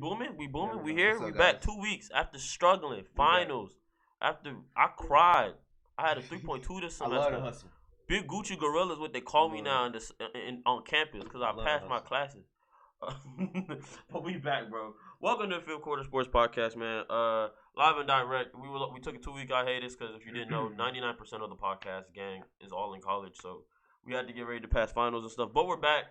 Booming, we booming, Yeah, we here, what's up, we back guys? 2 weeks after struggling, finals, after I cried. I had a 3.2 this I love the semester. hustle. Big Gucci Gorillas, what they I call me love now on campus because I I love passed the my hustle. classes. But we back, bro. Welcome to the Fifth Quarter Sports Podcast, man. Live and direct. We took a 2 week hiatus because if you didn't know, 99% of the podcast gang is all in college, so we had to get ready to pass finals and stuff. But we're back.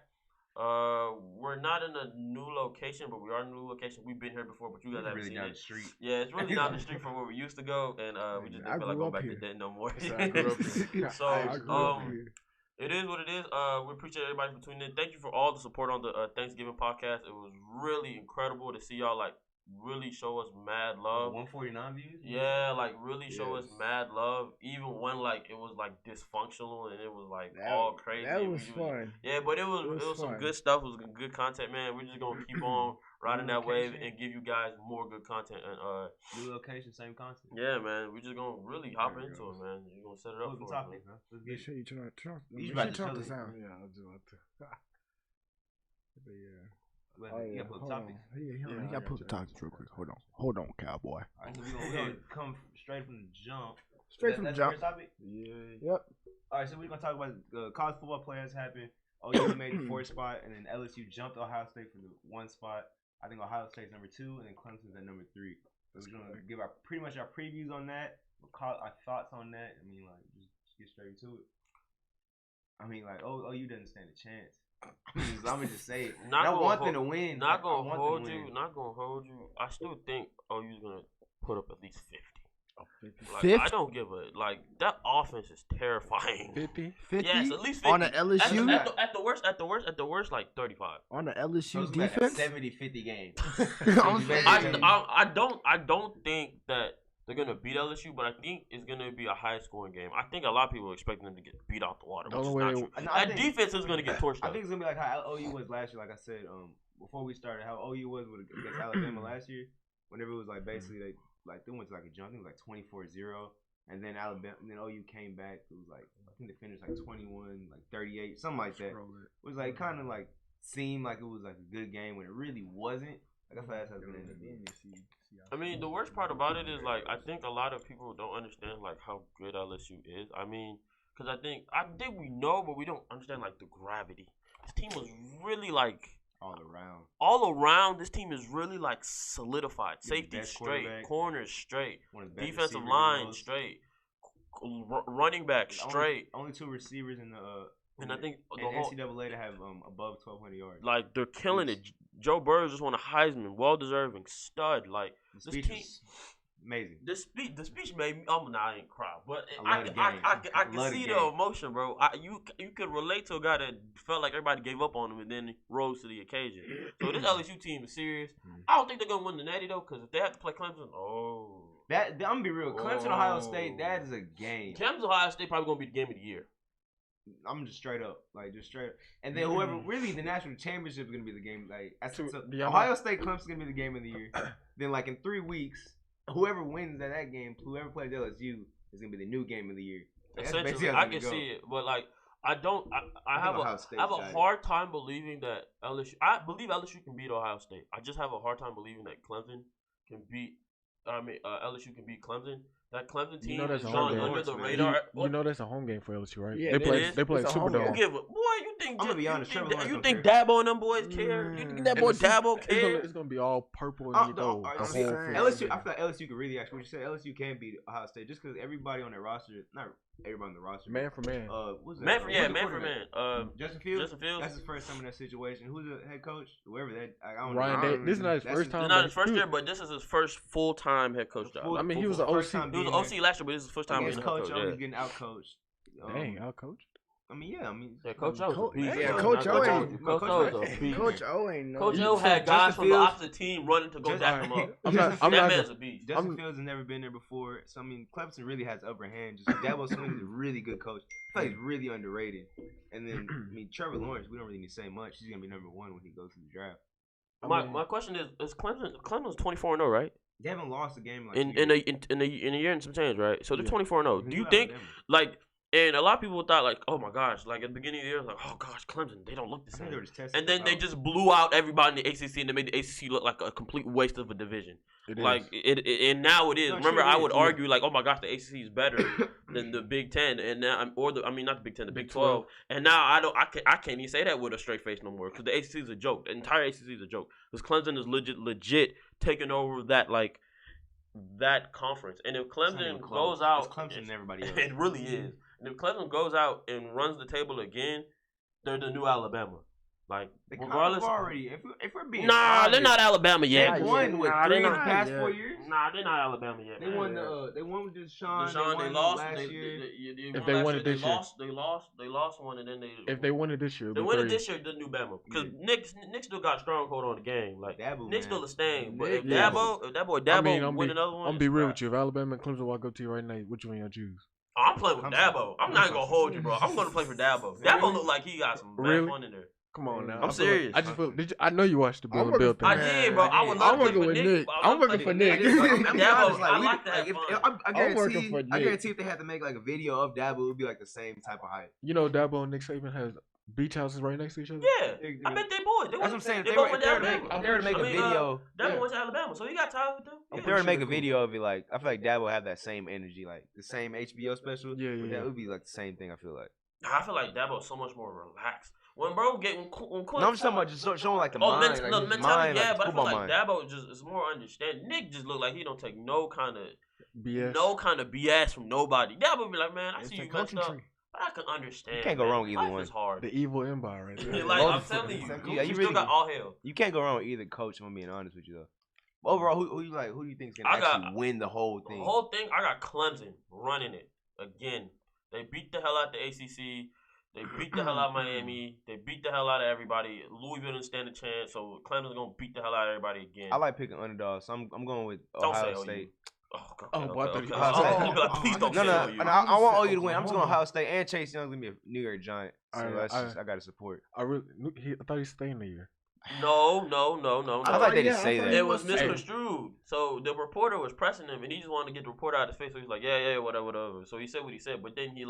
We're not in a new location, but we are in a new location. We've been here before, but you guys It's haven't really seen down it. the street. Yeah, it's really down the street from where we used to go, and we just I didn't feel like grew going up back to here. that no more. I grew up here. So, I grew up here. it is what it is. We appreciate everybody for tuning in. Thank you for all the support on the Thanksgiving podcast. It was really incredible to see y'all like really show us mad love. 149 views? Yeah, like really show us Yes. mad love, even when like it was like dysfunctional and it was like That- all crazy. That and was we fun. Yeah, but it was some fun. good stuff. It was good content, man. We're just gonna keep on riding that wave and give you guys more good content. And New location, same concept. yeah, man, we're just gonna really hop There it into it, goes. man. You're gonna set it up What's the for us, topic, man. huh? Let's Make get sure you turn You make about sure to you turn tell off the us. sound. Yeah, I'll do it. But yeah. You gotta put the hold on. topics. You gotta put the topics real quick. Hold on, cowboy. Alright, so we gonna come straight from the jump. Straight from the That's jump. first topic? Yep. Alright, so we're gonna talk about college football players happened. OU made the 4th spot, and then LSU jumped Ohio State from the 1 spot. I think Ohio State's number 2, and then Clemson's at number 3. So we're gonna give our pretty much our previews on that, our thoughts on that. I mean, like just get straight to it. I mean, like OU doesn't stand a chance. I'm gonna just say it. I want them to win. Not gonna hold you. Not gonna hold you. I still think OU's gonna put up at least 50. Like, 50? I don't give a like that offense is terrifying. 50? Yes, at least 50. On the LSU? At the worst, like 35. On the So LSU it's like a defense? 70-50 game. I'm saying. I don't think that they're gonna beat LSU, but I think it's gonna be a high scoring game. I think a lot of people are expecting them to get beat out the water, which is not true. That defense is gonna get torched I up. think it's gonna be like how OU was last year. Like I said, before we started, how OU was against Alabama last year. Whenever it was like basically they went to like a jump. I think it was like 24-0, and then OU came back. It was like I think they finished like 21, like 38, something like that. It was like kind of like seemed like it was like a good game when it really wasn't. Like I feel that's how it's gonna end up being. I mean, the worst part about it is like I think a lot of people don't understand like how good LSU is. I mean, because I think we know, but we don't understand like the gravity. This team was really like all around. This team is really like solidified. Safety straight, corners straight, defensive line straight, running back straight. Only 2 receivers in the. And I think the whole NCAA to have above 1,200 yards. Like they're killing it. Joe Burrow just won a Heisman, well deserving stud. Like the this speech team, is amazing. The speech made me. I ain't cry, but I can see the emotion, bro. You could relate to a guy that felt like everybody gave up on him and then rose to the occasion. So this LSU team is serious. I don't think they're gonna win the Natty though, because if they have to play Clemson, I'm gonna be real. Clemson, Ohio State, that is a game. Clemson, Ohio State probably gonna be the game of the year. I'm just straight up. And then whoever, really, the national championship is going to be the game. Ohio State, Clemson is going to be the game of the year. Then, like, in 3 weeks, whoever wins that game, whoever plays LSU, is going to be the new game of the year. Essentially, I can see it. But, like, I have a hard time believing that LSU. I believe LSU can beat Ohio State. I just have a hard time believing that LSU can beat Clemson. That Clemson team is under the radar. You know that's a home game for LSU, right? Yeah, they play Superdome. You think? I'm gonna be honest. You think Dabo and them boys care? You think that boy Dabo care? It's gonna be all purple and gold. LSU. I feel like LSU could really actually. What you said, LSU can beat Ohio State just because everybody on that roster, not everybody on the roster, man for man. Man for man. Justin Fields. Justin Fields. That's his first time in that situation. Who's the head coach? Whoever that. I don't know. Ryan Day. This is not his first time. It's not his first year, but this is his first full time head coach job. I mean, he was an OC. He was an OC last year, but this is his first time being a coach. He's getting out coached. Dang, out coached. I mean, yeah. I mean, Coach O. Coach O ain't. Coach O ain't. Coach O had guys from the opposite team running to go back him up. That man's a beast. Justin Fields has never been there before, so I mean, Clemson really has upper hand. Just Dabo Swinney is a really good coach. I feel like he's really underrated. And then, I mean, Trevor Lawrence, we don't really need to say much. He's gonna be number 1 when he goes to the draft. My question is Clemson's 24-0, right? They haven't lost a game like in a year and some change, right? So they're 24-0. Do you think like And a lot of people thought like, oh my gosh, like at the beginning of the year, like, oh gosh, Clemson, they don't look the I think same. they were just testing And then they stuff out. just blew out everybody in the ACC, and they made the ACC look like a complete waste of a division. Like and now it is. No, Remember, sure I it would is. argue like, oh my gosh, the ACC is better than the Big Ten, and now not the Big Ten, the Big 12. And now I can't even say that with a straight face no more because the ACC is a joke. The entire ACC is a joke because Clemson is legit taking over that conference. And if Clemson goes out, it's Clemson and everybody else. it really is. And if Clemson goes out and runs the table again, they're the new Alabama. Like They regardless, already. If we're being nah, honest, they're not Alabama yet. They won with Nah, 3 they're in the not past yet. 4 years. Nah, they're not Alabama yet. They man. won. They won with Deshaun. Deshaun, They they won lost last year. If they won it this year. They lost one, and then they. If they win it this year, They win it this year, the new Bama. Because Yeah. Nick still got a stronghold on the game. Like Dabo, Nick's man. still a stain. But Nick, if yeah. that boy Dabo I'm win another one, I'm be real with you. If Alabama and Clemson walk up to you right now, which one y'all choose? I'm playing with Clemson. Dabo. I'm not gonna hold you, bro. I'm gonna play for Dabo. Dabo look like he got some bad Really? fun in there. Come on now. I'm serious. I just feel. I know you watched the Bill and Bill thing. I did, bro. I would I'm love to play working for with Nick. Nick. but I I'm would working play for Nick. Nick. I'm Dabo, honest, I we- like to have if- fun. I I'm working guarantee. for I Nick. guarantee if they had to make like a video of Dabo, it would be like the same type of hype. You know, Dabo and Nick Saban has beach houses right next to each other. Yeah, I bet they boys. That's what I'm saying. They If both they went were to to Alabama. make a video, Dabo went to Alabama, so he got tied with them. if Yeah. they were to make a sure they video of it, like I feel like Dabo would have that same energy, like the same HBO special. Yeah, yeah, That yeah. would be like the same thing. I feel like. I feel like Dabo is so much more relaxed. When Clint, No, I'm just talking about just showing like the oh, mind, like, no, his mentality, mind, yeah, like but I feel football like mind. Dabo just is more understanding. Nick just look like he don't take no kind of BS. from nobody. Dabo be like, man, I It's see a you messed coaching up, tree. but I can understand. You can't go man. wrong with either Life one. is hard. The evil empire right there. Like I'm Both. telling you, Yeah, you you really still got all hell. You can't go wrong with either coach. If I'm being honest with you though. But overall, who you like? Who do you think is gonna actually win the whole thing? The whole thing, I got Clemson running it again. They beat the hell out the ACC. They beat the hell out of Miami. They beat the hell out of everybody. Louisville didn't stand a chance, so Clemson's gonna beat the hell out of everybody again. I like picking underdogs, so I'm going with Don't say Ohio OU. State. Oh, God. Oh, boy, I thought you- Please don't No, say no, OU. no, I want OU to win. I'm just going Ohio State, and Chase Young's gonna be a New York Giant. So I got to support. I thought he staying the year. No. I thought they didn't say that. It was misconstrued. So the reporter was pressing him, and he just wanted to get the reporter out of his face. So he's like, yeah, whatever. So he said what he said, but then he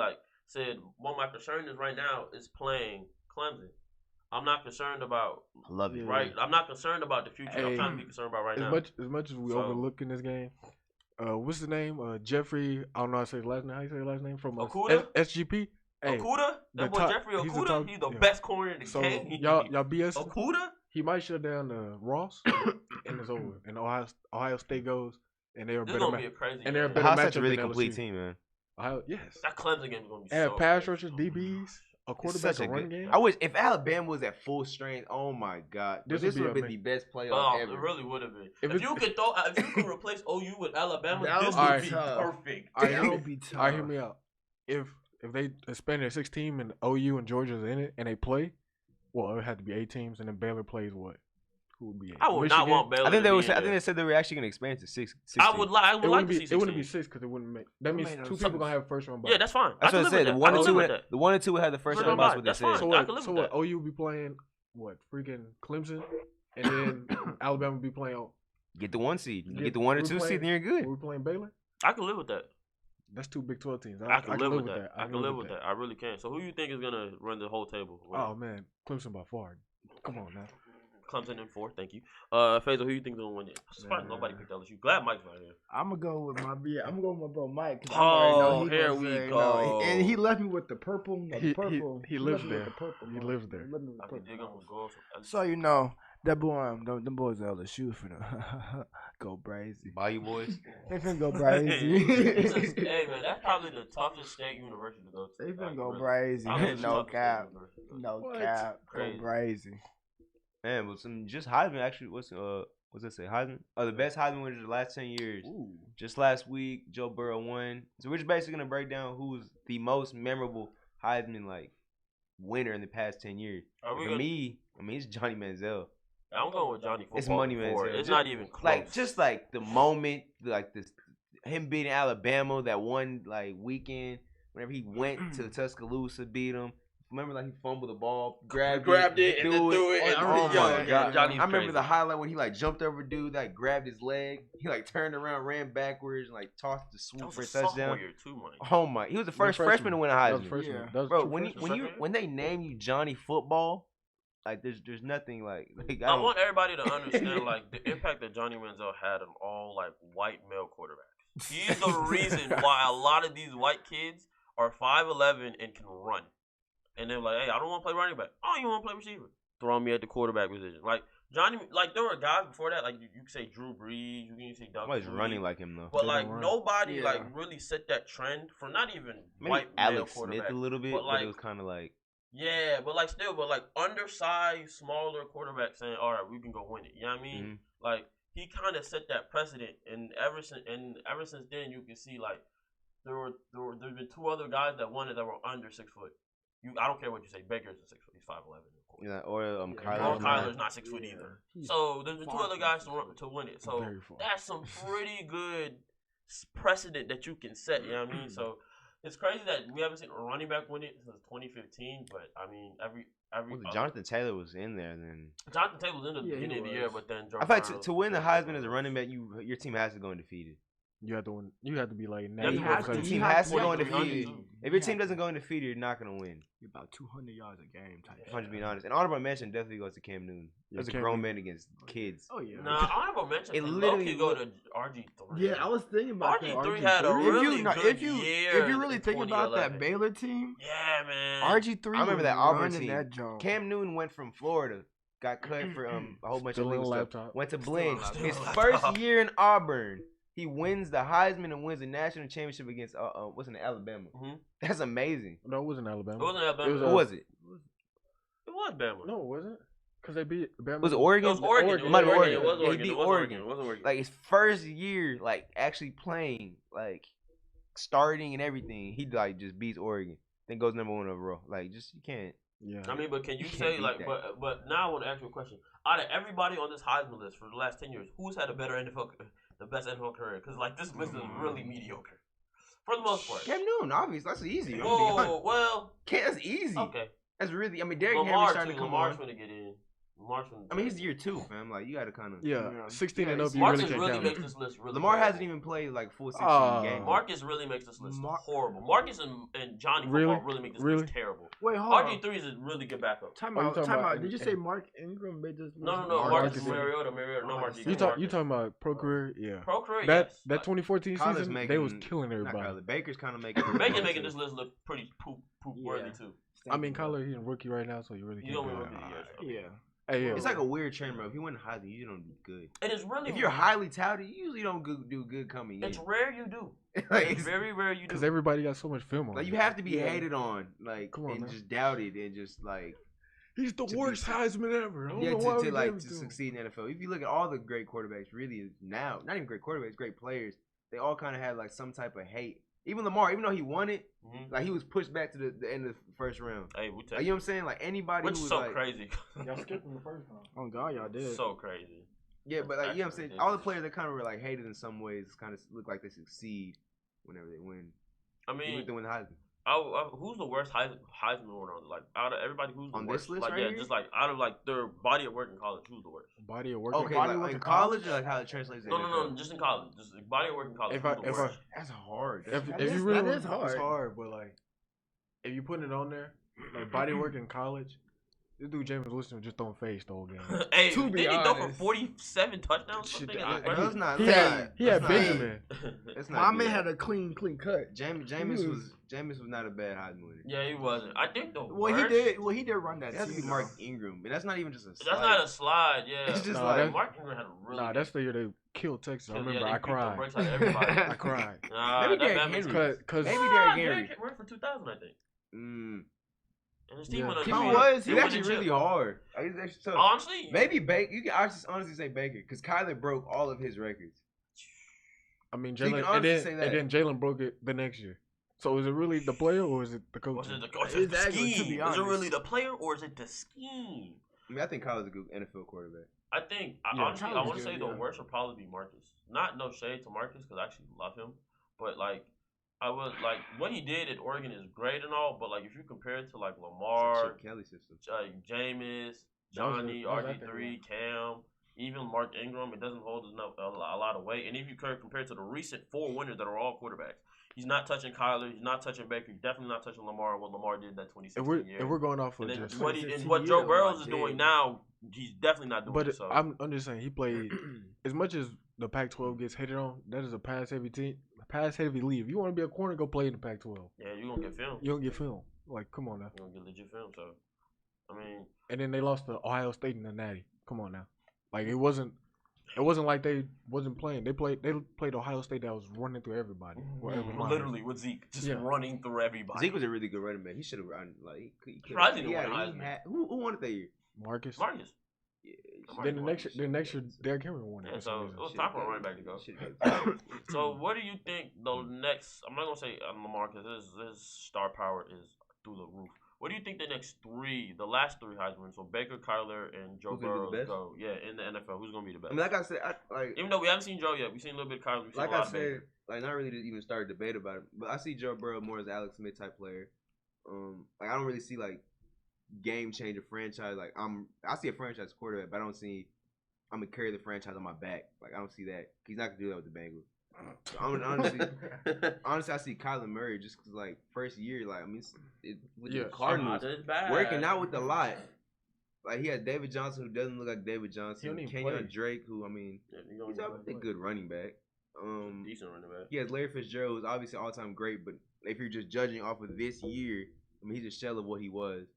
said, "Well, my concern is right now is playing Clemson. I'm not concerned about I love it. right. I'm not concerned about the future. I'm trying to be concerned about right now." As much as we So- overlook in this game, what's his name? Jeffrey. I don't know how to say his last name. How you say his last name? From Okuda? SGP. Hey, Okuda, the that boy top- Jeffrey he's the Okuda, top- he's the yeah. best corner in the so game. y'all BS. Okuda, He might shut down Ross, and it's over. And Ohio State goes, and they're a this better is gonna be a match. crazy. And they're a game. better Ohio matchup State's a really than complete LSU. team, man. Yes. That Clemson game is gonna be. And so pass crazy. rushers, DBs, a It's quarterback, such a a run good game. I wish if Alabama was at full strength. Oh my God, This this would would be have been the best playoff Oh, ever. it really would have been. If If you could replace OU with Alabama, this would Alright. be tough. perfect. All right, That hear would me, be tough. all right, hear me out. If they expand their 6 team and OU and Georgia's in it and they play, well, it had to be 8 teams, and then Baylor plays what? Who would be 8? I would not want Baylor. I think to be in I think there. they said they were actually going to expand to 6. I would like It to wouldn't see be. 16. It wouldn't be 6 because it wouldn't make. That means made no 2 sense. people gonna have first round bye. Yeah, that's fine. That's what I said. The one and two, with the one and two would have the first First round round bye. bye, That's that's what they fine. said. I can live So with what? that. OU be playing what? Freaking Clemson, and then Alabama be playing. Get the 1 seed. You Yeah, get the 1 or we're 2 playing- seed, then you're good. We playing Baylor. I can live with that. That's 2 Big 12 teams. I can live with that. I can live with that. I really can. So who you think is gonna run the whole table? Oh man, Clemson by far. Come on now. Clemson in 4. Thank you. Faisal, who you think is gonna win it? I'm surprised nobody picked LSU. Glad Mike's right here. I'm gonna go with my bro Mike. 'Cause I Oh, already know he here gonna we say, go. And he left me with the purple. No, He- the purple. he lives left me with there. the purple, He man. lives there. He left me with the I can purple. dig on goals. So you know that boy, them boys at LSU finna go crazy. Bayou boys. They finna go Hey, crazy. man, that's probably the toughest state university to go to. They finna Like, go really. crazy. Probably the No toughest cap. state university to go to. No What? cap. Crazy. Go crazy. Man, but some just Heisman actually. What's that say? Heisman. Oh, the best Heisman winners of the last 10 years. Ooh. Just last week, Joe Burrow won. So we're just basically gonna break down who's the most memorable Heisman winner in the past 10 years. Are we For gonna, me, it's Johnny Manziel. I'm going with Johnny. It's Football Money before. Manziel. It's Just- not even close. The moment, him beating Alabama that one weekend. Whenever he went to Tuscaloosa, beat him. remember like he fumbled the ball, grabbed it, and then threw it. Oh my god! Johnny's I remember crazy. the highlight when he like jumped over dude, like grabbed his leg, he like turned around, ran backwards, and like tossed the That swoop was for a a sophomore touchdown. year too, Mike. Oh my! He was the first freshman to win a That was Heisman. freshman. Yeah. That was Bro, true freshman. when they name you Johnny Football, like there's nothing like I want everybody to understand like the impact that Johnny Manziel had on all like white male quarterbacks. He's the reason why a lot of these white kids are 5'11" and can run. And they're like, hey, I don't want to play running back. I don't even want to play receiver. Throw me at the quarterback position. Like Johnny, like there were guys before that, like you could say Drew Brees, you can say Doug. Nobody's running like him though. But They like don't run. nobody Yeah. like really set that trend for not even Maybe white male Alex Smith quarterback. a little bit, but, but like, it was kind of like Yeah, but like still, but like undersized, smaller quarterbacks saying, all right, we can go win it. You know what I mean? Mhm. Like he kind of set that precedent, and ever since then, you can see like there's been two other guys that won it that were under 6 foot. I don't care what you say. Baker's a 6 foot. He's 5'11", of course. yeah, or Kyler's Kyler. not 6 foot either. He's So there's been two far other from guys 6 foot. to win it. So Very far. that's some pretty good precedent that you can set. You know what I mean? So it's crazy that we haven't seen a running back win it since 2015. But I mean, every Jonathan Taylor was in there then. Jonathan Taylor was in the Yeah, he beginning of the year, was. but then Joe I feel like Burrow- to win the Heisman as a running back, your team has to go undefeated. You have to win. You have to be like Yeah, you 90 have to. The plus. team have has to to go be undefeated. too. If your team doesn't go undefeated, you're not gonna win. You're about 200 yards a game type. If I'm just being honest. And honorable mention definitely goes to Cam Newton. Yeah, That's a Cam grown Newton. man against kids. Oh yeah. Nah, honorable mention. It It literally literally go to RG3. Yeah, I was thinking about that. RG3 had a really good year. if you really in think about that 2011. Baylor team, Yeah, man. RG3. I remember was that Auburn running team. That joint. Cam Newton went from Florida, got cut for a whole bunch Still of on legal stuff. laptop. Went to Still on Blinn. laptop. His Still on first laptop. year in Auburn, he wins the Heisman and wins the national championship against what's in Alabama. Mhm. That's amazing. No, it wasn't Alabama. It wasn't Alabama. It was, Who was it? It was Bama. No, it wasn't. Because they beat Bama. Was it It Oregon? was Oregon. Oregon. It Might was have Oregon. It Oregon. was Yeah, he Oregon. beat It was Oregon. Oregon. It was Oregon. Like his first year, like actually playing, like starting and everything, he like just beats Oregon. Then goes number one overall. Like just you can't. Yeah. I mean, but can you You can't say beat like, that. but now I want to ask you a question. Out of everybody on this Heisman list for the last 10 years, who's had a better the best NFL career? Because like this list is really mediocre for the most part. Cam Newton, obviously, that's easy. I'm being Whoa, honest. well, That's easy. okay. That's really. I mean, Derrick Henry Lamar's starting to come Lamar's on. gonna get in. Lamar's gonna. I mean, he's year 2, fam. Like you got to kind of. Yeah. Yeah. 16 and Yeah, up, you Marcus really can't really count makes him. this list really. Lamar terrible. hasn't even played like full 16 Oh. games. Marcus really makes this list Mar- horrible. Marcus and Johnny Really? Football really make this Really? list terrible. Wait, hold on. RG3 is a really good backup. Time Oh, you out. talking Time about- out. Did you say Mark Ingram made this? No, list? Marcus Marcus Mariota, no Oh, Marcus. You talking about pro career? Yeah. Pro career, That yes. that 2014 Kyler's season, making, they was killing Not everybody. Kyler. Baker's kind of making. Bacon making this list look pretty poop worthy Yeah. too. I mean, Kyler, he's a rookie right now, so you really You can't don't do win that. rookie of the year. So. Yeah. Hey, yeah. It's like a weird trend, bro. If you win Heisman, you don't do good. It is really. If you're highly touted, you usually don't do good coming in. it's rare you do. like, It's very rare you do. Because everybody got so much film on. like him. you have to be Yeah. hated on, like, Come on, and man. just doubted, and just like He's the to worst be- Heisman ever. I don't yeah, know why to we like gave it to to him. succeed in the NFL. If you look at all the great quarterbacks, really now, not even great quarterbacks, great players, they all kind of had like some type of hate. Even Lamar, even though he won it, Mhm. like he was pushed back to the end of the first round. Hey, we Like, take you know what I'm saying? Like anybody which who is was so like, crazy. Y'all skipped him the first time. Oh God, y'all did. So crazy. yeah, but like you know what I'm Actually, saying? they All the did. players that kind of were like hated in some ways, kind of look like they succeed whenever they win. I Even mean, if they win the Heisman. who's the worst Heisman winner on? Like out of everybody, who's the On worst? this list like, right yeah, here? just like out of like their body of work in college, who's the worst? Body of work. Okay, body like work in in college, college? or like how it translates to No, NFL? just in college, just like, body of work in college. If who's I- the if I- worst? That's hard. If, That's if is- you really, that is hard. it's hard, but like, if you put it on there, like body work in college, this dude James Winston was just throwing face the whole game. Hey, To be did he throw for honest. 47 touchdowns? Shit, Something I- like No, that? it's not. He it's had not- he had it's not- Benjamin. It's My not man good. had a clean cut. Jameis was not a bad Heisman winner. Yeah, he wasn't. I think the Well, worst. he did run that. It has to be team, Mark though. Ingram, and that's not even just a. That's not a slide. Yeah, It's just Nah, like that's- Mark Ingram had a really. Nah, that's the year they killed Texas. I Yeah, remember they I beat the cried. brakes out of everybody. I cried. Nah, Maybe that Derrick Batman Henry. team- Cause Maybe Ah, Derrick Henry. Derrick ran for 2,000, I think. Mm. And his team Yeah. went on. He they was. they He's won actually the really chip. hard. He's actually tough. Honestly, Maybe Baker. You can honestly say Baker because Kyler broke all of his records. I mean So you can Jalen, and honestly say then that. and then Jalen broke it the next year. So is it really the player or is it the coach? was it the Exactly, to be scheme? Is honest. it really the player or is it the scheme? I mean, I think Kyler's a good NFL quarterback. I think Yeah, honestly, I Tyler's want to good, say the yeah. worst would probably be Marcus. Not no shade to Marcus because I actually love him, but like I was like what he did at Oregon is great and all, but like if you compare it to like It's a Lamar, Chip Kelly system. Jameis, That was Johnny, that RG3, Cam, even Mark Ingram, it doesn't hold a lot of weight. And if you compare it to the recent 4 winners that are all quarterbacks, he's not touching Kyler, he's not touching Baker, he's definitely not touching Lamar. What Lamar did that 2016 year. If we're going off of And then just, what Joe Burrows is doing now, he's definitely not doing but it. So I'm just saying he played as much as the Pac-12 gets hated on. That is a pass-heavy team, pass-heavy league. If you want to be a corner, go play in the Pac-12. yeah, you're gonna get filmed. You don't get film. Like, come on now. You're gonna get legit film. So I mean, And then they lost to Ohio State in the Natty. Come on now. Like it wasn't like they wasn't playing. They played Ohio State that was running through everybody. literally with Zeke just running through everybody. Zeke was a really good running back. He should have run like he Surprising he didn't win who won it that year? Marcus. Yeah, Then the next year, Derrick Henry won it. Yeah, so it was time for a running back to go. Should've So what do you think the next? I'm not gonna say Lamar because his star power is through the roof. What do you think the next the last three Heisman? So Baker, Kyler, and Joe Who's gonna be Burrow the best? go. Yeah, in the NFL, who's gonna be the best? I mean, like I said, Even though we haven't seen Joe yet, we've seen a little bit of Kyler. We've seen like a lot I of Baker. said, like not really to even start a debate about it, but I see Joe Burrow more as Alex Smith type player. Like I don't really see like game changer franchise. Like I see a franchise quarterback, but I don't see I'm gonna carry the franchise on my back. Like I don't see that. He's not gonna do that with the Bengals. So honestly, I see Kyler Murray just because like first year, like I mean, with the Cardinals working out with a lot. Like he had David Johnson, who doesn't look like David Johnson. Kenyon Drake, who I mean, he's a good running back. Decent running back. He has Larry Fitzgerald, who's obviously all time great, but if you're just judging off of this year, I mean, he's a shell of what he was.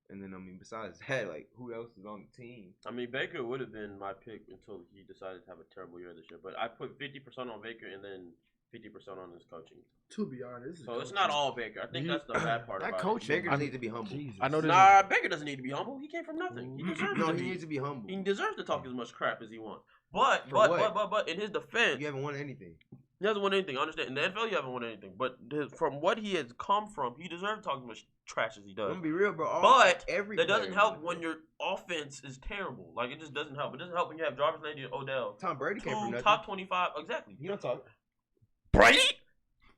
And then I mean, besides that, like who else is on the team? I mean, Baker would have been my pick until he decided to have a terrible year this year. But I put 50% on Baker and then 50% on his coaching. To be honest, so it's not all Baker. I think that's the bad part about it. Baker needs to be humble. I know Baker doesn't need to be humble. He came from nothing. He deserves he needs to be humble. He deserves to talk as much crap as he wants. But in his defense, you haven't won anything. He hasn't won anything. I understand. In the NFL, you haven't won anything. But from what he has come from, he deserves to talk as much trash as he does. I'm gonna be real, bro. That doesn't help when your offense is terrible. Like, it just doesn't help. It doesn't help when you have Jarvis Landry and Odell. Tom Brady came from nothing. Top 25. Exactly. He don't talk. Brady?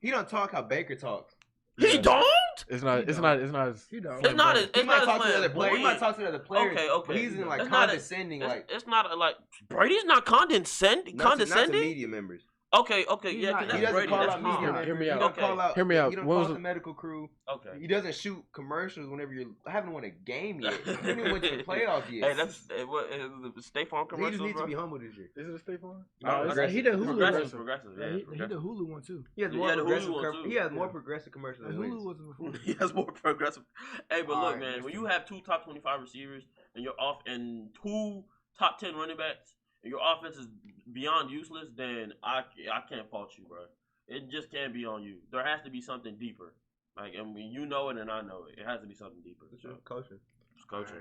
He don't talk how Baker talks. He don't? It's not as He might talk to the other players. He might talk to the other players. Okay. But he's in like condescending. It's not like Brady's not condescending. Not to media members. Okay, yeah, he doesn't call out media members. Hear me out. Hear me out. He don't When call the medical crew. Okay. He doesn't shoot commercials whenever I haven't won a game yet. He haven't even went to the playoffs yet. Hey, that's what the State Farm commercial. He just needs to be humble this year. Is it a State Farm? No, he the Hulu. Progressive. He the Hulu one too. He has more progressive. He has more progressive commercials than Hulu wasn't before. He has more progressive. Hey, but look, man, when you have 2 top 25 receivers and you're off and 2 top 10 running backs. And your offense is beyond useless, then I can't fault you, bro. It just can't be on you. There has to be something deeper. Like, I mean, you know it and I know it. It has to be something deeper. So. Coaching. It's coaching.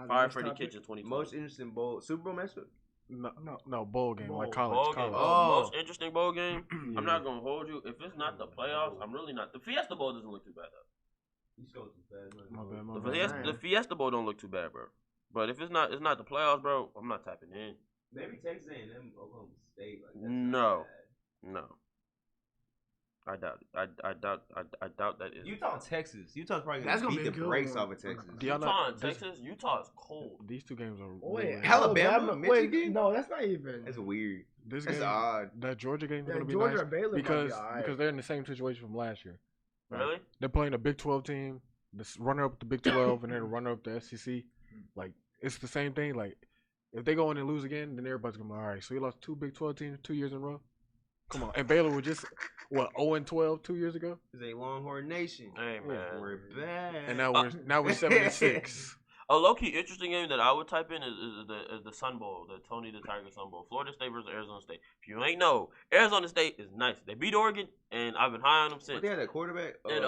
Fire Freddie Kitchen 2020. Most interesting Super Bowl matchup? No, bowl game, like college. Bowl game. Most interesting bowl game. Yeah. I'm not gonna hold you. If it's not the playoffs, I'm really not. The Fiesta Bowl doesn't look too bad though. The Fiesta Bowl don't look too bad, bro. But if it's not the playoffs, bro, I'm not tapping in. Maybe Texas A&M, Oklahoma State. Like no. I doubt that is. Utah and Texas. Utah's probably gonna beat the brakes off of Texas. Utah and Texas. Utah is cold. These 2 games are. Wait, Alabama, Michigan. No, that's not even. That's weird. That's odd. That Georgia game is gonna be Georgia nice and Baylor because they're in the same situation from last year. Right? Really? They're playing a Big 12 team, the runner up the Big 12, and then the runner up the SEC. Like it's the same thing. Like. If they go in and lose again, then everybody's gonna be all right. So you lost 2 Big 12 teams 2 years in a row. Come on, and Baylor was just 0-12 2 years ago. It's a Longhorn Nation. Hey man, we're back. And now we're 7-6. A low-key interesting game that I would type in is the Sun Bowl, the Tony the Tiger Sun Bowl. Florida State versus Arizona State. If you ain't know, Arizona State is nice. They beat Oregon, and I've been high on them since. But they had a quarterback. And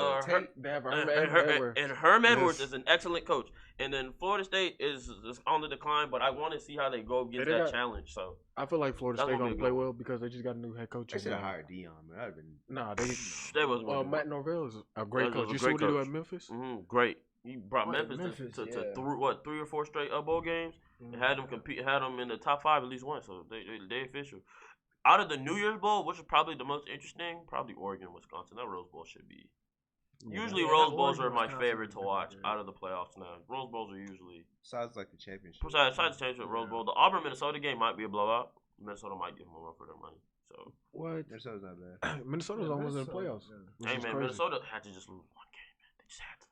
Herm Edwards is an excellent coach. And then Florida State is on the decline, but I want to see how they go against that challenge. So I feel like Florida State gonna play well because they just got a new head coach. They should have hired Dion, man. That'd been Matt Norvell is a great coach. You see what he do at Memphis? Great. He brought Memphis to 3 or 4 straight bowl games and had them compete, had them in the top 5 at least once. So they official. out of the New Year's Bowl, which is probably the most interesting, probably Oregon, Wisconsin. That Rose Bowl should be. Usually, Rose Bowls are my favorite to watch out of the playoffs now. Rose Bowls are usually. Sounds like the championship. Besides the championship, Rose Bowl. The Auburn Minnesota game might be a blowout. Minnesota might give them a run for their money. So What? Minnesota's not bad. Minnesota's almost in the playoffs. which hey is man, crazy. Minnesota had to just lose one game, man. They just had to.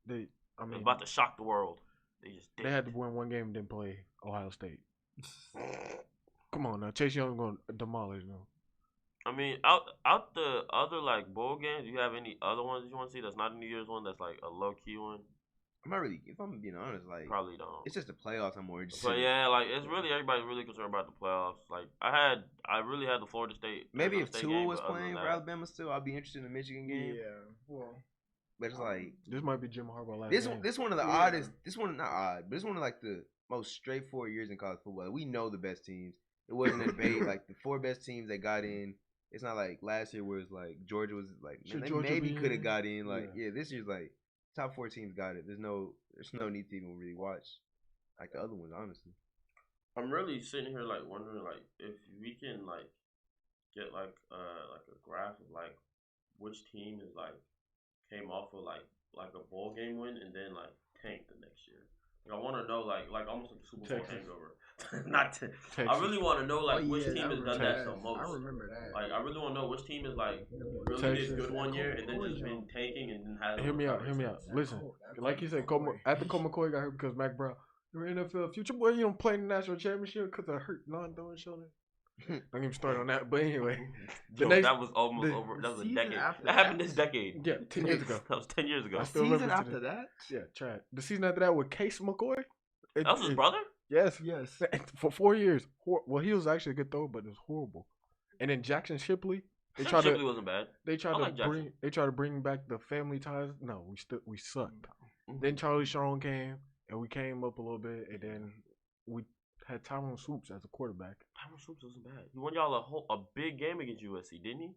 They, I It was mean, about to shock the world. They just did. they had to win one game and then play Ohio State. Come on now, Chase Young going to demolish them. I mean, out the other like bowl games, do you have any other ones that you want to see that's not a New Year's one that's like a low key one? I'm not really. If I'm being honest, like Probably don't. it's just the playoffs. I'm more interested. But yeah, like it's really everybody's really concerned about the playoffs. Like I really had the Florida State. Maybe Arizona if State Tua game, was but other playing than for that- Alabama still, I'd be interested in the Michigan game. Well, But it's like This might be Jim Harbaugh last this game. this one of the Yeah. oddest. This one not odd, but this one of like the most straightforward years in college football. We know the best teams. It wasn't a debate. Like the 4 best teams that got in. It's not like last year where it's like Georgia was like Should man, they Georgia maybe be could have in? got in. Like Yeah. yeah, this year's like top 4 teams got it. There's no need to even really watch like the other ones, honestly. I'm really sitting here like wondering like if we can like get like a graph of like which team is like came off of like a bowl game win and then like tanked the next year. Like, I want to know like almost like the Super Bowl Texas. hangover. Not to, I Texas. really want to know like which yeah, team I has done remember that the that. most. I remember that. Like I really want to know which team is like really Texas. did good one year and then just been tanking and then has. Hear me out. Listen, like you said, after Colt McCoy got hurt because Mac Brown, your NFL future boy, you don't play in the national championship because of hurt non-throwing shoulder. Don't get me started on that. But anyway, the Yo, next, that was almost the over. That was a season decade. after That happened that- this decade. yeah, 10 years ago. That was 10 years ago. I still Season remember after today. that? Yeah, Chad. The season after that with Case McCoy. That was his brother? Yes. Yes. For 4 years. Well, he was actually a good thrower, but it was horrible. And then Jackson Shipley. They tried Shipley to. wasn't bad. They tried I to like Jackson. bring. They tried to bring back the family ties. No, we sucked. Mhm. Then Charlie Strong came, and we came up a little bit, and then we had Tyrone Swoops as a quarterback. Tyron Swoops wasn't bad. He won y'all a big game against USC, didn't he?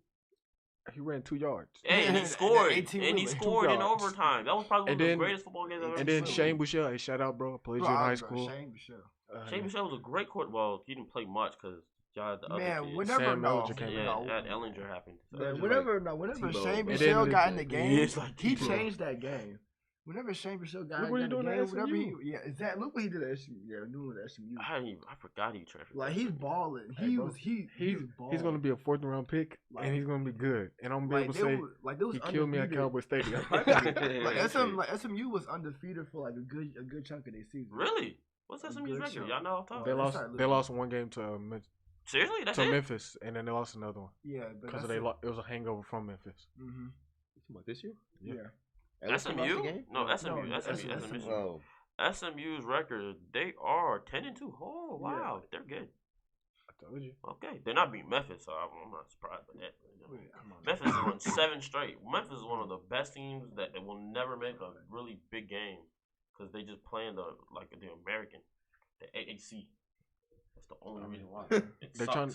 He ran 2 yards. Hey, and he And scored. 18 And he wheeler. scored 2 in yards. overtime. That was probably And one of then- the greatest football games I've ever And then seen. Shane Buechele, hey, shout out, bro. Played you in high school. Shane Buechele. Shane Buechele was a great quarter. Well, he didn't play much because y'all had the other Man, kids. whenever Sam no, Ellinger came in. Yeah, no. that Ellinger happened. So. Man, just whenever Tebow, Shane bro. Buechele It got in the He game, is like he Tebow. changed that game. Whenever Shane Buechele got Look what he in the doing at game, whenever SMU. look what he did at SMU. Yeah, doing at SMU. I forgot he transferred. Like he's balling. Hey, He bro, was he He's balling. he's gonna be a 4th round pick, Like- and he's gonna be good. And I'm gonna be like able to they say was, they was he killed me at undefeated. Cowboy Stadium. like SMU was undefeated for like a good chunk of their season. Really? What's SMU's Good record? show. Y'all know off top? They lost. started They losing. lost 1 game to Seriously? That's it? Memphis, and then they lost another one Yeah, but because that's it was a hangover from Memphis. Mm-hmm. What this year? Yeah. Yeah. LSU lost the SMU? game? No, SMU. No, SMU. SMU. SMU. Oh, SMU's record, they are 10-2. Oh, wow. They're good. I told you. Okay. They're not beating Memphis, so I'm not surprised by that. Come on. Memphis has won 7 straight. Memphis is one of the best teams that will never make a really big game because they just playing the American, the AAC. That's the only reason why. It They're sucks. trying,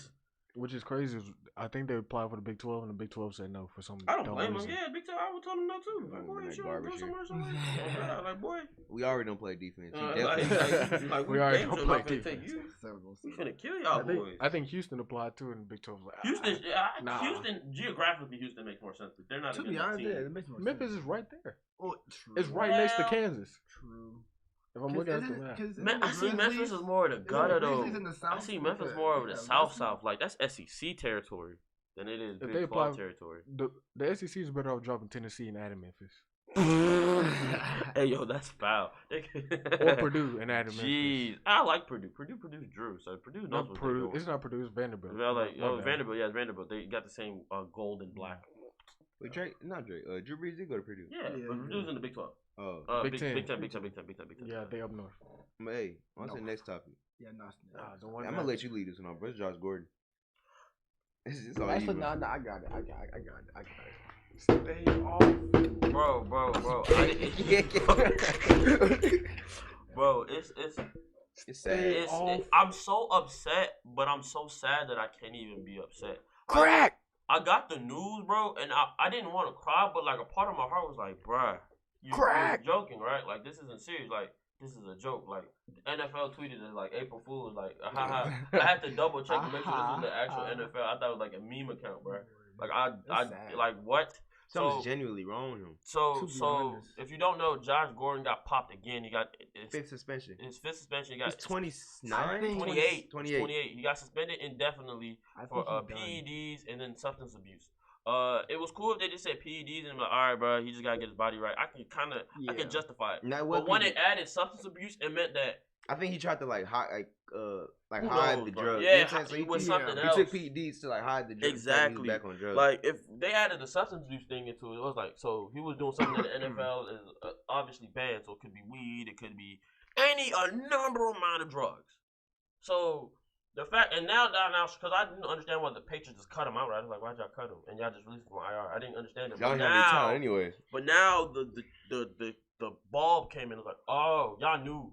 which is crazy. Is I think they applied for the Big 12, and the Big 12 said no for some I don't dumb blame them. reason. Yeah, Big Time. I would tell them no too. Like, boy, That you should garbage go here. somewhere. Yeah, like, boy. we already don't play defense. He Like, definitely. like, We already damn don't sure play not gonna take defense. you. We finna kill y'all I think, boys. I think Houston applied too, and the Big 12 was like, Houston, Nah. Houston, geographically, Houston makes more sense. But they're not To a be good honest, team. yeah, it makes more Memphis sense. is right there. Oh, true. It's right next to Well, Kansas. True. If I'm looking at the map. Man, I see Memphis as more of the gutter though. I see Memphis more of the south. Like that's SEC territory than it is If they Big apply- 12 territory. The SEC is better off dropping Tennessee and adding Memphis. Hey yo, that's foul. Or Purdue and adding Jeez, Memphis. I like Purdue. Purdue produced Drew, so Purdue knows Not what Purdue. they're doing. It's not Purdue. It's Vanderbilt. Yeah, like My bad. Vanderbilt. Yeah, it's Vanderbilt. They got the same gold and black. Wait, Drake, not Drake. Drew Brees did go to Purdue. Yeah, Yeah, but yeah. Purdue's in the Big 12. Oh, Big Ten. Big Ten. Yeah, they up north. but hey, on to the No. next topic. Yeah, no. The one I'm gonna let you lead this one on, bro. It's Josh Gordon. It's all Actually, you, no, bro. I got it. I got it. Stay off. Bro. Bro, it's It's sad. I'm so upset, but I'm so sad that I can't even be upset. Crack. I got the news, bro, and I didn't want to cry, but like a part of my heart was like, bruh, you're Crack. joking, right? Like this isn't serious. Like this is a joke. Like NFL tweeted it like April Fool's. Like, haha. I had to double check to make sure this was the actual NFL. I thought it was like a meme account, bro. Like I like what? Something's genuinely wrong with him. So if you don't know, Josh Gordon got popped again. He got fifth suspension. His fifth suspension. He got 29, 28. He got suspended indefinitely for PEDs and then substance abuse. It was cool if they just said PEDs and I'm like, all right, bro, he just gotta get his body right. I can justify it. But when it added substance abuse, it meant that I think he tried to hide the drugs. Yeah, you know so he was something else. He took PEDs to hide the drugs. Exactly. Back on drugs. Like if they added the substance abuse thing into it, it was like so he was doing something that the NFL is obviously banned. So it could be weed, it could be a number amount of drugs. So the fact and now because I didn't understand why the Patriots just cut him out. Right? I was like, why'd y'all cut him? And y'all just released him from IR. I didn't understand it. Y'all didn't have any time anyways. But now the bulb came in. It was like, oh, y'all knew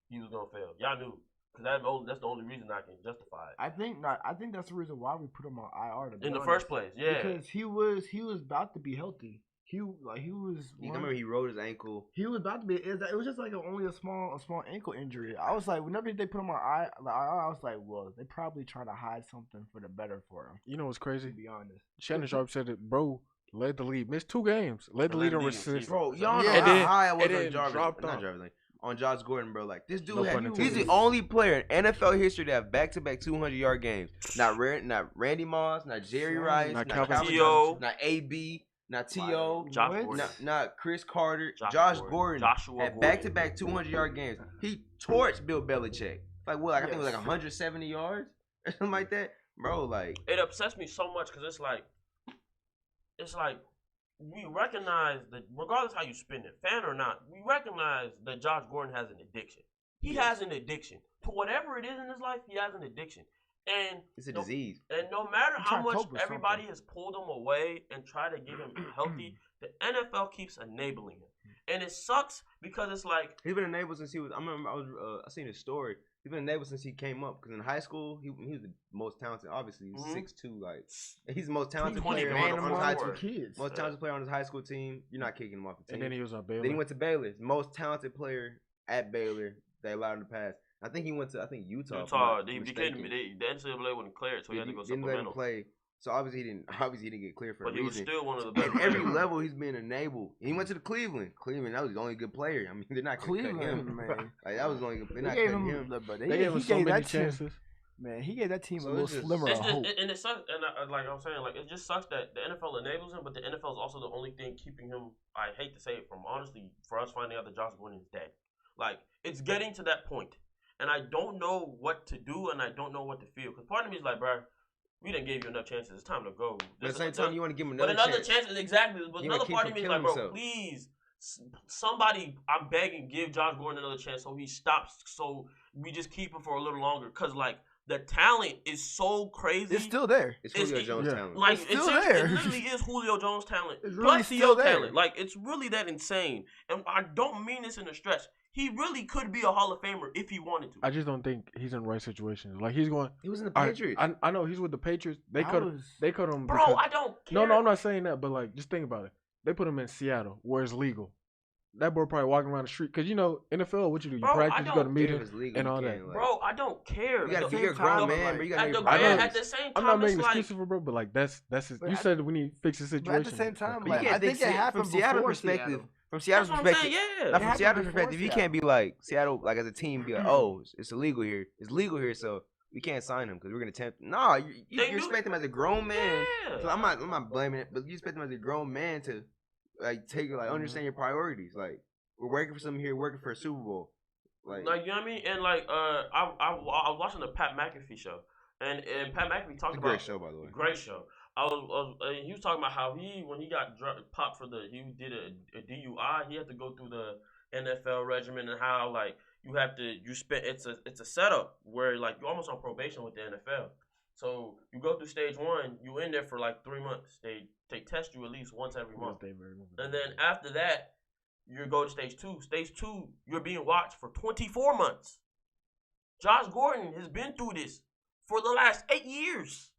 he was gonna fail. Y'all knew. Because that's the only reason I can justify it. I think not. I think that's the reason why we put him on IR in the first place. Yeah, because he was about to be healthy. He was. You remember he rolled his ankle. He was about to be. It was just like only a small ankle injury. I was like, whenever they put him on IR, I was like, well, they probably trying to hide something for the better for him. You know what's crazy? To be honest, Shannon Sharp said it, bro. Led the lead, missed 2 games. Led the lead on assists. Bro, y'all know how high I was on Jarvis. On Josh Gordon, bro. Like, this dude he's the only player in NFL history to have back-to-back 200-yard games. Not Randy Moss, not Jerry Rice, not Calvin T.O., not A.B., not T.O., not Chris Carter. Josh Gordon had back-to-back 200-yard games. He torched Bill Belichick. Like, what? I think it was like 170 yards or something like that. Bro, like. It upsets me so much because it's like, we recognize that regardless how you spin it, fan or not, we recognize that Josh Gordon has an addiction. He has an addiction. To whatever it is in his life, he has an addiction. And it's a disease. And no matter how much everybody has pulled him away and tried to get him healthy, the NFL keeps enabling him. And it sucks because it's like he's been enabled since he was. I seen his story. He's been enabled since he came up because in high school he was the most talented. Obviously, he's 6'2". Like he's the most talented player on his high school. Most talented player on his high school team. You're not kicking him off the team. And then he was on Baylor. Then he went to Baylor. Most talented player at Baylor. They allowed him to pass. I think he went to Utah. The NCAA wouldn't clear it, so he had to go supplemental. Didn't let him play. So obviously he didn't get cleared for a reason. But he was still one of the best. At every level, he's been enabled. He went to the Cleveland. That was the only good player. I mean, they're not going to cut him. Man. Like, that was the only good player. They're not cutting him. But they gave him so many chances. Man, he gave that team a little slimmer of hope. And it sucks. And like I'm saying, like it just sucks that the NFL enables him, but the NFL is also the only thing keeping him. I hate to say it, from honestly, for us finding out that Josh Gordon is dead. Like it's getting to that point, and I don't know what to do, and I don't know what to feel. Because part of me is like, bro, we didn't give you enough chances. It's time to go. At the same time, you want to give him another chance. Exactly. But another part of me is like, bro, please, somebody, I'm begging, give Josh Gordon another chance so he stops. So we just keep him for a little longer. Because, like, the talent is so crazy. It's still there. It's Julio Jones talent. Like, it's still there. It literally is Julio Jones talent. It's really still there. Talent. Like, it's really that insane. And I don't mean this in a stretch. He really could be a Hall of Famer if he wanted to. I just don't think he's in the right situations. Like he's going. He was in the Patriots. I know he's with the Patriots. They cut him. Bro, I don't care. No, I'm not saying that. But like, just think about it. They put him in Seattle, where it's legal. That boy probably walking around the street because NFL, what you do? You practice, you go to meetings and all that. Bro, I don't care. You gotta be a grown man, but you gotta be at the same time. I'm not making excuses for bro, but like that's his, you said we need to fix the situation. But at the same time, like, I think it happened from Seattle's perspective. From Seattle's perspective, from Seattle's perspective, you can't be like Seattle, like as a team, be like, oh, it's illegal here. It's legal here, so we can't sign him because we're gonna tempt. No, you respect him as a grown man. Yeah. So I'm not blaming it, but you expect him as a grown man to like understand your priorities. Like we're working for something here, working for a Super Bowl. Like you know what I mean? And like I was watching the Pat McAfee show, and Pat McAfee talked about great show, by the way. Great show. He was talking about how when he got popped he did a DUI, he had to go through the NFL regimen and how like it's a setup where like you're almost on probation with the NFL. So you go through stage 1, you in there for like 3 months. They test you at least once every month, and then after that you go to stage 2. Stage 2, you're being watched for 24 months. Josh Gordon has been through this for the last 8 years.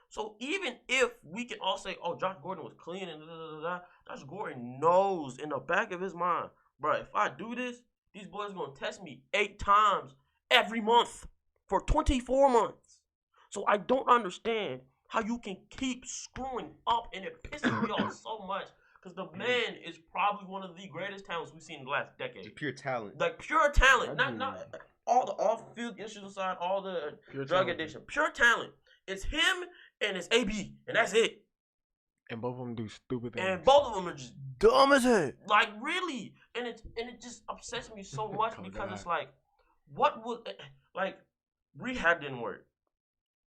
So even if we can all say, oh, Josh Gordon was clean and Josh Gordon knows in the back of his mind, bro, if I do this, these boys gonna test me 8 times every month for 24 months. So I don't understand how you can keep screwing up, and it pisses me off so much because the man is probably one of the greatest talents we've seen in the last decade. Just pure talent. Like pure talent, not all the off-field issues aside, all the Pure drug talent. addiction. Pure talent. It's him and it's AB, and that's it. And both of them do stupid things. And both of them are just Dumb as hell. like really, and it just upsets me so much Oh, because God. it's like, what would like rehab didn't work,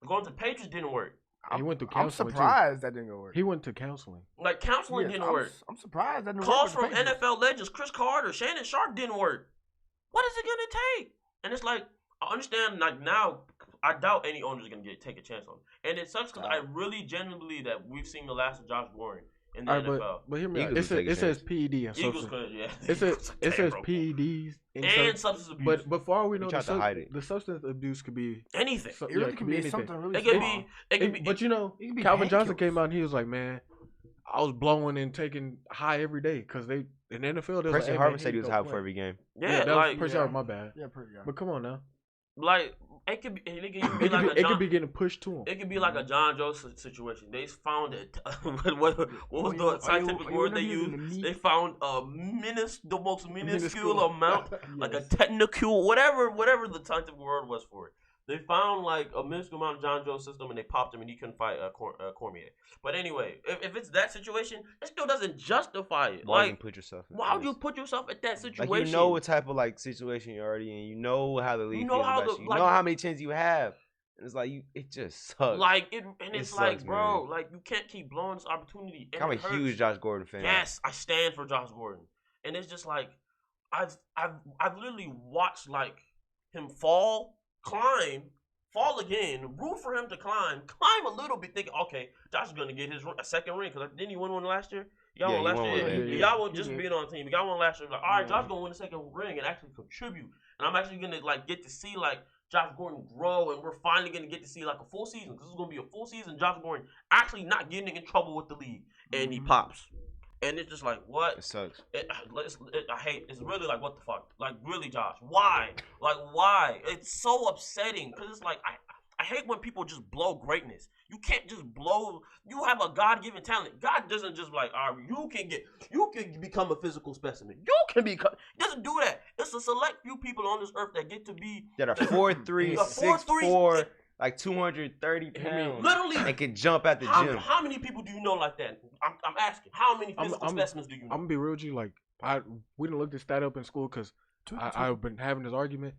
going to the Patriots didn't work, He went to I'm counseling surprised that didn't work. too. He went to counseling. like counseling Yes, didn't work. I'm surprised that didn't Calls work. from with the Patriots. NFL legends, Chris Carter, Shannon Sharp didn't work. What is it gonna take? And it's like I understand like now. I doubt any owner is gonna take a chance on it. And it sucks because I really genuinely believe that we've seen the last of Josh Gordon in the All right, NFL. but hear me out. Eagles would take a It says chance. PED and Eagles substance. could, yeah. It says Terrible. PEDs and substance abuse. but for all we know, tried to hide it. the substance abuse could be anything. so- It really yeah, could be anything. something really It could small. be. It could be. But you know, It could be Calvin Johnson painkillers. came out and he was like, "Man, I was blowing and taking high every day because they in the NFL." They're like, Percy "Hey, Harvin man, said he was don't high play." before every game. yeah, that was like Percy Harvin, my bad. Yeah, pretty good. But come on now, like it could be. It could be it like a could John. be getting pushed to him. It could be like a John Joseph situation. They found it. what was the scientific word they used? They found a the most minuscule amount, like a technical, whatever the scientific word was for it. They found like a minuscule amount of John Joe's system, and they popped him, and he couldn't fight Cormier. But anyway, if it's that situation, it still doesn't justify it. Why you Like, put yourself in why would this? you put yourself in that situation? Like you know what type of like situation you're already in. You know how the league know feels how about the- you. like- You know how many chances you have. And it's like it just sucks. Like it, and It it's like, sucks, bro, man. like you can't keep blowing this opportunity. And I'm a it hurts. huge Josh Gordon fan. Yes, I stand for Josh Gordon, and it's just like I've literally watched like him climb, fall again, root for him to climb a little bit, thinking, okay, Josh is gonna get a second ring because didn't he win one last year? Y'all Yeah, won he last won year. one last year. Y'all won He just did. being on the team. Y'all won last year. Like, all right, Yeah. Josh gonna win the second ring and actually contribute, and I'm actually gonna like get to see like Josh Gordon grow, and we're finally gonna get to see like a full season because this is gonna be a full season. Josh Gordon actually not getting in trouble with the league, and he pops, and it's just like what. It sucks. I hate. It's really like what the fuck. Like really, Josh. Why? Like why? It's so upsetting because it's like I hate when people just blow greatness. You can't just blow. You have a God-given talent. God doesn't just like, all right, you can become a physical specimen. You can become. He doesn't do that. It's a select few people on this earth that get to be That are 4'3", Yeah, 6'4", like 230 pounds. literally. And can jump at the gym. How many people do you know like that? I'm asking. How many physical specimens do you know? I'm gonna be real with you. Like we didn't look this stat up in school because I've been having this argument.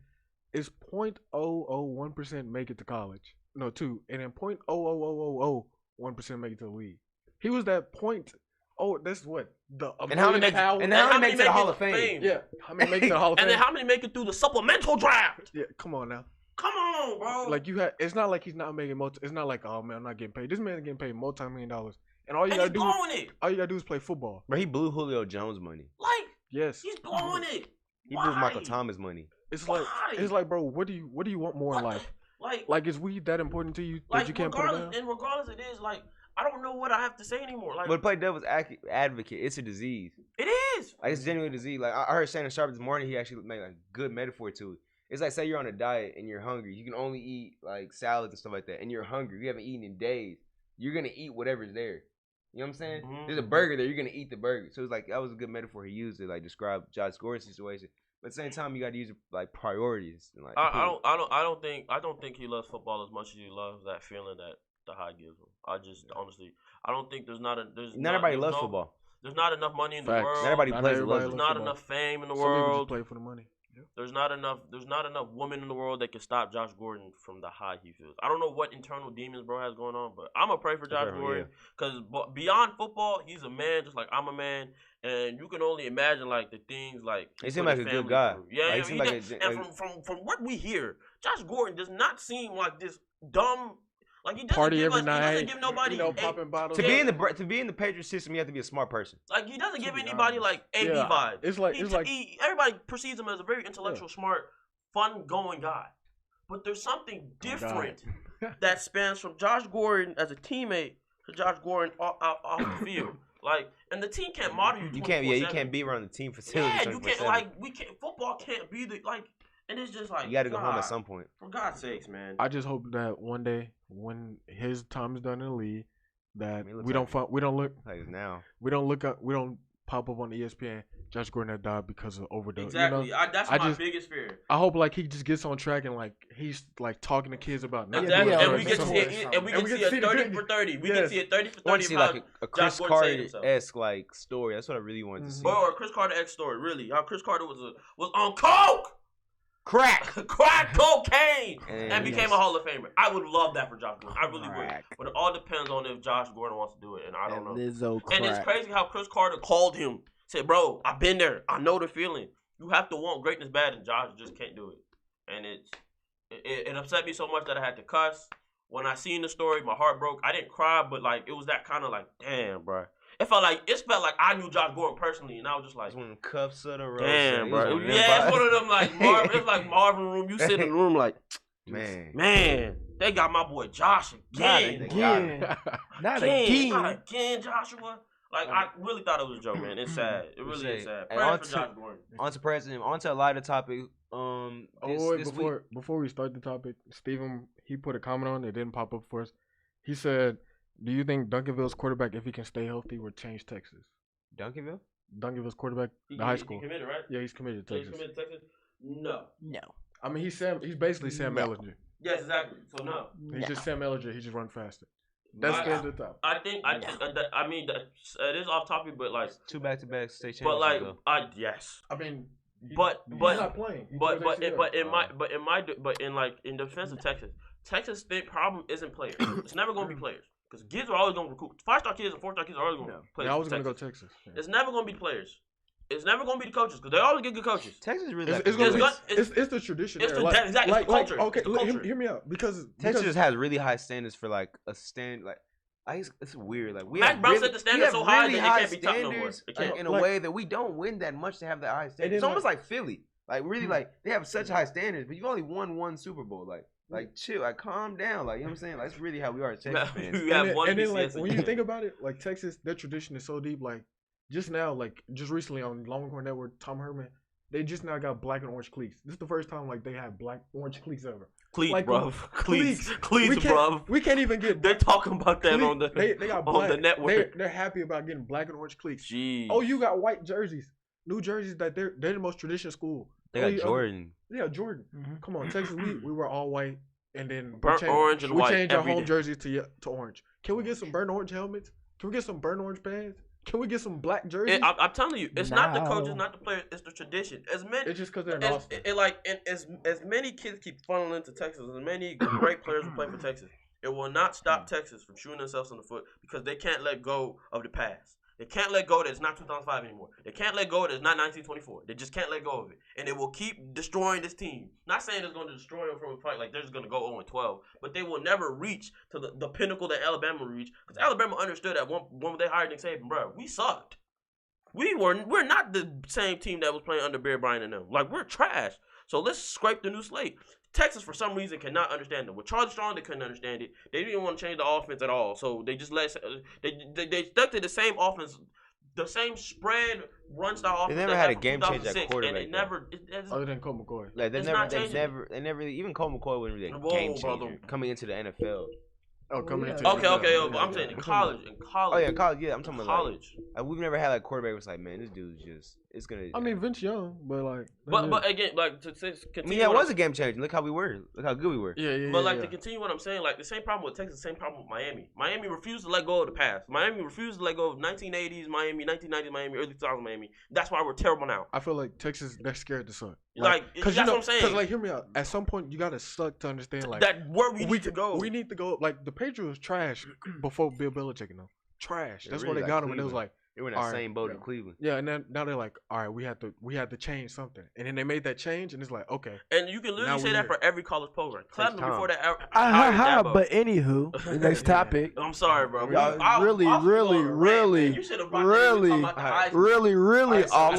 It's 0.001% make it to college. No, 2, and then 0.00001% make it to the league. He was that point. Oh, that's what the And how many power. and how many make it to the Hall of Fame? Yeah, how many make it to the Hall of Fame? And then how many make it through the supplemental draft? Yeah, come on now. Come on, bro. Like you had, it's not like he's not making It's not like, oh man, I'm not getting paid. This man's getting paid multi-million dollars, and all you and he's gotta do, blowing it. all you gotta do is play football. Bro, he blew Julio Jones money. Like Yes, he's blowing it. He Why? blew Michael Thomas money. it's like Why? bro, what do you want more in life? Like, Like, is weed that important to you that like you can't put it regardless, down? and regardless, it is like I don't know what I have to say anymore. Like But to play devil's advocate, it's a disease. it is. Like it's genuinely a disease. Like I heard Shannon Sharp this morning. He actually made a good metaphor to it. It's like say you're on a diet and you're hungry. You can only eat like salads and stuff like that, and you're hungry. You haven't eaten in days. You're gonna eat whatever's there. You know what I'm saying? Mhm. There's a burger there. You're gonna eat the burger. So it's like that was a good metaphor he used to like describe Josh Gordon's situation. But at the same time, you got to use like priorities. And, like, I don't think he loves football as much as he loves that feeling that the high gives him. I just honestly, I don't think not everybody loves football. There's not enough money in the Facts. world. Not everybody Not plays it. everybody Loves There's it. loves not football. enough fame in the Some people just world. play for the money. There's not enough women in the world that can stop Josh Gordon from the high he feels. I don't know what internal demons bro has going on, but I'm gonna pray for Josh Okay, Gordon because beyond football, he's a man just like I'm a man, and you can only imagine like the things like He put seemed like his a good family guy. through. Yeah, Like, he yeah, seemed he like did. a- And from what we hear, Josh Gordon does not seem like this dumb. Like he doesn't Party give every us, night. He doesn't give nobody. You know, popping bottles. To Yeah. be in the Patriots system, you have to be a smart person. Like he doesn't give be anybody honest. like AB Yeah, vibes. it's like- Everybody perceives him as a very intellectual, smart, fun-going guy. But there's something different that spans from Josh Gordon as a teammate to Josh Gordon off the field. Like, and the team can't model you. You can't. Yeah, you can't be around the team facility. Yeah, you can't. Like, we can't. Football can't be the like. And it's just like you got to go home at some point. For God's sakes, man. I just hope that one day when his time is done in the league, that we don't pop up on ESPN. Josh Gordon had died because of overdose. Exactly. You know? That's my biggest fear. I hope like he just gets on track and like he's like talking to kids about exactly. And we get to see a 30 for 30. We get to see a 30 for 30. I want to see like a Chris Carter-esque like story. That's what I really want to see. Or a Chris Carter-esque story. Really, how Chris Carter was on coke. Crack cocaine, and became a Hall of Famer. I would love that for Josh Gordon. I really would. But it all depends on if Josh Gordon wants to do it, and I don't know. And it's crazy how Chris Carter called him, said, "Bro, I've been there. I know the feeling. You have to want greatness bad, and Josh just can't do it." And it upset me so much that I had to cuss. When I seen the story, my heart broke. I didn't cry, but like it was that kind of like, damn, bro. It felt like I knew Josh Gordon personally, and I was just like, one of them cuffs of the road. Damn, bro. Yeah, it's one of them like Marvin. It's like Marvin room. You sit in the room like, man, they got my boy Josh again. Not again, Joshua. Like I really thought it was a joke, man. It's sad. It really is sad. Prayers for Josh Gordon. On to President. On to a lighter topic. Before we start the topic, Steven, he put a comment on it. Didn't pop up for us. He said, "Do you think Duncanville's quarterback, if he can stay healthy, would change Texas?" Duncanville's quarterback, the high school. He's committed, right? Yeah, he's committed to Texas. He's committed to Texas? No. I mean, he's basically Sam Ellinger. Yes, exactly. So no. He's just Sam Ellinger. He just run faster. That's the top. I think it is off topic, but like 2 back-to-back state championships. But like, yes. I mean, he's not playing. In defense of Texas' big problem isn't players. It's never going to be players. Because kids are always going to recruit. 5-star kids and 4-star kids are always going to play. I was going to go Texas. Yeah. It's never going to be players. It's never going to be the coaches because they always get good coaches. Texas is really it's the tradition. It's the culture. Okay, hear me out. Because Texas just has really high standards for like a stand. Like it's weird. Like Mac Brown set the standard so high that it can't be topped no more. In a way that we don't win that much to have that high standards. It's almost like Philly. Like really, like they have such high standards, but you've only won one Super Bowl. Like chill, like calm down, like you know what I'm saying. Like that's really how we are as Texas fans. And then like when you think about it, like Texas, their tradition is so deep. Like just recently on Longhorn Network, Tom Herman, they just now got black and orange cleats. This is the first time like they have black orange cleats ever. Cleats, like, bro. Cleats, bro. We can't even get. They're talking about that on the. They got black, on the network. They're happy about getting black and orange cleats. Jeez. Oh, you got white jerseys, new jerseys that they're the most traditional school. They got Jordan. Yeah, Jordan. Mm-hmm. Come on, Texas. We were all white, and then burnt orange and white. We changed our home jerseys to orange. Can we get some burnt orange helmets? Can we get some burnt orange pants? Can we get some black jerseys? I'm telling you, it's not the coaches, not the players. It's the tradition. It's just because they're in Austin. As many kids keep funneling into Texas, as many great players will play for Texas. It will not stop Texas from shooting themselves in the foot because they can't let go of the past. They can't let go that it's not 2005 anymore. They can't let go that it's not 1924. They just can't let go of it. And it will keep destroying this team. Not saying it's going to destroy them from a fight, like they're just going to go 0-12. But they will never reach to the pinnacle that Alabama reached. Because Alabama understood that when they hired Nick Saban, bro, we sucked. We're not the same team that was playing under Bear Bryant and them. Like, we're trash. So let's scrape the new slate. Texas, for some reason, cannot understand it. With Charlie Strong, they couldn't understand it. They didn't want to change the offense at all. So they just they stuck to the same offense, the same spread run style offense. They never had a game change at quarterback. And they never, other than Colt McCoy. Like they never even Colt McCoy wasn't really a game changer coming into the NFL. Oh, coming into okay. I'm saying in college. Oh yeah, college. Yeah, I'm talking about college. Like, we've never had like quarterback was like, man, this dude's just it's gonna. I mean, Vince Young, but like. But again, like to continue. I mean, it was a game changer. Look how we were. Look how good we were. Yeah. But like to continue what I'm saying, like the same problem with Texas, the same problem with Miami. Miami refused to let go of the past. Miami refused to let go of 1980s Miami, 1990s Miami, early 2000s Miami. That's why we're terrible now. I feel like Texas, they're scared to suck. Like that's what I'm saying. Because like, hear me out. At some point, you gotta suck to understand like that where we need to go. We need to go. Like the Patriots trash before Bill Belichick and them. Trash. That's why they got them, and it was like. They were in that same boat in Cleveland. Yeah, and then now they're like, all right, we had to change something, and then they made that change, and it's like, okay. And you can literally say that for every college program. Clemson before that. But anywho, the next topic. I'm sorry, bro. Really off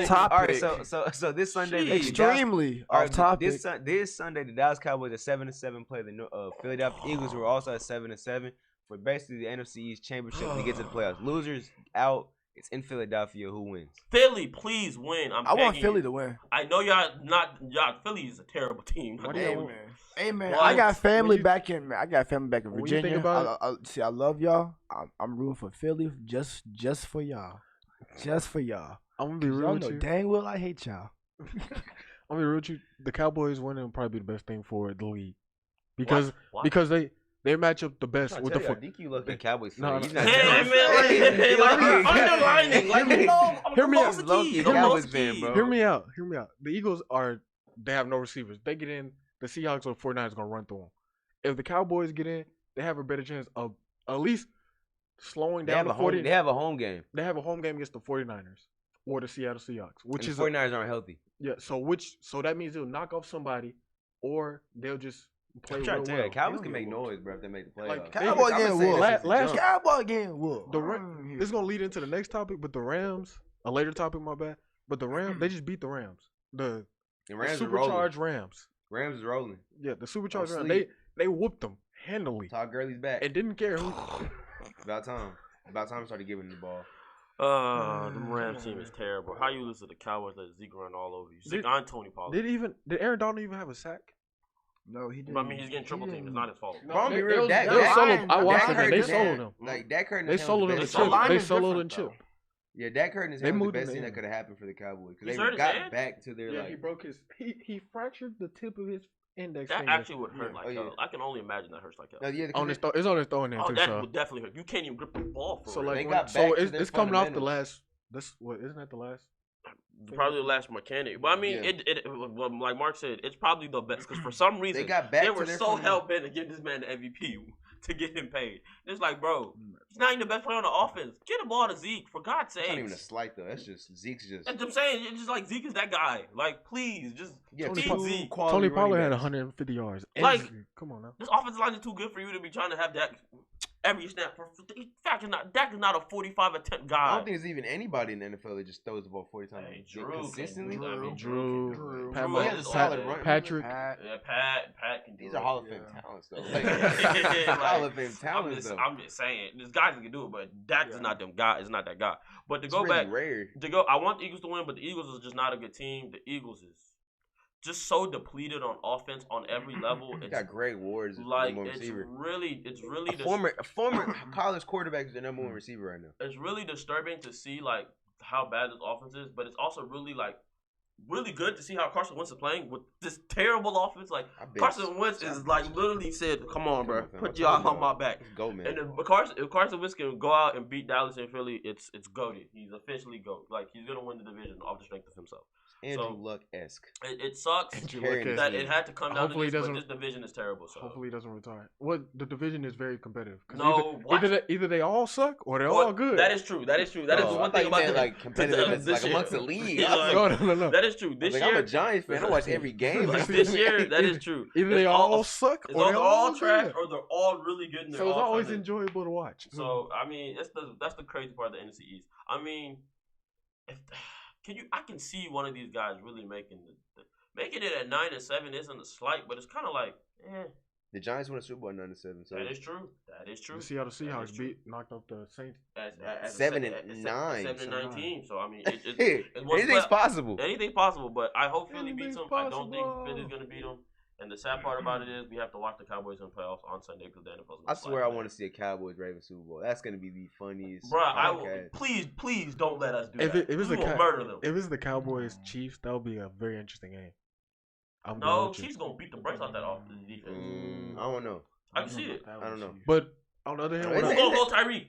topic. All right, so this Sunday, extremely off topic. This Sunday, the Dallas Cowboys at 7-7 play the Philadelphia Eagles, who are also at 7-7 for basically the NFC East championship to get to the playoffs. Losers out. It's in Philadelphia. Who wins? Philly, please win. I want Philly to win. I know y'all not. Y'all Philly is a terrible team. Hey man, Well, I got family you- back in. I got family back in when you think Virginia. about See, I love y'all. I'm rooting for Philly just for y'all. Just for y'all. I'm gonna be 'Cause real y'all with know you. dang well I hate y'all. I'm gonna be real with you. The Cowboys winning would probably be the best thing for the league because What? because they match up the best with the I foot. think you look at Cowboys. No, He's no. not Yeah, telling man. us. Like, underlining. Like, Hear me- I'm hear me the out. most Love key. the I'm the Cowboys most fan, key. bro. Hear me out. Hear me out. The Eagles they have no receivers. They get in. The Seahawks or 49ers gonna run through them. If the Cowboys get in, they have a better chance of at least slowing They down have the a 40. home. They have a home game. They have a home game against the 49ers or the Seattle Seahawks, which And is the 49ers aren't healthy. yeah. So that means they'll knock off somebody, or they'll just play I'm trying real to tell well. you, Cowboys They can don't make give a fuck. noise, bro, if they make the playoffs. Like, Cowboy I'm getting saying whooped. this since the Last- jump. Cowboy getting whooped. This is gonna lead into the next topic, but the Rams, a later topic, my bad. But the Rams, they just beat the Rams. The The Rams are supercharged rolling. Rams. Rams is rolling. Yeah, the supercharged Rams. sleep. They whooped them handily Todd Gurley's back. and didn't care who. About time. About time I started giving him the ball. The Rams team is terrible. How you lose to the Cowboys that Zeke run all over you? Zeke Did- and Tony Pollard. Did Aaron Donald even have a sack? No, he didn't. But I mean, he's getting triple teamed. It's not his fault. Bro, I'm be they- real. they- Dak they soloed- Dak- I watched Dak them, Hurd they is soloed bad. him. Like Dak Hurd. They soloed him They and soloed chip. him. They Line's soloed different, and chip. though. Yeah, Dak Hurd is They the moved best him thing in. that could have happened for the Cowboys because He's they hurt his got hand? back to their Yeah, like. he broke his. He fractured the tip of his index That finger. actually would hurt Yeah. like Oh, yeah. hell. I can only imagine that hurts like hell. No, yeah, On his it's on his throwing hand Oh, too. that So would definitely hurt. You can't even grip the ball for so real. like They when- got so back to it's, their it's coming off the fundamentals. last. This what isn't that the last? Probably the last mechanic. But I mean, Yeah. well, like Mark said, it's probably the best because for some reason They got back they to were their so fundamentals. hell bent to give this man the MVP to get him paid. It's like, bro, he's not even the best player on the offense. Get the ball to Zeke for God's That's sake. not even a slight though. That's just Zeke's just. That's what I'm saying. It's just like Zeke is that guy. Like, please, just Yeah, Tony teach Pollard- Zeke. quality Tony running Pollard had backs. 150 yards. And Like- come on now. This offensive line is too good for you to be trying to have that every snap. Dak is not a 45 attempt guy. I don't think there's even anybody in the NFL that just throws the ball 40 times Hey, a game Drew, consistently. I mean, Drew, Drew. Pat, Drew Pat, has a solid Pat- run. Patrick. Yeah, Pat can do These it. are Hall of Fame Yeah. talents though. Like, Hall of Fame I'm talents though. just saying, there's guys that can do it, but Dak is not them guy. Is not that guy. But to It's go really back, rare. I want the Eagles to win, but the Eagles is just not a good team. The Eagles is just so depleted on offense on every level. You It's got Greg Ward as the like number one receiver. it's really A former college quarterback is the number one receiver right now. it's really disturbing to see like how bad this offense is, but it's also really like really good to see how Carson Wentz is playing with this terrible offense. Like I bet. Carson Wentz is like literally said, "Come on, bro, Come on, fam. put I'm y'all telling on you, my back." Let's go, man. And if Carson Wentz can go out and beat Dallas and Philly, it's goated. He's officially goat. Like he's gonna win the division off the strength of himself. Andrew so- Luck-esque. It sucks Andrew Carrying Luck that this it man. had to come down Hopefully to he this, but doesn't- this division is terrible. So Hopefully he doesn't retire. Well, the division is very competitive. 'Cause No, what? either they all suck or they're Well, all good. That is true. That is true. That is Oh, the I one thought thing you about meant, the like competitive this like year. amongst the league. Yeah, I was like, no. That is true. I This was year, like, I'm a Giants fan. I watch every game. like this year, that is true. Either It's they all suck It's or they're all trash good. or they're all really good. And So they're it's all always kinda- enjoyable to watch. So I mean, that's the crazy part of the NFC East. I mean, if I can see one of these guys really making making it at 9-7 isn't a slight, but it's kind of like, The Giants won a Super Bowl in 97. So that is true. That is true. You see how the That Seahawks is true. knocked off the Saints. As 7-9. 7-19. So I mean, Hey, anything's possible. Anything's possible, but I hope Philly beats Anything's them. I don't think possible. Philly's gonna beat them. And the sad part about it is we have to watch the Cowboys in the playoffs on Sunday because the NFL's. I swear I want to see a Cowboys Ravens Super Bowl. That's gonna be the funniest. Bro, podcast. please don't let us do If that. it was we the will murder them. if it's the Cowboys Chiefs, that would be a very interesting game. I'm going No, with you. Chiefs gonna beat the brakes off that off the defense. I don't know. I can see it. I don't know. But on the other hand, Is Who's it- gonna hold Tyreek?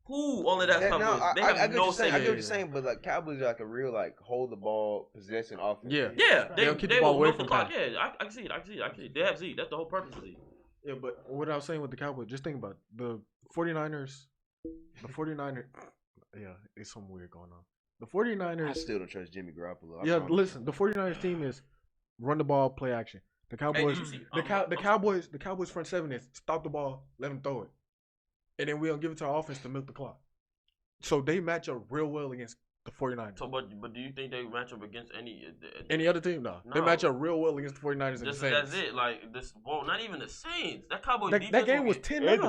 Who only that Yeah, Cowboys? no, They I have get no what you're saying. I say. get what you're saying, but like Cowboys are like a real like hold the ball possession offense. Yeah. Yeah, They'll they keep the ball will away milk the from clock. Tyler. Yeah, I can see it. They have Zeke. That's the whole purpose of Zeke. Yeah, but what I was saying with the Cowboys, just think about it. The 49ers. The 49ers. Yeah, it's something weird going on. The I 49ers. still don't trust Jimmy Garoppolo. I Yeah, promise. listen. The 49ers team is run the ball, play action. The Cowboys. you see, The Cowboys front seven is stop the ball, let them throw it, and then we don't give it to our offense to milk the clock. So they match up real well against the 49ers. So, but do you think they match up against Any other team? No. They No. match up real well against the 49ers and the Just Saints. that's it. Like this. Well, not even the Saints. That Cowboys That defense. game was It 10-9.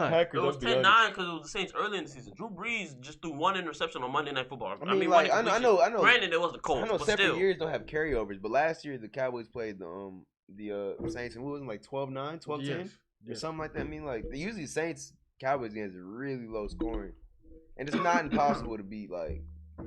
was 10-9 because it was the Saints early in the season. Drew Brees just threw one interception on Monday Night Football. I mean, like, one I completion. know. Granted, it was the Colts, I know but separate still. years don't have carryovers, but last year the Cowboys played the Saints and what was it, like 12-9, 12-10 or Yes. something like that. I mean, like usually Saints Cowboys games are really low scoring, and it's not impossible to beat like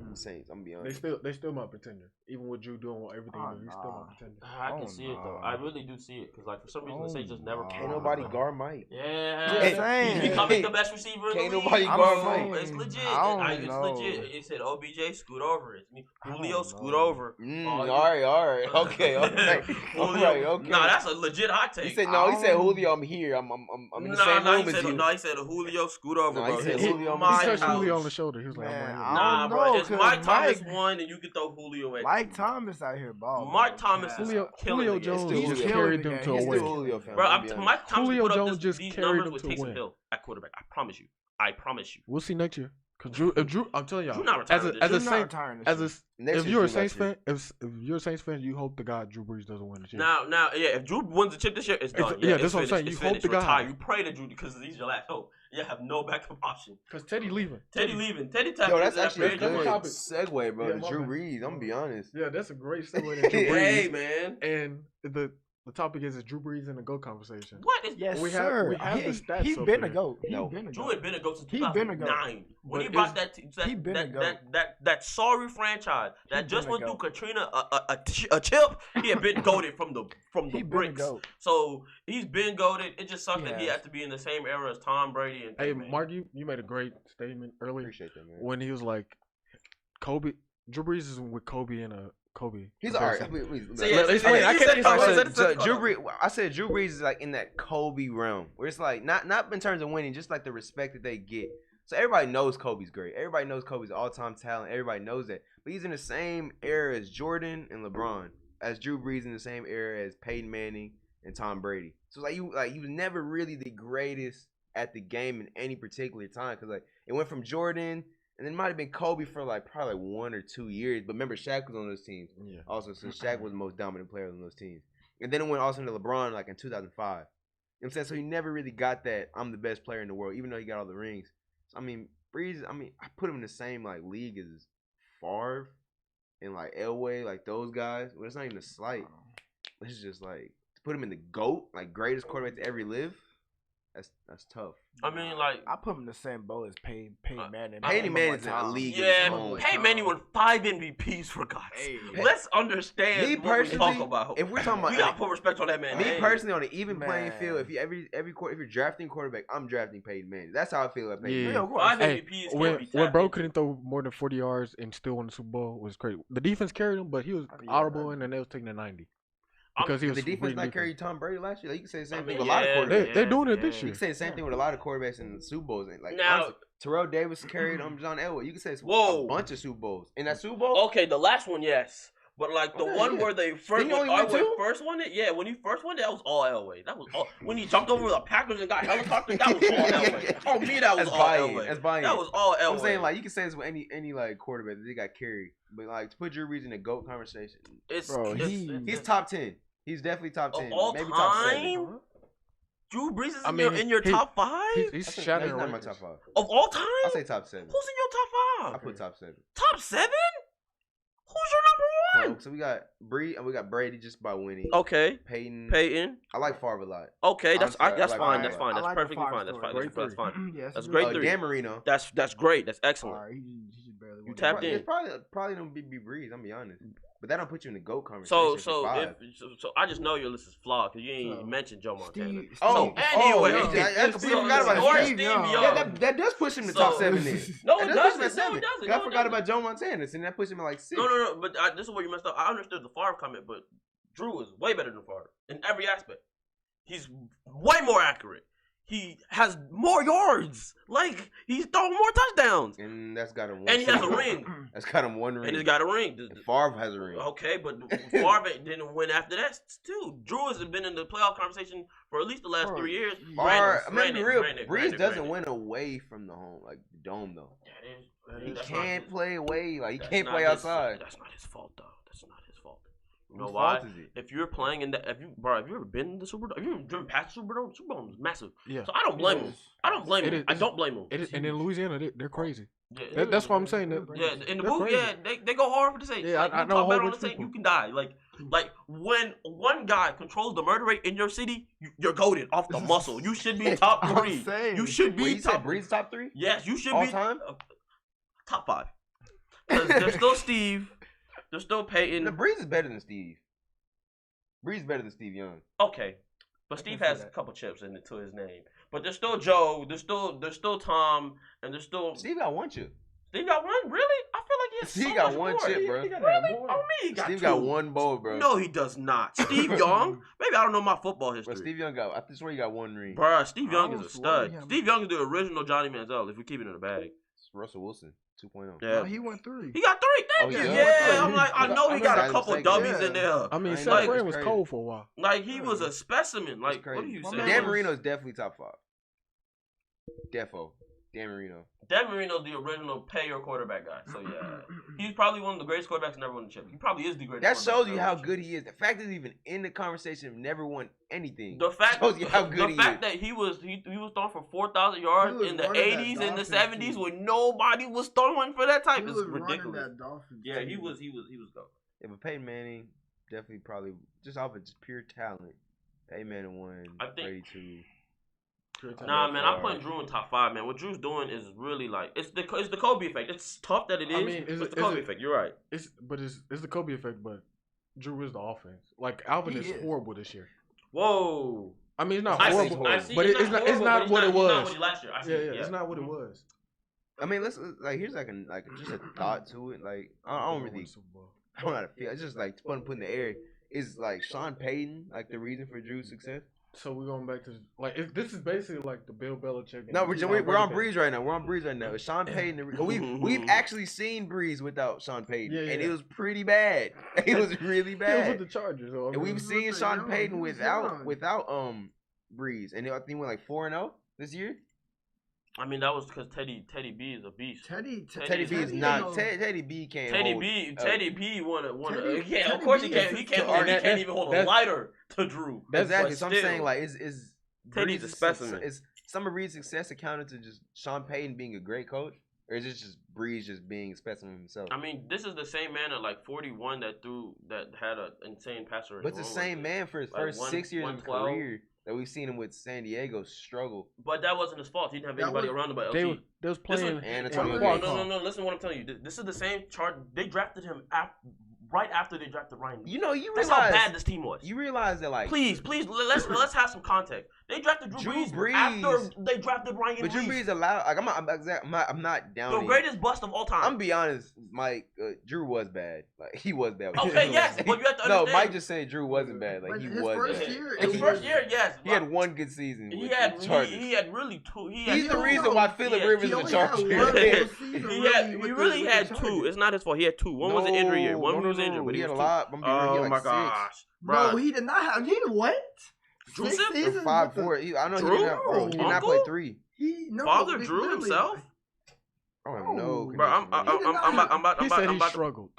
the Saints. I'm gonna be honest. They still my pretender. Even with Drew doing everything, he's still my pretender. I can see it though. I really do see it because like for some reason the Saints just never. Can't nobody guard Mike. Yeah, he's becoming the best receiver in the Can't league. nobody guard Mike. It's legit. I don't It's know. legit. It said OBJ scoot over. It's me. I don't Julio know. scoot over. All right, okay, okay. Nah, that's a legit hot take. He said no. He said Julio, I'm here. I'm in the same room as you. No, he said Julio scoot over, No, bro. he said It's Julio. He my touched house. Julio on the shoulder. He was like, Man, I'm I right Nah, don't bro. know, It's 'cause Mike Thomas Mike- one, and you can throw Julio at. Mike Thomas out here balling. Mike Thomas is Julio killing Julio the game. Jones He's just killing carried the them game. to a He's Still win. Julio fan. Bro, I'll be honest. Mike Thomas Julio put up Jones just these carried numbers them with to Taysom win. Hill at quarterback. I promise you. I promise you. We'll see next year. Cause Drew, I'm telling y'all, Drew not as retiring a this as a year. Saint, retiring this as year. a Next if year you're a Drew Saints last fan, if you're a Saints fan, you hope to God Drew Brees doesn't win this year. Now, yeah, if Drew wins the chip this year, it's done. Yeah, it's that's what I'm finished. saying. It's You hope finished. to God. Retire. You pray to Drew because he's your last hope. You have no backup option. Cause Teddy leaving. Teddy leaving. Teddy Yo, that's tapping actually a into good that topic. segue, bro. Yeah, To my Drew bad. Brees. I'm gonna be honest. Yeah, that's a great segue to Drew Brees. Hey, man. And the topic is Drew Brees in the GOAT conversation. What is Yes, We have- sir. we have the stats He up been there. a goat. He No. been a Drew goat. had been a goat since He been a goat. 2009. When he But brought that he been a goat. that sorry franchise that He just been a went through goat. Katrina a chip, he had been goated from the He been a bricks. goat. So he's been goated. It just sucks He that he has. had to be in the same era as Tom Brady and Hey, Peyton Manning. Mark, you made a great statement earlier Appreciate that, man. when he was like, Drew Brees is with Kobe and a Kobe. He's all right. comparison. So, yeah, explain it. I can't I explain said, it. Drew Brees. I said Drew Brees is like in that Kobe realm, where it's like not in terms of winning, just like the respect that they get. So everybody knows Kobe's great. Everybody knows Kobe's all-time talent. Everybody knows that. But he's in the same era as Jordan and LeBron, as Drew Brees in the same era as Peyton Manning and Tom Brady. So he was never really the greatest at the game in any particular time, because like it went from Jordan. And then it might have been Kobe for like probably 1 or 2 years. But remember, Shaq was on those teams. Yeah. Also, so Shaq was the most dominant player on those teams. And then it went also to LeBron like in 2005. You know what I'm saying? So he never really got that I'm the best player in the world, even though he got all the rings. So, I mean, Breeze, I put him in the same like league as Favre and like Elway, like those guys. But it's not even a slight. It's just like to put him in the GOAT, like greatest quarterback to ever live. That's tough. I mean, like, I put him in the same boat as Peyton Manning. Peyton Manning's in a league. yeah, of his own. Peyton Manning won 5 MVPs for God's sake. Let's understand Me what we talk personally, about. if we're talking about We gotta put respect on that man. me Hey. personally, on an even Man. playing field, if you're drafting quarterback, I'm drafting Peyton Manning. That's how I feel about Peyton Yeah. Manning. of course. 5 Hey, MVPs can't when be when tapped bro into. couldn't throw more than 40 yards and still win the Super Bowl was crazy. The defense carried him, but he was Yeah, audible man. and they was taking the 90 I'm- because he was The defense reading not defense. carried Tom Brady last year. Like, you can say the same I thing mean, with a lot of yeah, quarterbacks. They're doing it this You year. can say the same thing with a lot of quarterbacks in the Super Bowls. Like Now- honestly, Terrell Davis carried John Elway. You can say it's Whoa. a bunch of Super Bowls. In that Super Bowl, Okay, the last one, yes. But like the Okay, one yeah. where they first Didn't he only win two? first won it, yeah. When he first won it, that was all Elway. That was all. When he jumped over the Packers and got helicopter, that was all Elway. Oh me, that was That's all buy-in. Elway. That's buy-in. That was all Elway. I'm saying like you can say this with any like quarterback that they got carried, but like to put Drew Brees in the GOAT conversation, it's, Bro, it's, he's top 10. He's definitely top 10. Of all maybe top 7. time? Drew Brees is I in, mean, in your he- top 5 He's I think- shattering no, he's not in my records. top 5. of all time. I'll say top 7. Who's in your top 5? I put top 7. Top 7? Who's your number 1? So we got Bree and we got Brady just by winning. Okay, Peyton. Peyton. I like Favre a lot. Okay, that's Honestly, that's I like fine. Favre. That's fine. I That's like the perfectly Favre fine. That's story. fine. That's fine. Yes, That's he great was- three. Dan Marino. That's great. That's excellent. Sorry, he just barely won. tapped Probably- in. It's probably don't be Breeze. I'm gonna be honest, but that don't put you in the GOAT conversation. So for five. so I just know your list is flawed because you ain't So, mentioned Joe Montana. Steve, Oh, anyway, yeah, I completely forgot about Or Steve Young. yeah, that does push him to top So- 7 then. No, That it does push him doesn't. at 7. No, it doesn't. I No, it forgot doesn't. about Joe Montana, and that pushed him at like 6. No. But this is where you messed up. I understood the Favre comment, but Drew is way better than Favre in every aspect. He's way more accurate. he has more yards. Like, he's throwing more touchdowns. And that's got him one. And he has a ring. ring. That's got him one ring. And he's got a ring. And Favre has a ring. Okay, but Favre didn't win after that too. Drew has been in the playoff conversation for at least the last 3 years. Breeze doesn't win away from the home, like the dome though. He can't play away, like he can't play outside. That's not his fault though. That's not his fault. You know Whose why? fault is it? If you're playing in that, have you ever been in the Superdome? Have you ever driven past the Superdome? The Superdome is massive. Yeah. So I don't blame him. I don't blame him. I don't blame him. And in Louisiana, they're crazy. Yeah, That's what I'm saying. Yeah, in the booth, yeah, they go hard for the Saints. Yeah, like, I know talk a bad whole on bunch the of Saints, people. you can die. Like when one guy controls the murder rate in your city, you're goaded off the muscle. You should be top 3. You should be Wait, you said top. Breeze top 3? Yes, you should All be time? Top 5. Because there's still Steve, there's still Peyton. The Breeze is better than Steve. Breeze is better than Steve Young. Okay, but Steve has a couple chips to his name. But there's still Joe, there's still Tom, and there's still Steve got one chip. Steve got one? Really? I feel like he has Steve so got much one more. chip, bro. Really? Oh, me, he got Steve two. got one bowl, bro. No, he does not. Steve Young? Maybe I don't know my football history. But Steve Young got, I swear he got one ring. Bruh, Steve Young is a swear stud. him. Steve Young is the original Johnny Manziel if we keep it in the bag. It's Russell Wilson 2.0. Yeah. No, he went 3. He got 3. Thank Oh, you. yeah. Yeah, I'm like, I know he got a couple W's in there. I mean, I San know, Fran it's was crazy. cold for a while. Like, he was a specimen. Like, what do you say? Dan Marino's definitely top 5. Defo. Dan Marino. Dan Marino's the original pay your quarterback guy. So, yeah. He's probably one of the greatest quarterbacks to never win the chip. He probably is the greatest That quarterback shows you to how never win good he is. The fact that he's even in the conversation, never won anything. the fact shows you how good he is. that he was throwing for 4,000 yards was in the running that 80s and the Dolphins 70s team. when nobody was throwing for that type He is was running ridiculous. that Dolphins Yeah, team. he was dope. Yeah, but Peyton Manning definitely probably just off of just pure talent. Peyton Manning won. I think- Brady 2. Nah, man, I'm putting Drew in top 5, man. What Drew's doing is really like it's the Kobe effect. It's tough that it is. I mean, but it's the Kobe effect. You're right. It's the Kobe effect, but Drew is the offense. Like Alvin is horrible this year. Whoa. I mean, it's not I see- horrible, I see but it's not horrible, not but what it he's not was. what he last year. I see. Yeah, it's not what it was. I mean, let's like here's like just a thought to it. Like I don't know how to feel. It's just like put in the air. Is like Sean Payton like the reason for Drew's success? So we're going back to like this is basically like the Bill Belichick. No, we're on Breeze right now. We're on Breeze right now. Is Sean Payton. We've actually seen Breeze without Sean Payton, and it was pretty bad. It was really He was bad. with the Chargers. So, I And mean, we've seen with the Sean young, Payton he was without Breeze, and I think we're like 4-0 this year. I mean, that was because Teddy B is a beast. Teddy B is not. Teddy B can't. Teddy B won a. Yeah, of course he can't. He can't even hold a lighter to Drew. Exactly. So I'm saying like is Teddy's a specimen. Is some of Breeze's success accounted to just Sean Payton being a great coach, or is it just Breeze just being a specimen himself? I mean, this is the same man at like 41 that had an insane passer. But it's the same man for his first 6 years of his career that we've seen him with San Diego struggle. But that wasn't his fault. He didn't have anybody around him but LT. They was playing. No. Listen to what I'm telling you. This is the same chart. They drafted him right after they drafted Ryan. You know, that's how bad this team was. You realize that, like, please, let's have some context. They drafted Drew Brees after they drafted Ryan. But Drew Brees allowed. Like, I'm not down. The greatest bust of all time. I'm gonna be honest, Mike. Drew was bad. Like, he was bad. Okay, yes, but you have to understand. No, Mike just saying Drew wasn't bad. Like, he was bad. His first year, yes. He had one good season. He had really two. He's the reason why Phillip Rivers is the Chargers. He really had two. It's not his fault. He had two. One was an injury year. One was injured, but he had a lot. Oh my gosh, bro! He did not have. He what? Drew 5-4. I know he didn't have. Bro, he did not play 3. Father Drew himself. I don't have no. Bro, I'm about. He said he struggled.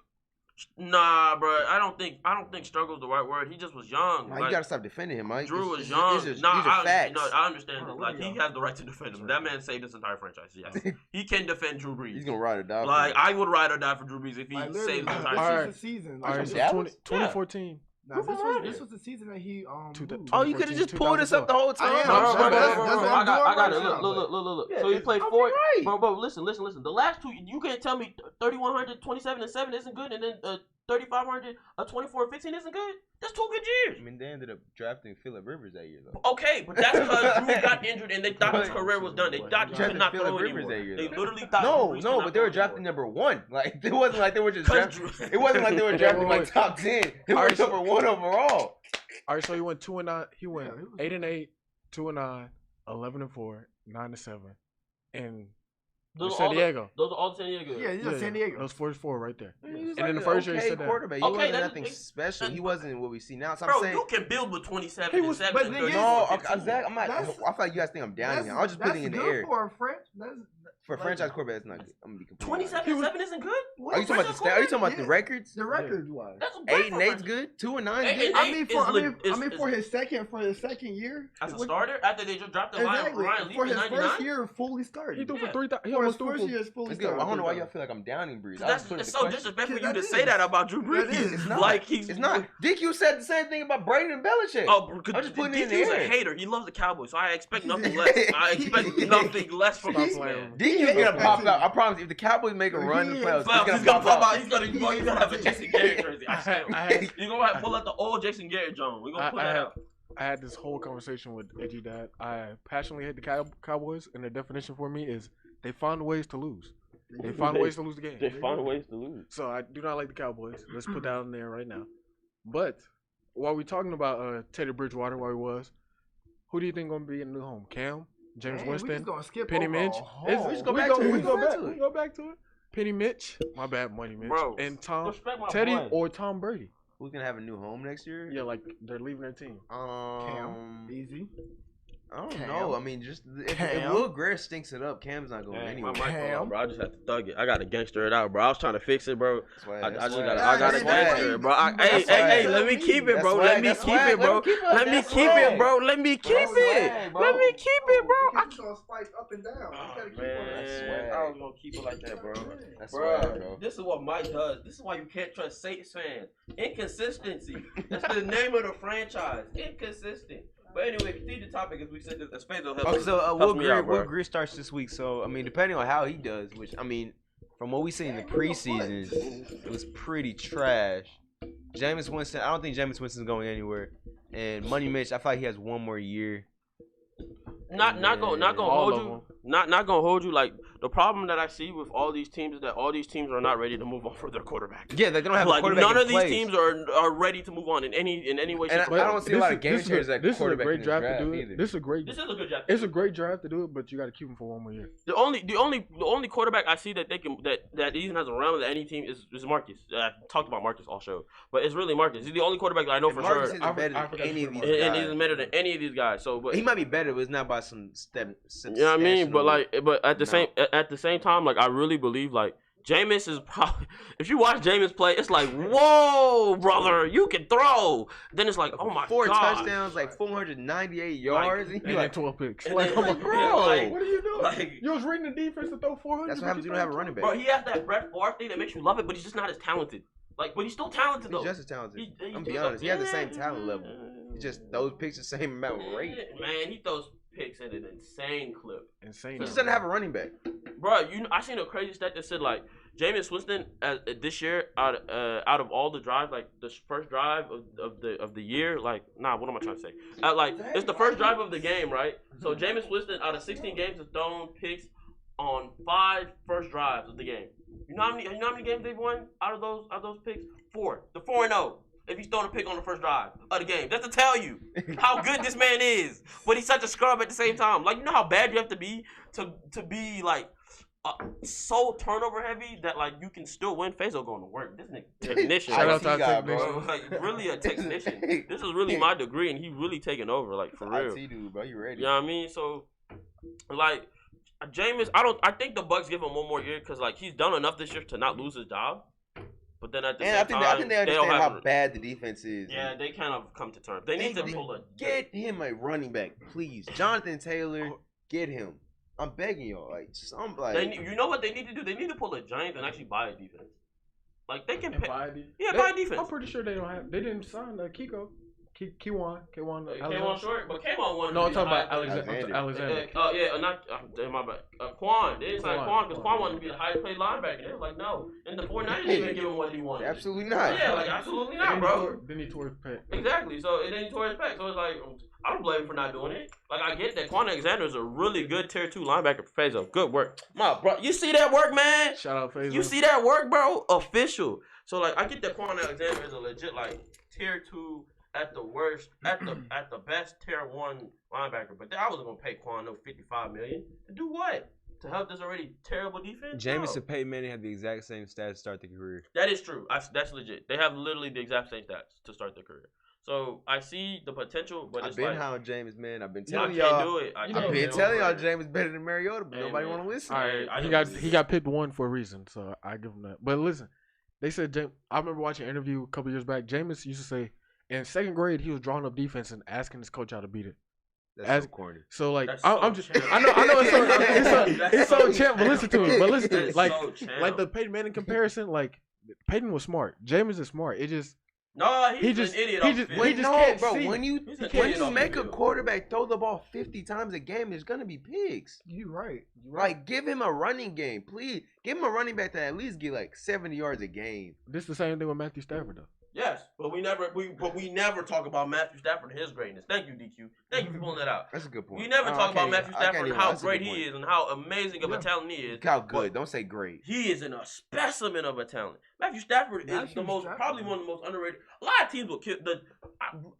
Nah, bro. I don't think struggle is the right word. He just was young. You gotta stop defending him, Mike. Drew was young. I understand. Oh, like, he has the right to defend him. That man saved this entire franchise. Yes, he can defend Drew Brees. He's gonna ride or die. Like, I would ride or die for Drew Brees if he saved the entire season. All right, so 2014. Nah, this was the season that he Oh, you could have just pulled this up the whole time. I got it. Look. So he played 4. Bro, listen. The last two, you can't tell me 3,100, 27-7 isn't good, and then 3,500, 24-15 isn't good. That's 2 good years. I mean, they ended up drafting Phillip Rivers that year, though. Okay, but that's because Drew got injured and they thought his career was done. They thought he could not throw anymore. They literally thought. No, but they were drafting number 1. Like, it wasn't like they were just drafting. It wasn't like they were drafting like top 10. They were number 1 overall. All right, so he went 2-9. He went 8-8, 2-9, 11-4, 9-7, and Those are San all Diego. Those are all San Diego. Yeah, these are San Diego. Those first 4 right there. I mean, he was And in the an first year, he okay said that. quarterback. He Okay, wasn't that- nothing special. He wasn't what we see now. So I'm Bro, saying. you can build with 27 He and was- 7 but and the 30. thing is- No, and 15. Zach, I That's- feel like you guys think I'm down here. I was just putting it in the good air. for a French. For a franchise quarterback, that's not good. I'm gonna be completely 27 and 7 isn't good? Are you talking about the stat? Are you talking about the Yeah. records? The record wise. That's 8 and 8's good. 2 and 9's Eight good. and I eight mean, is for lit- his second year. As a what- starter, after they just dropped the Exactly. Ryan Leaf For in his 99? first year, fully started. He threw Yeah. for 3,000. He For his almost threw first for. year, fully It's good. started. I don't know why y'all feel like I'm downing Breeze. I was That's putting it's the so question. disrespectful for you That to is. say that about Drew Brees. That is. It's not. Like he's It's not. DQ said the same thing about Brady and Belichick. Oh, I'm because just putting it in the DQ's a air. hater. He loves the Cowboys, so I expect nothing less. I expect nothing less from Stop this playing man. with me. DQ's gonna pop out. I promise. If the Cowboys make a run in the playoffs, Well, he's gonna pop out. He's gonna have a Jason Garrett jersey. I had- You're gonna have to pull out the old Jason Garrett Jones. We're gonna pull that out. I had this whole conversation with Edgy Dad. I passionately hate the Cowboys, and the definition for me is they find ways to lose. They find ways to lose the game. They find ways to lose. So I do not like the Cowboys. Let's put that in there right now. But while we're talking about Teddy Bridgewater, where he was, who do you think gonna be in the new home? Cam, James Man, we Winston, just gonna skip Penny over a Mitch. whole- It's- We just we go back go- to it. we We go go back back. to it. We go back to it. Penny Mitch, my bad, Money Mitch, Bro, and Tom, respect my Teddy boy. or Tom Brady. Who's gonna have a new home next year? Yeah, like they're leaving their team. Cam, easy. I don't Cam. know. I mean, just if Cam. Will Greer stinks it up, Cam's not going Dang, anywhere. my mic fell Cam. off, bro. I just had to thug it. I gotta gangster it out, bro. I was trying to fix it, bro. Swag, I that's just swag. gotta, Yeah, I gotta that's swag. gangster it, bro. That's Hey, swag. let me keep it, That's bro. swag. Let me That's keep swag. it, Let bro. him keep it. Let me That's keep swag. it, bro. Let me keep That's it. swag, bro. Let me keep it, bro. I gonna spike up and down. Oh, That's swag. man, I was gonna keep it like that, bro. That's Bro, swag, bro. this is what Mike does. This is why you can't trust Saints fans. Inconsistency. That's the name of the franchise. Inconsistent. But anyway, continue the topic as we said this. As Faisal helps. Okay, so helps Will me Greer, out, bro. Will Greer starts this week. So I mean, depending on how he does, which I mean, from what we see in the preseason, it was pretty trash. Jameis Winston, I don't think Jameis Winston's going anywhere. And Money Mitch, I feel like he has one more year. Not gonna All hold of you. them. Not gonna hold you. Like the problem that I see with all these teams is that all these teams are not ready to move on for their quarterback. Yeah, they don't have a Like quarterback. none in of these place. teams are ready to move on in any way. And shape, or I form. don't see a lot of game changers at This is a quarterback great in this draft to draft do it. either. This is a great. This is a good draft. It's a great draft to do it, but you got to keep him for one more year. The only quarterback I see that they can that even has a realm that any team is Marcus. I talked about Marcus all show, but it's really Marcus. He's the only quarterback that I know And for Marcus sure. isn't I better forgot than any to of put these him And guys. he's better than any of these guys. So, but He might be better, but it's not by some step. you know what I mean? But like, but at the No. same time, like I really believe like Jameis is probably. If you watch Jameis play, it's like, whoa, brother, you can throw. Then it's like, oh my 4 god, touchdowns, like 498 yards. and And you then like, 12 picks. And Like, then, come on, like, bro. like- What are you doing? like- you was reading the defense to throw 400. that's what happens when you don't have a running back. bro, he has that Brett Favre thing that makes you love it, but he's just not as talented. Like, but he's still talented though. He's just as talented. He I'm gonna just be honest. He has the same talent level. He just those picks the same amount of rate. Man, he throws picks at an insane clip. Insane. He just doesn't have a running back. Bro, I seen a crazy stat that said like Jameis Winston this year out of all the drives, like the first drive of the year, like what am I trying to say? Like it's the first drive of the game, right? So Jameis Winston out of 16 games has thrown picks on 5 first drives of the game. You know how many games they've won out of those picks? 4. The 4-0. If he's throwing a pick on the first drive of the game, that's to tell you how good this man is. But he's such a scrub at the same time. Like, you know how bad you have to be to be like so turnover heavy that like you can still win. Faisal going to work. This nigga technician. Shout out IT to our guy, technician. bro. Like really a technician. This is really my degree, and he really taking over. Like for real. IT dude, bro, you ready? You know what I mean? So, like, Jameis, I think the Bucks give him one more year because like he's done enough this year to not lose his job. But then at the And same I time, think they don't understand have. how bad the defense is. Yeah, they kind of come to terms. They need to pull a Get him a running back, please. Jonathan Taylor, get him. I'm begging y'all. Like, some like. You know what they need to do? They need to pull a Giants and actually buy a defense. Like they can And pay. buy a defense. Buy a defense. I'm pretty sure they don't have. They didn't sign Kiko. K1. Came on short, but came on one. No, I'm talking about Alexander. Alexander. My bad. Quan. They didn't sign Quan because Quan wanted to be the highest paid linebacker. They was like, no. And the 49ers didn't give him what he wanted. Absolutely not. Yeah, like absolutely not, bro. Then he tore his pec. Exactly. So and then he tore his back. So it's like I don't blame him for not doing it. Like I get that Quan Alexander is a really good tier 2 linebacker for Faisal. Good work, my bro. You see that work, man? Shout out Faisal. You see that work, bro? Official. So like I get that Quan Alexander is a legit like tier 2 at the worst, at the best tier 1 linebacker. But I wasn't gonna pay Quan no $55 million to do what? To help this already terrible defense? Jameis No. and Peyton Manning have the exact same stats to start their career. That is true. That's legit. They have literally the exact same stats to start their career. So I see the potential, but I've it's been like hounding Jameis, man. I've been I telling can't y'all. do it. I've been telling y'all Jameis better than Mariota, but Hey, nobody man. want to listen. All right, I he didn't got believe he it. got picked 1 for a reason, so I give him that. But listen, they said I remember watching an interview a couple years back. Jameis used to say in 2nd grade he was drawing up defense and asking his coach how to beat it. That's so corny. So like That's I'm so just champ. I know it's so champ, but listen to it. But listen to it. That's Like so champ. like the Peyton Manning comparison, like Peyton was smart. Jameis is smart. It just No, he's just- an idiot. he off just- the field. he Wait, just no, can't bro. see. When you He's an when idiot you off make the a field. quarterback throw the ball 50 times a game, there's gonna be picks. You right. Like, give him a running game, please. Give him a running back that at least get like 70 yards a game. this the same thing with Matthew Stafford though. Yes, but we never talk about Matthew Stafford and his greatness. Thank you, DQ. Thank you for pulling that out. That's a good point. We never Oh, talk I about can't Matthew even- I can't Stafford and even- how that's a great good he point. is and how amazing of a talent he is. How good? Don't say great. He is a specimen of a talent. Matthew Stafford is probably one of the most underrated. A lot of teams would kill.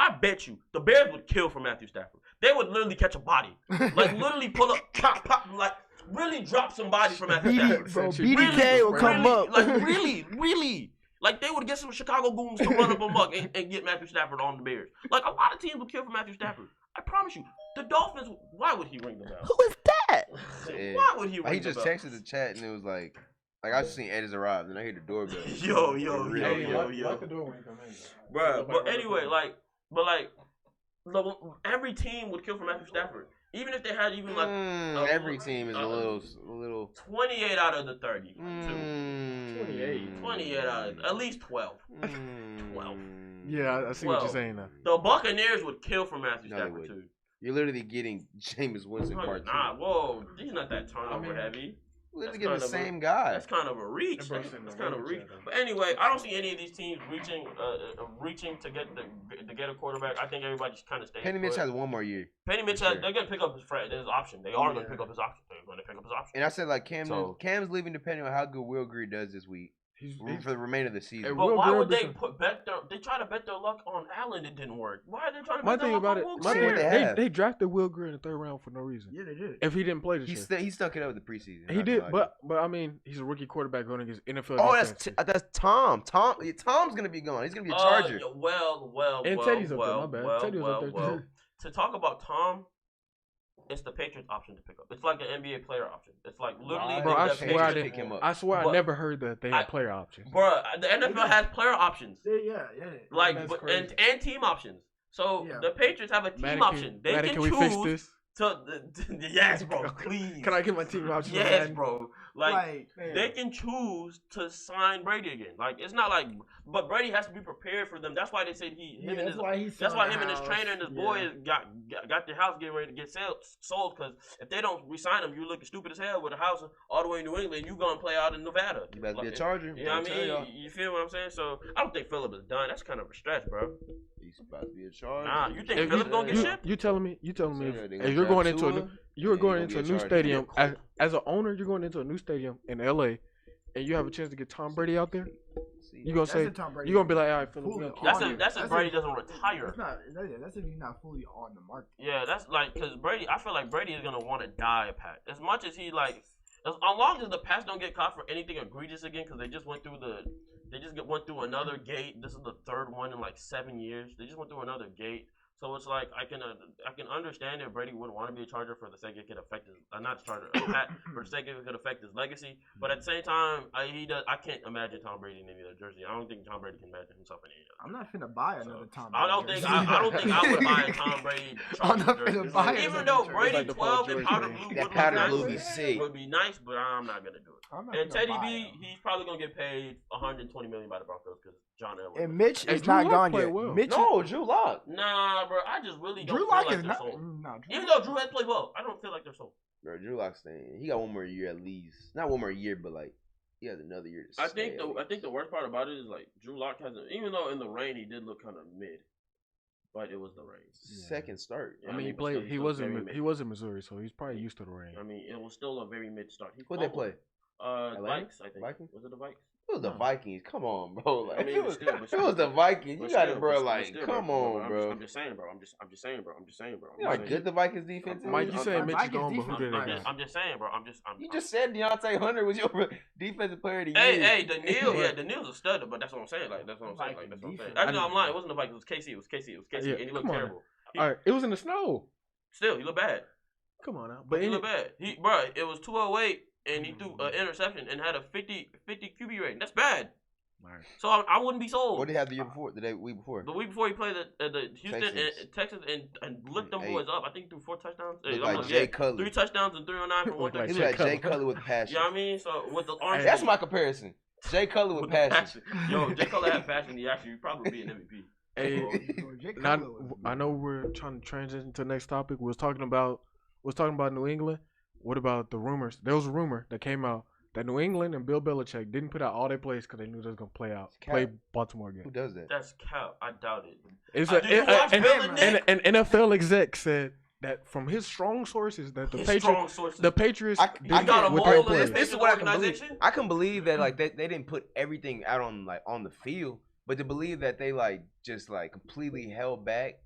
I bet you the Bears would kill for Matthew Stafford. They would literally catch a body, like literally pull up, pop, like really drop some bodies from Matthew Stafford. Bro, Really, BDK will come really, up. like really. Like they would get some Chicago goons to run up amok and get Matthew Stafford on the Bears. Like a lot of teams would kill for Matthew Stafford. I promise you. The Dolphins. Why would he ring the bell? Who is that? Yeah. Why would he ring He the just bell? texted the chat and it was like I just seen Ed has arrived and I hear the doorbell. Yo. Lock the door when you come in. Bruh, but anyway, every team would kill for Matthew Stafford. Even if they had even like every team is a little 28 out of the 30. 28. 28 out of at least 12. 12. Yeah, I see what you're saying now. The Buccaneers would kill for Matthew No, they Stafford wouldn't. too. You're literally getting Jameis Winston part 2. Nah, whoa, he's not that turnover heavy. Literally That's getting the kind of same guy. That's kind of a reach. That bro's That's in the kind of a range, reach. yeah, though. But anyway, I don't see any of these teams reaching to get a quarterback. I think everybody's kind of staying. Penny Mitch has 1 more year. Penny Mitch, Sure. they're gonna pick up his option. They are gonna pick up his option. They're gonna pick up his option. And I said like So- Cam's leaving depending on how good Will Greer does this week for the remainder of the season. Hey, But Will why Greer would they become- they try to bet their luck on Allen? It didn't work. Why are they trying to My bet their thing luck about on it, Will my See thing, what Greer? they have. they drafted Will Greer in the 3rd round for no reason. Yeah, they did. If he didn't play this year, He stuck it up with the preseason. he not did. gonna lie. But I mean, he's a rookie quarterback going against NFL. Oh, defense. that's Tom. Tom's gonna be gone. He's gonna be a Charger. And Teddy's up there, my bad. Teddy was up there, too. To talk about Tom, it's the Patriots option to pick up. It's like an NBA player option. It's like literally Bro, I the swear I Patriots didn't. pick him up. I swear I But- never heard that they had I- player options. Bruh, the NFL has player options. Yeah. Like That's but, crazy. and team options. So Yeah. the Patriots have a team Madden, option. They Madden, can we fix choose this? yes, bro. Please. Can I get my team options? on Yes, Madden? bro. Like, They can choose to sign Brady again. Like it's not like, but Brady has to be prepared for them. That's why they said that's why he's that's why selling him the and his house. trainer and his boys got their house getting ready to get sold. Because if they don't resign him, you looking stupid as hell with a house all the way in New England. You gonna play out in Nevada. You better be a Like, Charger. You know what I mean? You feel what I'm saying? So I don't think Phillip is done. That's kind of a stretch, bro. He's about to be a Charger. Nah, you think If Phillip gonna get shipped? You telling me Yeah, if, they gonna if you're draft going into Tua, you're and going he into gonna a be new a Charger. stadium as an owner, you're going into a new stadium in LA, and you have a chance to get Tom Brady out there. You gonna that's say a Tom Brady. you gonna be like, all right, Phillip. Fully we on gonna it. That's if That's Brady if- doesn't retire. That's if he's not fully on the market. Yeah, that's like because Brady. I feel like Brady is gonna want to die a Pat. As much as he like, as long as the Pats don't get caught for anything egregious again, because they just went through went through another gate. This is the 3rd one in like 7 years. They just went through another gate. So it's like I can understand if Brady wouldn't want to be a Charger for the sake it could affect his not Charger a Pat for the sake it could affect his legacy. But at the same time, I can't imagine Tom Brady in any other jersey. I don't think Tom Brady can imagine himself in any other. I'm not finna buy another Tom Brady. I don't think I would buy a Tom Brady. I'm not Chargers finna jersey. buy Even another though jersey. Brady Like the Paul 12 and George powder thing. blue That would powder look blue nice. be sick. Would be nice, but I'm not gonna do it. I'm not And finna Teddy buy B, him. he's probably gonna get paid $120 million by the Broncos because John Elway. And Mitch Hey, is Drew not Lock gone played yet. well. Mitch, No, Drew Lock. Nah, bro, I just really don't Drew feel Lock like is they're not. sold. No, Drew Even though Drew has played well, I don't feel like they're sold. Bro, Drew Lock's staying. He got 1 more year at least. Not 1 more year, but like he has another year to I stay think at the least. worst part about it is like Drew Lock hasn't. Even though in the rain he did look kind of mid, but it was the rain. Second start. Yeah, I mean, he but still, played. he's still very mid. He was in Missouri, so he's probably used to the rain. I mean, it was still a very mid start. Who'd they play? Atlanta? Vikes, I think. Vikings? Was it the Vikes? It was the No. Vikings. Come on, bro. Like, I mean, it but was, still, but it still. was the Vikings. You But got still, it, bro. but Like, still, come bro, on, bro. I'm just saying, bro. I'm just saying, bro. You know how good the Vikings defense is? Mike, you said Mitch is Vikings gone, but who defense did is they nice. got? I'm just saying, bro. You just said Deontay Hunter was your defensive player of the year. Hey, Daniil, yeah, Daniil's a stud, but that's what I'm saying. Like, that's what I'm saying. Like, that's what I'm saying. Vikings Actually, no, I'm lying. It wasn't the Vikings. It was KC. It was KC, Yeah, and he looked come on terrible. All right, it was in the snow. Still, he looked bad. Come on now, but He looked bad. Bro, it was 208, and he threw an interception and had a 50 QB rating. That's bad. Right. So I wouldn't be sold. What did he have the year before? The week before? The week before he played the Houston Texans. and lit them Hey. boys up. I think he threw 4 touchdowns. Looked I'm like like, Jay yeah, Cutler. 3 touchdowns and 309 for Looked 130. He like looked like Jay Cutler. Cutler with passion. You know what I mean? So with the orange, That's my comparison. Jay Cutler with passion. Yo, Jay Cutler had passion. He actually probably be an MVP. Hey, Jay Not, Cutler was- I know we're trying to transition to the next topic. We was talking about New England. What about the rumors? There was a rumor that came out that New England and Bill Belichick didn't put out all their plays because they knew they was gonna play Baltimore Who again. does that? That's cap. I doubt it. It's Did you watch Bill and Nick? an NFL exec said that from his strong sources that the His Patriots strong sources. the Patriots I didn't got a with mole their in players. his This is what I can believe. organization? I can believe that like they didn't put everything out on the field, but to believe that they just completely held back,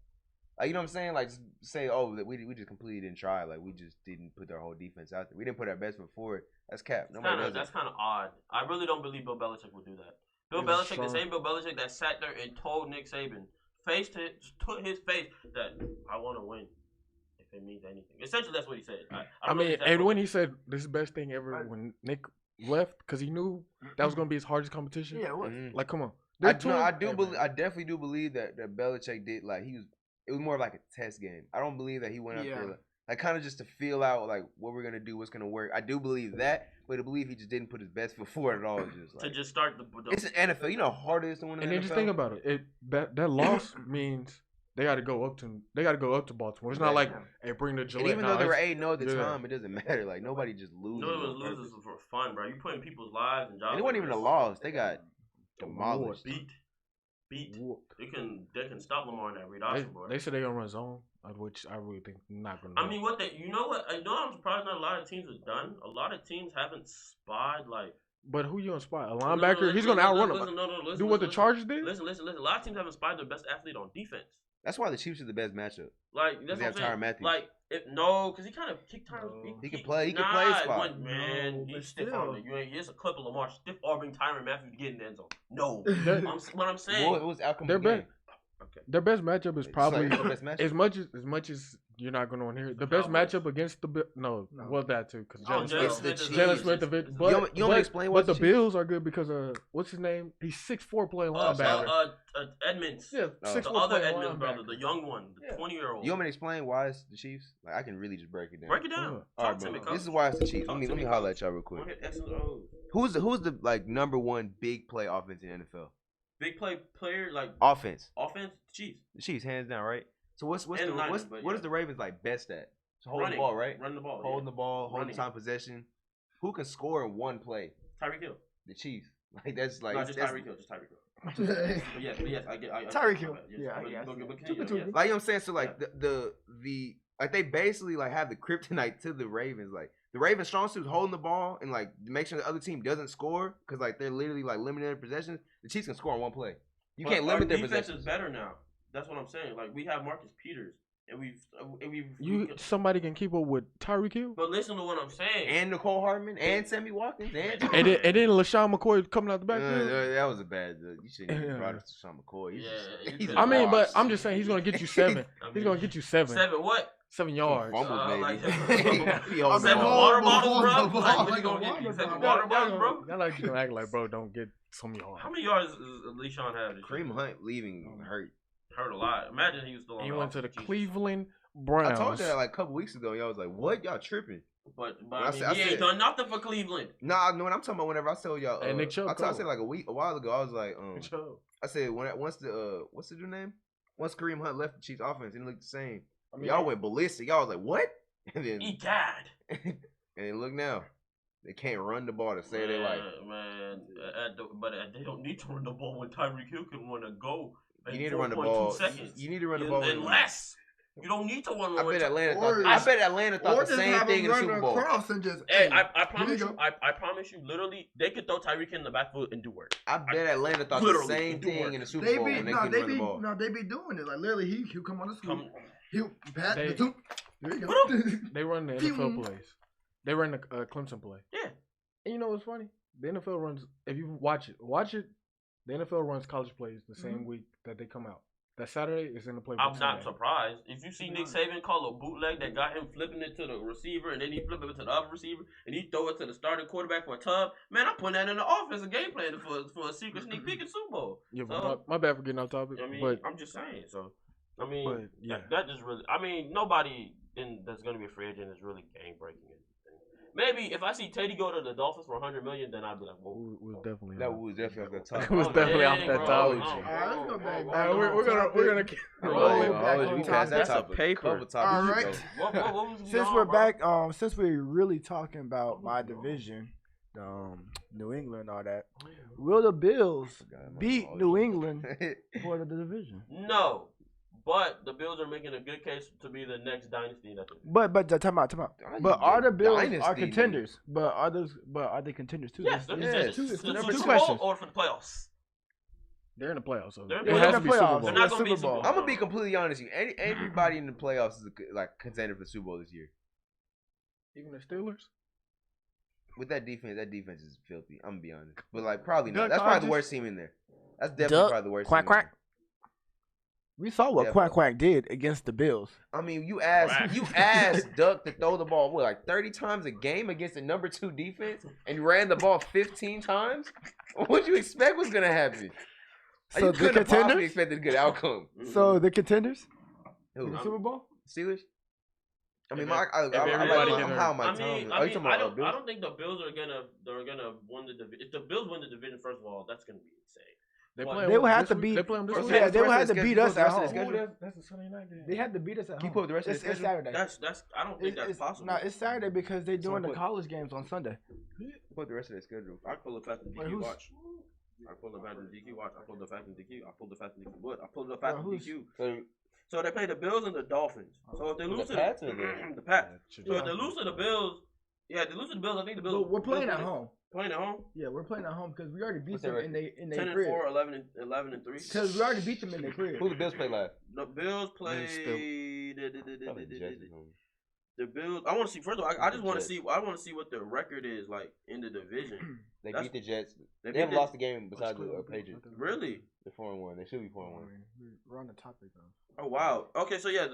you know what I'm saying? Like just say, oh, that we just completely didn't try. Like we just didn't put our whole defense out there. We didn't put our best foot forward. That's cap. Nobody does That's that. kind of odd. I really don't believe Bill Belichick would do that. Bill It's Belichick, the strong. same Bill Belichick that sat there and told Nick Saban, put his face that I want to win. If it means anything, essentially that's what he said. I mean, and when he said this is the best thing ever when Nick left because he knew that was gonna be his hardest competition. Yeah, it was. Mhm. Like, come on. I They're definitely do believe that Belichick did it was more of like a test game. I don't believe that he went out there like kind of just to feel out like what we're gonna do, what's gonna work. I do believe that, but I believe he just didn't put his best foot forward at all. Just to just start the it's an NFL. You know how hard it is to win an And NFL. then just think about it. That loss means they got to go up to Baltimore. It's not like hey, bring the Gillette. And even though they were 8-0 at the yeah. time, it doesn't matter. Like nobody just loses. No, it was on purpose. losers for fun, bro. You putting people's lives and jobs. And it wasn't even a loss. They got demolished. beat. Whooped. They can stop Lamar in that read option, boy. They said they're gonna run zone, which I really think not gonna. I mean, you know what? I'm surprised not a lot of teams have done. A lot of teams haven't spied like. But who you gonna spot? A No, linebacker? He's gonna outrun him. Listen, Do what the listen. Chargers did? Listen. A lot of teams haven't spied their best athlete on defense. That's why the Chiefs are the best matchup. Like They that's what I'm have saying. Tyrann Matthew. Like because he kind of kicked Tyrann. No. He can play a spot. Man, No, he's but stiff still. arming. It's a clip of Lamar stiff arming Tyrann Matthew to get in the end zone. No, Their- what I'm saying. Well, it was outcome Their of the game. best, their best matchup is probably It's like the best matchup. as much as you're not gonna want to hear it. The best Cowboys. matchup against the well that too because Oh, Jalen Jalen Smith. Smith is- Jalen Smith, but You want me to explain why but the the Chiefs- Bills are good because what's his name? He's 6'4" playing linebacker. Edmonds. Yeah, Oh. 6'4" The other playing Edmonds brother, linebacker. the young one, the Yeah. 20-year-old. You want me to explain why it's the Chiefs? Like I can really just break it down. Break it down. Yeah. All Talk right, to me, bro. coach. This is why it's the Chiefs. Talk Let to me me, holler coach. at y'all real Go quick. ahead, X and O's. Who's the number one big play offense in the NFL? Big player like Offense. offense, Chiefs. The Chiefs, hands down, right? So what's And the linemen, what's but what yeah. is the Ravens like best at? So holding Running. the ball, right? Running the ball. Holding the ball, holding Running. time possession. Who can score in one play? Tyreek Hill. The Chiefs. Like that's like No, just that's, Tyreek Hill. Just Tyreek Hill. But yes, I get. Tyreek Hill. Yes, Yeah, but- yes. but Took continue, it to yes. me. like you know what I'm saying. So like the like they basically like have the kryptonite to the Ravens. Like the Ravens' strong suit is holding the ball and like make sure the other team doesn't score because like they're literally like limiting their possessions. The Chiefs can score on one play. You But can't limit our their defense possessions. is better now. That's what I'm saying. Like we have Marcus Peters, and we've. Somebody can keep up with Tyreek Hill. But listen to what I'm saying. And Nicole Hartman and Sammy Watkins and And then LaShawn McCoy coming out the backfield. that was a bad. You shouldn't even Yeah. brought up Sean McCoy. He's Yeah, just, you he's could've- I mean, but washed. I'm just saying he's gonna get you 7. I He's mean, gonna get you 7 what? 7 yards. Fumbles, maybe. like- He holds the Seven ball. water bottles, bro. Hold the Like, ball. what you gonna Like a get? Seven water water bottles, bro. Y'all like you gonna act like bro don't get some yards. How many yards does Le'Shawn have? This year? Kareem Hunt leaving hurt. Hurt a lot. Imagine he was still on. He the went to the offense. Cleveland I Browns. told you that like a couple weeks ago. Y'all was like, "What? Y'all tripping?" But When I I mean, said- I he ain't said- done nothing for Cleveland. Nah, no. When I'm talking about whenever I told y'all, Hey, Nick Chubb I said cold. like a while ago. I was like, I said once the what's the dude name? Once Kareem Hunt left the Chiefs offense, it looked the same. Y'all went ballistic. Y'all was like, "What?" And then Egad. and then look now, they can't run the ball to save their life. Man, they don't need to run the ball when Tyreek Hill can run a go. You need to run the ball. Seconds. You need to run the ball in less. You don't need to run. I bet Atlanta Or- thought Or the just same have thing him in the run Super Bowl. across and just. Hey, I here promise you you, go. I promise you, literally, they could throw Tyreek in the backfield and do work. I bet Atlanta thought the Literally, same do thing work. in the Super They Bowl be when they no, couldn't they run the be ball. no, they be doing it. Like literally, he'll come on the swoop. Come, He'll pat They- the two. There you go. They run the NFL plays. They run the Clemson play. yeah. And you know what's funny? The NFL runs. If you watch it. The NFL runs college plays the same week that they come out. That Saturday is in the playbook. I'm not Sunday. surprised. If you see Nick Saban call a bootleg that got him flipping it to the receiver and then he flip it to the other receiver and he throw it to the starting quarterback for a tub, man, I'm putting that in the offensive game plan for a secret sneak peek in Super Bowl. Yeah, So, my bad for getting off topic. I mean, but I'm just saying. So, I mean, But, yeah. that just really. I mean, nobody that's gonna be a free agent is really game breaking. Maybe if I see Teddy go to the Dolphins for $100 million, then I'd be like, whoa. we was definitely That on. was definitely off the top. It was definitely off that bro. topic. Oh, All right, let's go back. oh, All right, we're gonna keep rolling. back on we topic. passed that That's a topic. paper. Couple topics All ago. right. What was we Since on, we're bro? back, since we're really talking about my division, New England, all that, will the Bills beat New England for the division? No, but the Bills are making a good case to be the next dynasty in that division. But time out. But are the Bills are contenders? But are they contenders too? Yes, they're Yes. contenders. Two For questions. Super Bowl or for the playoffs? They're in the playoffs, so They're in it the has to be Super playoffs. Bowl. They're not gonna be Super Super Bowl. Bowl. I'm gonna be completely honest with you. Everybody in the playoffs is like contender for the Super Bowl this year. Even the Steelers. With that defense is filthy. I'm gonna be honest, but like probably not. Duck That's probably Hodges? the worst team in there. That's definitely Duck, probably the worst. quack, team in there. quack. We saw what Yeah, Quack bro. Quack did against the Bills. I mean, you Quack. asked Duck to throw the ball like 30 times a game against the number 2 defense, and you ran the ball 15 times. What you expect was gonna happen? So You the couldn't have possibly contenders. expected a good outcome. So the contenders Who? in the Super Bowl. Steelers. I mean, If I'm everybody get how hurt. my I tongue. mean, Are you talking about Bills? I don't think the Bills are gonna win the division. If the Bills win the division, first of all, that's gonna be insane. They Well, play. they will them have this to week. beat- They play them this First week. Yeah, half- they will first have to half beat schedule, us the at rest of the home. schedule. That's the Sunday night game. They had to beat us at Can you home. pull up the rest of the It's schedule? Saturday. That's I don't think that's possible. No, it's Saturday because they're doing the put- college games on Sunday. Put the rest of the schedule. I pull the fast and Wait, DQ who's- watch. I pull the fast and DQ watch. I pull the fast and DQ. I pull the fast and DQ. What? I pull the fast and who's- DQ. So they play the Bills and the Dolphins. So if they lose to Pats or the- the Pats. Yeah, So if they lose to the Bills, yeah, if they lose to the Bills. I think the Bills. But we're playing Bills at home. Playing at home. Yeah, we're playing at home because we already beat What's them their in their 10 and crib. 4, 11 and 3. Because we already beat them in their crib. Who the Bills play last? The Bills play still- Probably the Jets or something. the Bills. I want to see. First of all, I just want to Jets. see. I want to see what the record is like in the division. They That's- beat the Jets. They They haven't beat lost a game besides the Patriots. Really? They're 4-1. They should be 4-1. We're on the topic though. Oh wow. Okay, so yeah,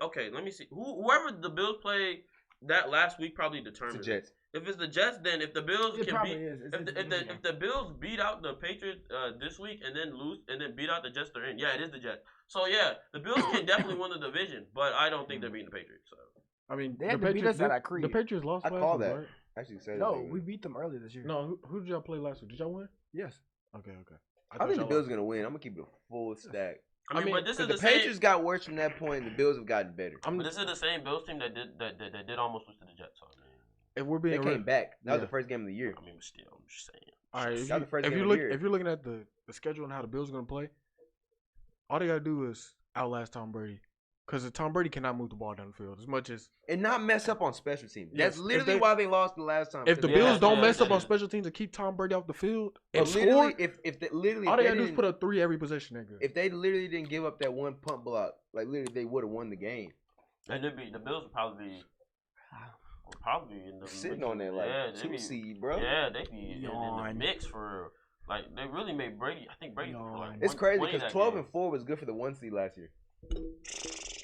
okay. Let me see. Whoever the Bills play that last week probably It's the determines. Jets. If it's the Jets, then if the Bills It can probably beat, is. if the Bills beat out the Patriots this week and then lose and then beat out the Jets, they're in. Yeah, it is the Jets. So yeah, the Bills can definitely win the division, but I don't think they're beating the Patriots. So I mean, They the had to beat Patriots. us at our The crib. Patriots lost I last call week, that. right? Actually, said No, we beat them early this year. No, who did y'all play last week? Did y'all win? Yes. Okay. I thought think the y'all Bills lost. are gonna win. I'm gonna keep it a full stack. I mean, but this is the the Patriots same. got worse from that point. The Bills have gotten better. But this is the same Bills team that did almost lose to the Jets. So, I mean, If we're They being came real, back. That was Yeah. the first game of the year. I mean, but still, I'm just saying. all right. That was the first If game you of look, the year. if you're looking at the schedule and how the Bills are gonna play, all they gotta do is outlast Tom Brady, because Tom Brady cannot move the ball down the field as much as And not mess up on special teams. Yes, That's if literally they- why they lost the last time. if the Yeah, Bills don't yeah, mess up yeah. on special teams and keep Tom Brady off the field and But literally, score, if they literally, all if they they gotta do is didn't- put up 3 every possession. They're good. if they literally didn't give up that one pump block, like literally, they would have won the game. And the Bills would probably be in the Sitting mix. on that like Yeah, they 2 be- seed, bro. Yeah, they be in the Yawn. mix for like they really made Brady. I think Brady. For like It's crazy 120 because that 12 game. and 4 was good for the 1 seed last year.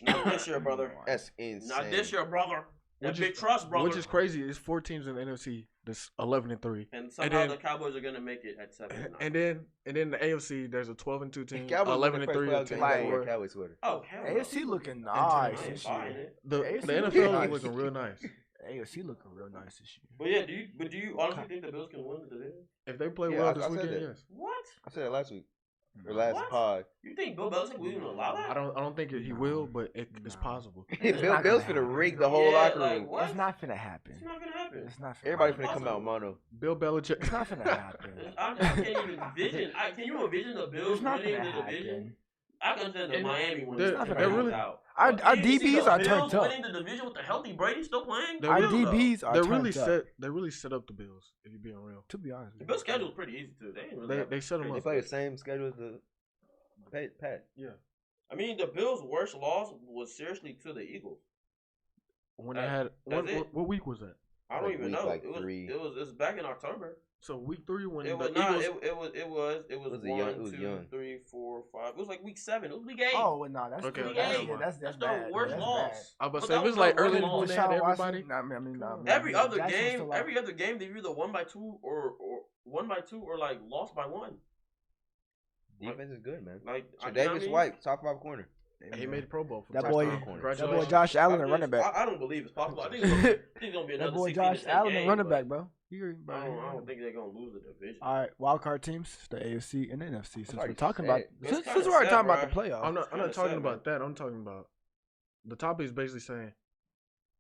Not this year, brother. That's insane. Not this year, brother. That Which big is- trust, brother. Which is crazy. It's 4 teams in the NFC that's 11-3, And somehow then- the Cowboys are gonna make it at 7. and then the AFC there's a 12-2 The team, Cowboys won the 11-3, first a playoff game. team Like- They wore a 4. Cowboy sweater. Oh hell no. AFC looking nice I'm this buying year. it. The AFC NFL looking is looking real nice. AFC looking real nice this year. But yeah, do you honestly think the Bills can win the division? If they play Yeah, well I this said weekend, that. yes. What? I said that last week or last What? pod. You think Bill Belichick will even allow that? I don't think he will, but it's No. possible. It's Bill's not finna gonna happen. rig the whole Yeah, locker like, room. what? It's not finna happen. It's not gonna happen. It's not finna Everybody happen. finna come out mono. Bill Belichick. It's not finna happen. I can't even envision. Can you envision the Bills It's not winning gonna the division? happen. I can understand the And Miami one. they're- they're really- out. Our You see DBs the are Bills turned up. winning the division with the healthy Brady still playing. They're Our Hell no. DBs are They're turned really up. set. They really set up the Bills. If you're being real, To be honest, The Bills' schedule is pretty easy too. They ain't really. they set them They up. play the same schedule as the Pat. I mean, the Bills' worst loss was seriously to the Eagles. When they had what week was that? I don't Like even week, know. like, It was 3. it was back in October. So week 3 when It the was Eagles. not. It was It was one, young- it was 2, young. 3, 4, 5. It was like week 7. It was week 8. oh well, no, that's Okay, good. okay. That's That's bad. the worst That's loss. bad. I was about But to say that it was was like the early worst when loss. they had Deshaun everybody. Watson, I mean, no, Every man, other Jackson's game, still out. every other game, they've either won by 2 or won by 2 or like lost by 1. Defense is good, man. Like So you know what I Davis mean? White, top 5 corner. He made the Pro Bowl for That the boy- touchdown. that boy That Congratulations. boy Josh Allen, I a running back. I don't believe it's possible. I think it's gonna be another. That boy 16 to Josh 10 Allen, game, a running but back, bro. I don't think they're gonna lose the division. All right, wild card teams, the AFC and the NFC. Since we're already talking said about, it. It's since kinda we're already sad, talking about the bro. playoffs, I'm not kinda talking sad, about that. I'm talking about the topic is basically saying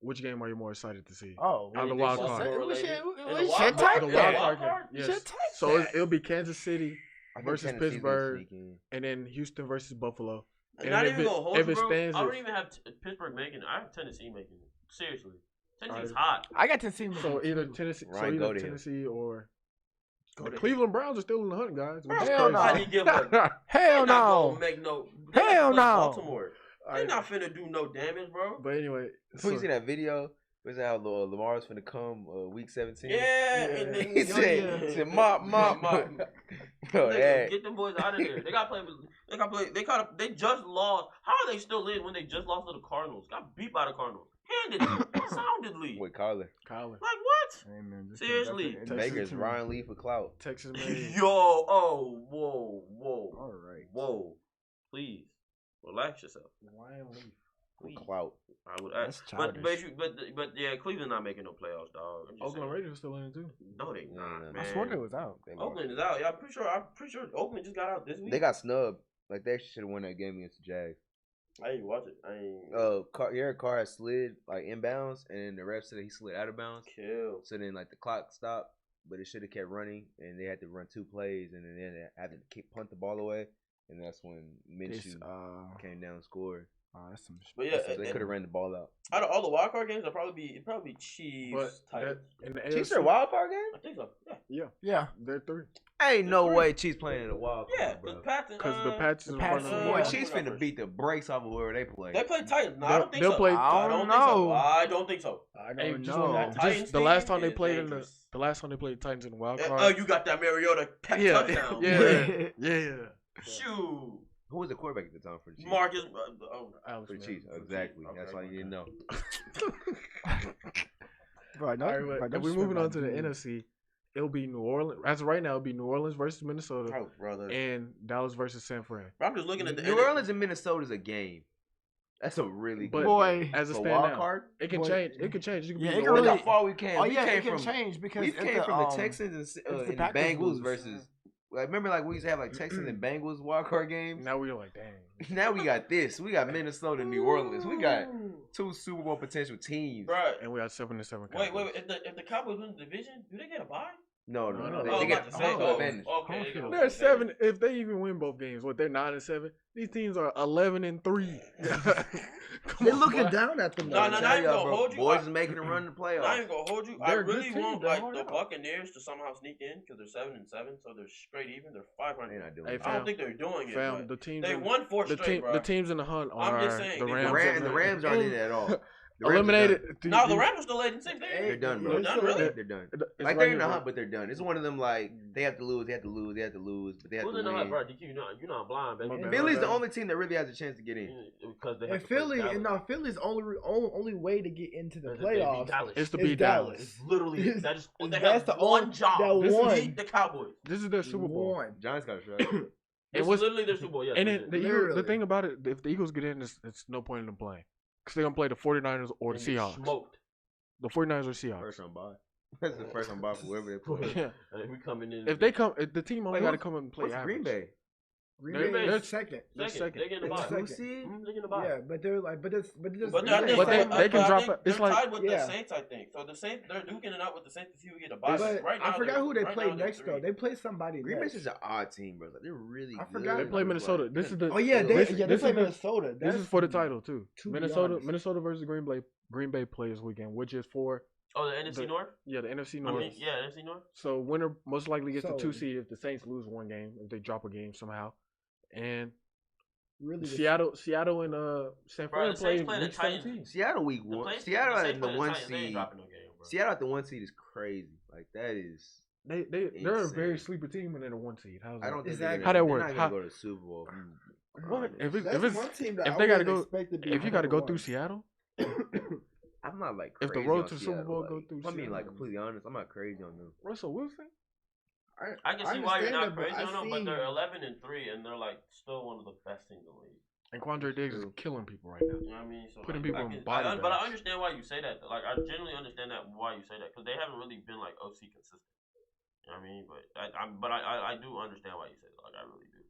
which game are you more excited to see? oh, On the Anything wild football card. related. We should- And we the should wild type card- The yeah, wild that. card wild card? game. Should Yes. type So that. it'll be Kansas City I think versus Tennessee's gonna Pittsburgh, sneak in. and then Houston versus Buffalo. And And not if even it- gonna hold if you, it bro. stands I don't it- even have Pittsburgh making it. I have Tennessee making it. Seriously, Tennessee's Alright. hot. I got to see. So either Tennessee, Ryan Goldie. Tennessee or Go the to- Cleveland Browns are still in the hunt, guys. Which is Hell crazy. no. Nobody give a Hell They not gonna no. make no. Hell They no. Baltimore. They Alright, not finna do no damage, bro. But anyway, So you see that video? Was that how Lamar was finna come week 17? Yeah, and then He said, mop. Oh, Nigga, yeah. get them boys out of there. They got play. They got play. They just lost. How are they still in when they just lost to the Cardinals? Got beat by the Cardinals. Handedly, soundedly. With Kyler. Kyler, Like what? Hey, man, this Seriously. that's Texas Vegas, team. Ryan Lee for clout. Texas made. Yo, oh, whoa. All right. Whoa. Please relax yourself. Ryan Leaf. For Please. clout. I would. That's But childish. but yeah, Cleveland not making no playoffs, dog. I'm just Oakland saying. Raiders are still in it too. No, they No, not, no, no. man. I swear they was out. Oakland is out. Yeah, I'm pretty sure Oakland just got out this week. They got snubbed. Like, they should have won that game against the Jags. I ain't watch it. I ain't. Eric Carr had slid, like, inbounds, and the ref said he slid out of bounds. Kill. So then, like, the clock stopped, but it should have kept running, and they had to run 2 plays, and then they had to punt the ball away, and that's when This, Minshew came down and scored. that's some. But yeah, So they could have ran the ball out. out of all the wild card games, it'd probably be Chiefs. But Titans. in the Chiefs AFC, are a wild card game? I think so. Yeah. Yeah. they're 3. Ain't no Three. way Chiefs playing in a wild Yeah, card, bro. Because the Pats is the Pats, running. Boy, yeah. Chiefs finna beat the brakes off of whoever they play. They play Titans. No, I don't think They'll so. play- I don't think so. know. I don't think so. I Hey, don't just know. That Titans Just the last team time they is played dangerous. the last time they played Titans in the wild card. Oh, you got that Mariota touchdown. yeah. Shoot. Who was the quarterback at the time for the Chiefs? Marcus. Alex For the Smith. Chiefs, exactly. Okay, That's why you okay. didn't know. Right, no, All right, right, if we're moving on to the NFC, it'll be New Orleans. As of right now, it'll be New Orleans versus Minnesota Oh, brother. and Dallas versus San Fran. I'm just looking at the New Orleans and Minnesota's a game. That's a really But good Boy. game. as it For stand wild now, card. it can Boy, change. It can change. It can yeah, be it New can Look really- how far we came. Oh we yeah, came it can from change because we if came from the um, Texans and, the and Packers Bengals lose. versus. Like, remember, like we used to have like Texans and Bengals wild card games. Now we're like, dang. Now we got this. We got Minnesota, and New Orleans. We got 2 Super Bowl potential teams. Right. And we got 7-7. Wait. If the Cowboys win the division, do they get a bye? No, No, They, no. they I'm get about to say, home oh, advantage. okay. They're go. They're 7. If they even win both games, they're 9-7. These teams are 11-3. They're looking down at them. No, though. no, Tell not even y'all, gonna bro, hold you. Boys is making a run in the I ain't playoffs. gonna hold you. I They're a good really team. want They're like hard the out. Buccaneers to somehow sneak in because they're 7-7, so they're straight even. They're They're 500. not doing Hey, it. I don't think they're doing it. Fam, But the teams. they in- won 4 the straight, team. bro. The teams in the hunt I'm are just saying, the they- Rams. The Rams aren't in it at all. The Rams are Eliminated. No, the Rams are still 8-6. They're done, bro. They're done, really? They're done. It's Like right they're here, in the bro. hunt, but they're done. It's one of them like they have to lose, but they have Who's to in the hunt, win. bro? DQ, you're not blind, baby. My bad. Philly's the only team that really has a chance to get in. Because they have And to play Philly, Dallas. and now Philly's only way to get into the Because if they beat playoffs Dallas. It's to is beat Dallas. It's literally that is they That's have the one only- job. that This is one. beat the Cowboys. This is their Super Bowl. One. Giants got a shot. It's what's- literally their Super Bowl. Yes, And it then is. the thing about it, if the Eagles get in, it's no point in them playing. Because they're going to play the 49ers or the And they Seahawks. Smoked. The 49ers or Seahawks. First round bye. That's the first round bye for whoever they play. Yeah. And we coming in. If they come, if the team only Wait, got to who's- come and play What's average. Green Bay? They're- Bay they're is second. They're second. They get in the They're box. second. seed? They get in the box. Yeah, but they're like, but it's But Green I Bay think But they- second. they can I drop think it. It's they're like- tied with Yeah. the Saints, I think. So the Saints, they're duking it out with the Saints to see who get a bye. But Right now, I forgot who they right played now they're next though. three. They played somebody Green Bay's next. just an odd team, bro. Like, they're really I good. forgot. They play Minnesota. This is the. Oh yeah, this they is play the- Minnesota. This That's is for the title too. to be Minnesota, honest. Minnesota versus Green Bay play this weekend, which is for Oh, the NFC The- North. the NFC I North. mean, yeah, NFC North. So winner most likely gets the So- 2 seed if the Saints lose one game, if they drop a game somehow, and really the- Seattle and San Bro, Fran the play Saints play the week Titans. 17. Seattle week The one. place- Seattle Saints at the play 1 Titans, they ain't seed. dropping no game, bro. Seattle at the 1 seed is crazy. Like that is. They're a very Insane. sleeper team and they're the 1 seed. How's I that? don't think Exactly. How that they're work? not How- gonna go to the Super Bowl. What? If That's it's one team that if I they gotta wouldn't go expect to be if you got to go number through one. Seattle, I'm not like If the crazy road on to the Super Seattle, Bowl like, go through I mean, like Seattle. completely honest, I'm not crazy on them. Russell Wilson. I can see why you're understand not that, but crazy I on them, but seen- they're 11-3, and they're like still one of the best teams in the league. And Quandre Diggs is True. killing people right now. You know what I mean? So Putting like, people I in can- body But I bags. understand why you say that. Like I genuinely understand that why you say that because they haven't really been like OC consistent. You know what I mean? But I do understand why you say that. Like I really do.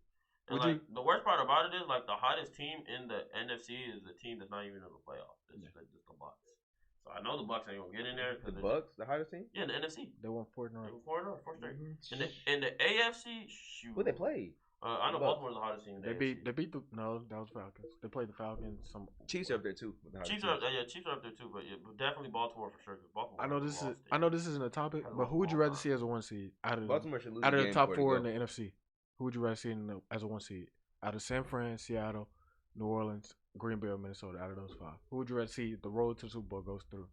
And Would like the worst part about it is like the hottest team in the NFC is the team that's not even in the playoffs. It's just the Bucks. So I know the Bucks ain't gonna get in there. The 'cause they're Bucks, the hottest team. Yeah, in the NFC. They won 4 in a They row. were 4-0, 4 straight. Mhm. In the AFC, shoot. Who they played? I know The Bucks. Baltimore's the hottest team in the They AFC. beat the no, that was Falcons. They played the Falcons. Chiefs are up there too. with the hottest Chiefs teams. are up there too, but definitely Baltimore for sure. 'Cause Baltimore. I know has this a is lost team. I know this isn't a topic, Has but lost who would you all rather time. see as a 1 seed out of Baltimore should lose out a of game the top before 4 they in the go. NFC? Who would you rather see as a 1 seed out of San Fran, Seattle, New Orleans, Green Bay, or Minnesota? Out of those 5, who would you rather see the road to the Super Bowl goes through?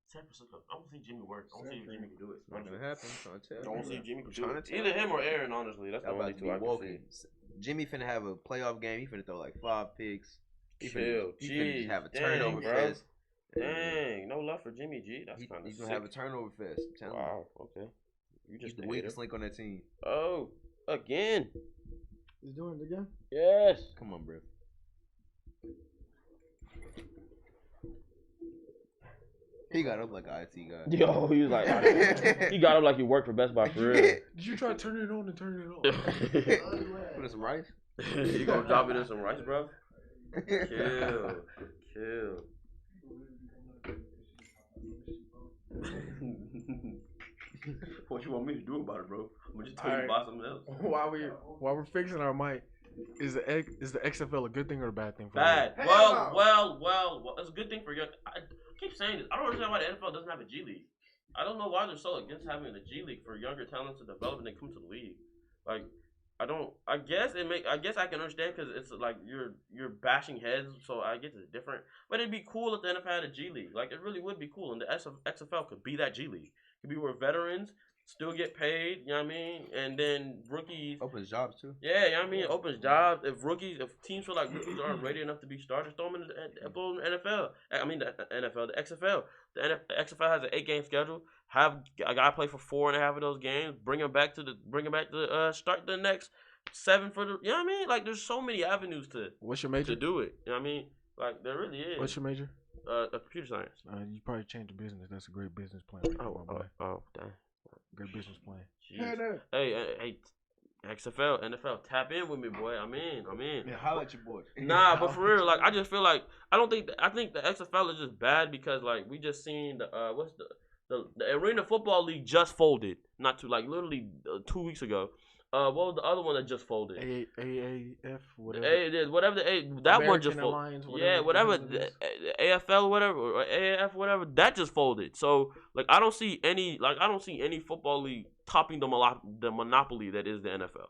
San Francisco. I want to see Jimmy work. I want to see if Jimmy can do it. Not gonna happen. I'm trying to tell I you. want to see if Jimmy can I'm do trying it. to tell Either you. him or Aaron, honestly. That's the Y'all only about to two be I can walking. see. Jimmy finna have a playoff game. He finna throw like 5 picks. He Chill. finna just Jeez. have a Dang, turnover bro. fest. Dang, no love for Jimmy G. That's kind of He's sick. gonna have a turnover fest. I'm telling Wow. Okay. You you. just He's the a weakest hater. link on that team. Oh, again. He's doing it again. Yes. Come on, bro. He got up like an IT guy. Yo, he was like, he got up like he worked for Best Buy for real. Did you try turning it on and turning it off? Put in some rice. You gonna drop it in some rice, bro? Chill. Chill. What you want me to do about it, bro? I'm gonna just tell you to buy something else. while we're fixing our mic, is the XFL a good thing or a bad thing for Bad. Hell Well, it's a good thing for young. I keep saying this. I don't understand why the NFL doesn't have a G League. I don't know why they're so against having a G League for younger talents to develop and then come to the league. Like, I don't. I guess I can understand because it's like you're bashing heads, so I guess it's different. But it'd be cool if the NFL had a G League. Like, it really would be cool, and the XFL could be that G League. It could be where veterans still get paid. You know what I mean? And then rookies. Opens jobs too. Yeah, you know what I mean? It opens jobs. If teams feel like rookies aren't ready enough to be starters, throw them in the NFL. I mean, the NFL, the XFL. The XFL has an 8-game schedule. Have a guy play for 4.5 of those games. Bring him back to start the next 7 for the. You know what I mean? Like, there's so many avenues What's your to major? do it. You know what I mean? Like, there really is. What's your major? Computer science. You probably changed the business. That's a great business plan. Right there, my boy. Damn. Great business plan. Jeez. Hey, XFL, NFL, tap in with me, boy. I'm in. Yeah, holla at your boy. Nah, but for real, like I just feel like I think the XFL is just bad because like we just seen the Arena Football League just folded, not too like literally 2 weeks ago. What was the other one that just folded? AAF, whatever. Whatever that one just American folded. Alliance, Yeah, whatever it is. the AFL whatever or AAF whatever that just folded. So like I don't see any football league topping the monopoly that is the NFL.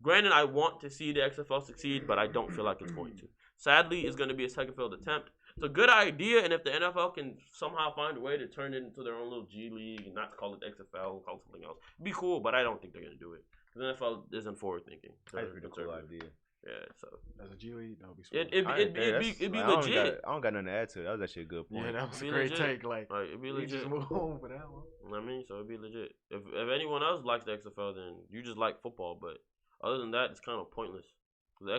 Granted, I want to see the XFL succeed, but I don't feel like it's going to. Sadly, it's going to be a second failed attempt. It's a good idea, and if the NFL can somehow find a way to turn it into their own little G League and not call it XFL, call it something else, it'd be cool. But I don't think they're going to do it. The NFL isn't forward thinking. That's a pretty cool idea. Yeah, so As a G League, that would be sweet. it'd be legit. I don't got nothing to add to it. That was actually a good point. Yeah, that was a Be great legit. take. Like, Like it'd be you legit. just move on for that one. You know what I mean, so it'd be legit. If anyone else likes the XFL, then you just like football. But other than that, it's kind of pointless. The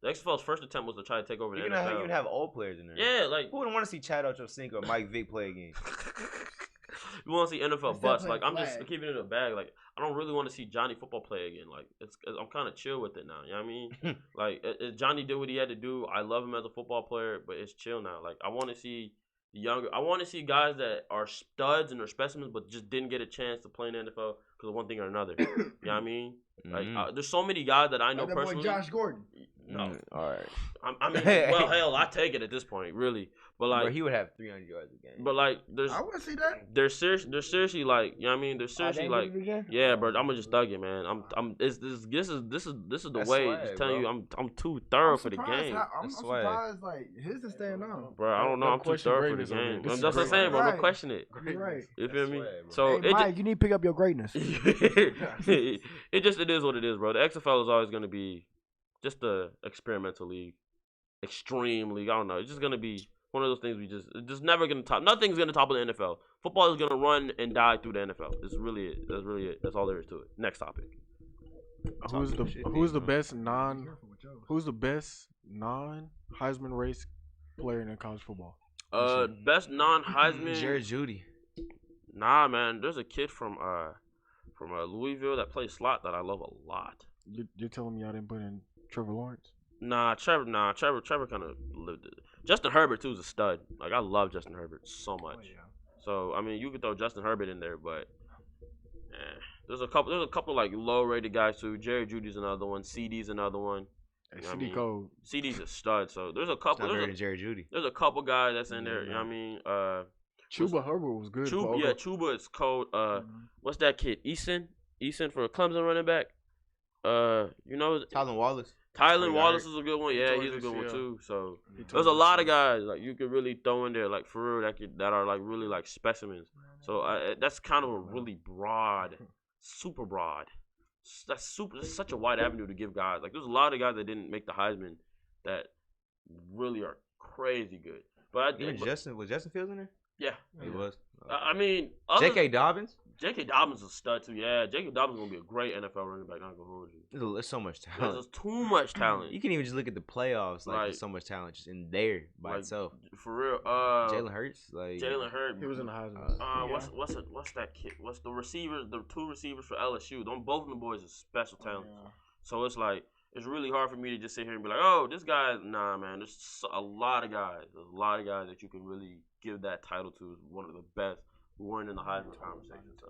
XFL's first attempt was to try to take over the You NFL. can have old players in there. Yeah, like Who wouldn't want to see Chad Ochocinco or Mike Vick play again? You want to see NFL Instead bust? of Like, playing I'm just flag. keeping it in a bag. Like, I don't really want to see Johnny football play again. Like, I'm kind of chill with it now. You know what I mean? Like, Johnny did what he had to do. I love him as a football player, but it's chill now. Like, I want to see the younger. I want to see guys that are studs and are specimens, but just didn't get a chance to play in the NFL because of one thing or another. You know what I mean? Like, there's so many guys that I know Like that boy personally. Josh Gordon. No, All right. I mean, well, hell, I take it at this point, really. But like, Bro, he would have 300 yards a game. but like, I want to see that. they're seriously like, you know what I mean? They're seriously like, yeah, bro. I'm gonna just thug it, man. This is the That's way. swag, Just telling bro. you, I'm too thorough for the game, I'm That's swag. surprised, like, his is staying on. bro. I don't know. No I'm too question thorough for the greatness on game. it. This is That's what I'm saying, bro. Right. Don't question it. You're right. You feel me? swag, bro. So Hey, Mike, you need to pick up your greatness. it is what it is, bro. The XFL is always gonna be just a experimental league, extreme league. I don't know. It's just gonna be one of those things it's just never gonna top. Nothing's gonna topple the NFL. Football is gonna run and die through the NFL. That's really it. That's really it. That's all there is to it. Next topic. Who's the best non Heisman race player in college football? Best non Heisman. Jared Judy. Nah, man. There's a kid from Louisville that plays slot that I love a lot. You're telling me y'all didn't put in Trevor Lawrence? Trevor kind of lived it. Justin Herbert too is a stud. Like, I love Justin Herbert so much. So I mean, you could throw Justin Herbert in there, but there's a couple like low rated guys too. Jerry Judy's another one. CD's another one. Hey, You know what I CD mean? Code. CD's a stud. So there's a It's couple. not better than Jared Judy. There's a couple guys that's in there. You know what I mean? Chuba Herbert was good. Chuba is cold. What's that kid? Eason for a Clemson running back. You know, Tylen Wallace. Tylen he Wallace hurt. is a good one. He Yeah, tore he's a his good one ACL. too. So He tore there's a his lot of ACL. guys like you could really throw in there, like for real, that are like really like specimens. So that's kind of a really broad, super broad. That's such a wide avenue to give guys. Like, there's a lot of guys that didn't make the Heisman that really are crazy good. But Even Justin Fields in there? yeah, He was. I mean, J.K. Dobbins. J.K. Dobbins is a stud too. Yeah, J.K. Dobbins is gonna be a great NFL running back. Not gonna hold you. There's so much There's talent. just too much talent. You can even just look at the playoffs. Like, Right. there's so much talent just in there by Like, itself. For real. Jalen Hurts. Like, Jalen Hurts. He was in the Heisman. What's that kid? What's the receivers? The two receivers for LSU. Both of them boys are special talents. So it's like it's really hard for me to just sit here and be like, oh, this guy. Nah, man. There's a lot of guys. There's a lot of guys that you can really give that title to. Is one of the best who weren't in the Heisman conversation. So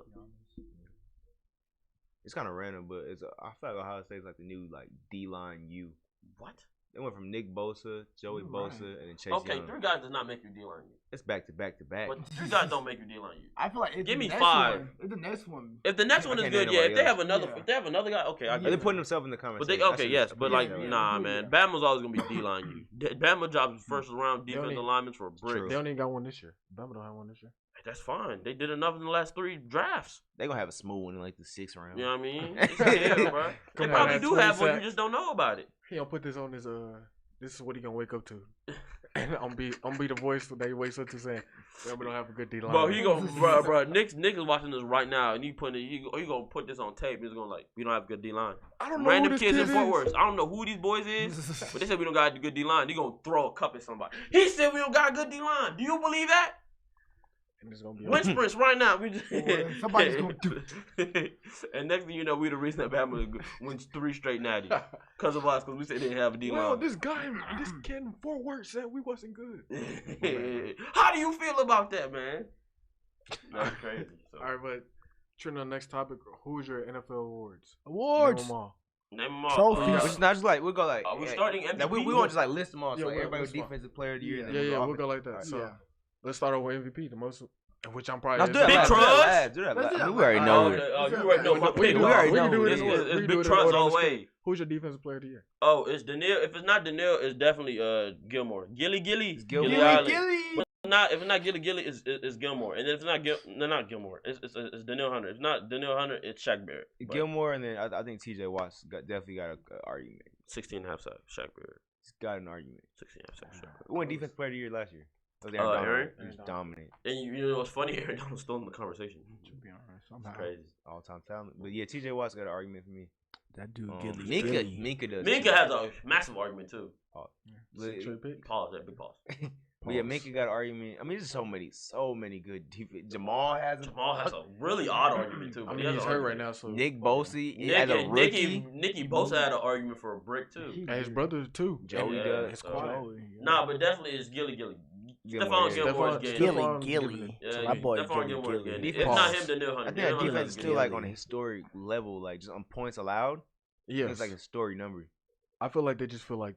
it's kind of random, but I feel like Ohio State's like the new like D-line U. what? They went from Nick Bosa, Joey You're Bosa, right. and then Chase Okay, Young. 3 guys does not make you D-line you. It's back to back to back. But 3 guys don't make you D-line you. I feel like it's Give the me next 5. One. It's the next one. If the next one is can't good, name yeah. If nobody they else. have another, Yeah. if they have another guy, okay, I They're get it. putting themselves in the But conversation. they okay, yes, but like yeah, nah, yeah. man. Bama's always gonna be D-line you. Bama drops first round They only- defensive linemen for a brick. True. They only got one this year. Bama don't have one this year. That's fine. They did enough in the last 3 drafts. They're going to have a smooth one in like the 6th round. You know what I mean? It's chill, bro. They Come on, probably that do have 20 one. You sacks. just don't know about it. He don't put this on his This is what he gonna wake up to. I'm be the voice that he wakes up to saying, "Bama don't have a good D line." Bro, he gonna, bro. Nick is watching this right now, and he gonna put this on tape. He's gonna like, we don't have a good D line. I don't know Random who this kids in kid Fort is. Worth. I don't know who these boys is, but they said we don't got a good D line. He gonna throw a cup at somebody. He said we don't got a good D line. Do you believe that? And it's gonna be Win sprints right now. We just Boy, somebody's gonna do And next thing you know, we the reason that Bama wins 3 straight natties because of us, because we said they didn't have a D Well, line. this kid in Fort Worth said we wasn't good. How do you feel about that, man? That's crazy. So. All right, but turn on the next topic. Who's your NFL awards? Awards. Name 'em all. Name 'em all. Trophies. Which is not just like, we'll go like. Are we starting Like, MVP? we won't just like list them all. So Yeah, like, we'll everybody with list 'em all. defensive player of the year. and then Yeah, we'll we'll go go like that. All right. So Yeah. let's start off with MVP, the most, which I'm probably. Let's do that. Big last, Trust? Do that last. Do that Let's last. do that We already last. know Oh, it. you already know my We pick. already know do who it it in is. order. We It's do Big it in Trust order all on the the way. Who's your defensive player of the year? Oh, it's Daniil. If it's not Daniil, it's definitely Gilmore. Gilly. It's Gilmore. Gilly Gilly, Island. Gilly. If it's not Gilly, it's Gilmore. And then if it's not Gilmore, it's Daniil Hunter. If it's not Daniil Hunter, it's Shaq Barrett. But Gilmore and then I think T.J. Watts definitely got an argument. 16 and a half sacks, Shaq Barrett. He's got an argument. 16 and a half sacks, Shaq Barrett. Who won defense player of the year last year? Was Aaron? He was dominant. And you know what's funny? Aaron Donald's still in the conversation. Should be alright It's somehow. crazy. All time talent. But yeah, T.J. Watts got an argument for me. That dude, Minka does. Minka has a massive argument too. Li- Trade pick. Pause. That big pause. But yeah, Minka got an argument. I mean, there's so many good defense. Jamal has a really odd argument too. I But mean, he has he's an hurt argument. right now, so Nick Bosa Nick, as a rookie. Nicky Bosa had an argument for a brick too. and his brother too. Joey Yeah, does. It's so- quiet. Nah, but definitely it's Gilly. Gilmore, Stephon yeah. Gilmore is Stephon- getting. Gilly, Stephon Gilly. giving it Yeah, to My me. boy Stephon Gilly, Gilmore is Gilly. getting. If Defense. not him, then Dale I Hunter. think that Dale Hunter defense is is getting still like Gilly. on a historic level, like just on points allowed. Yes. It's like a historic number. I feel like they just feel like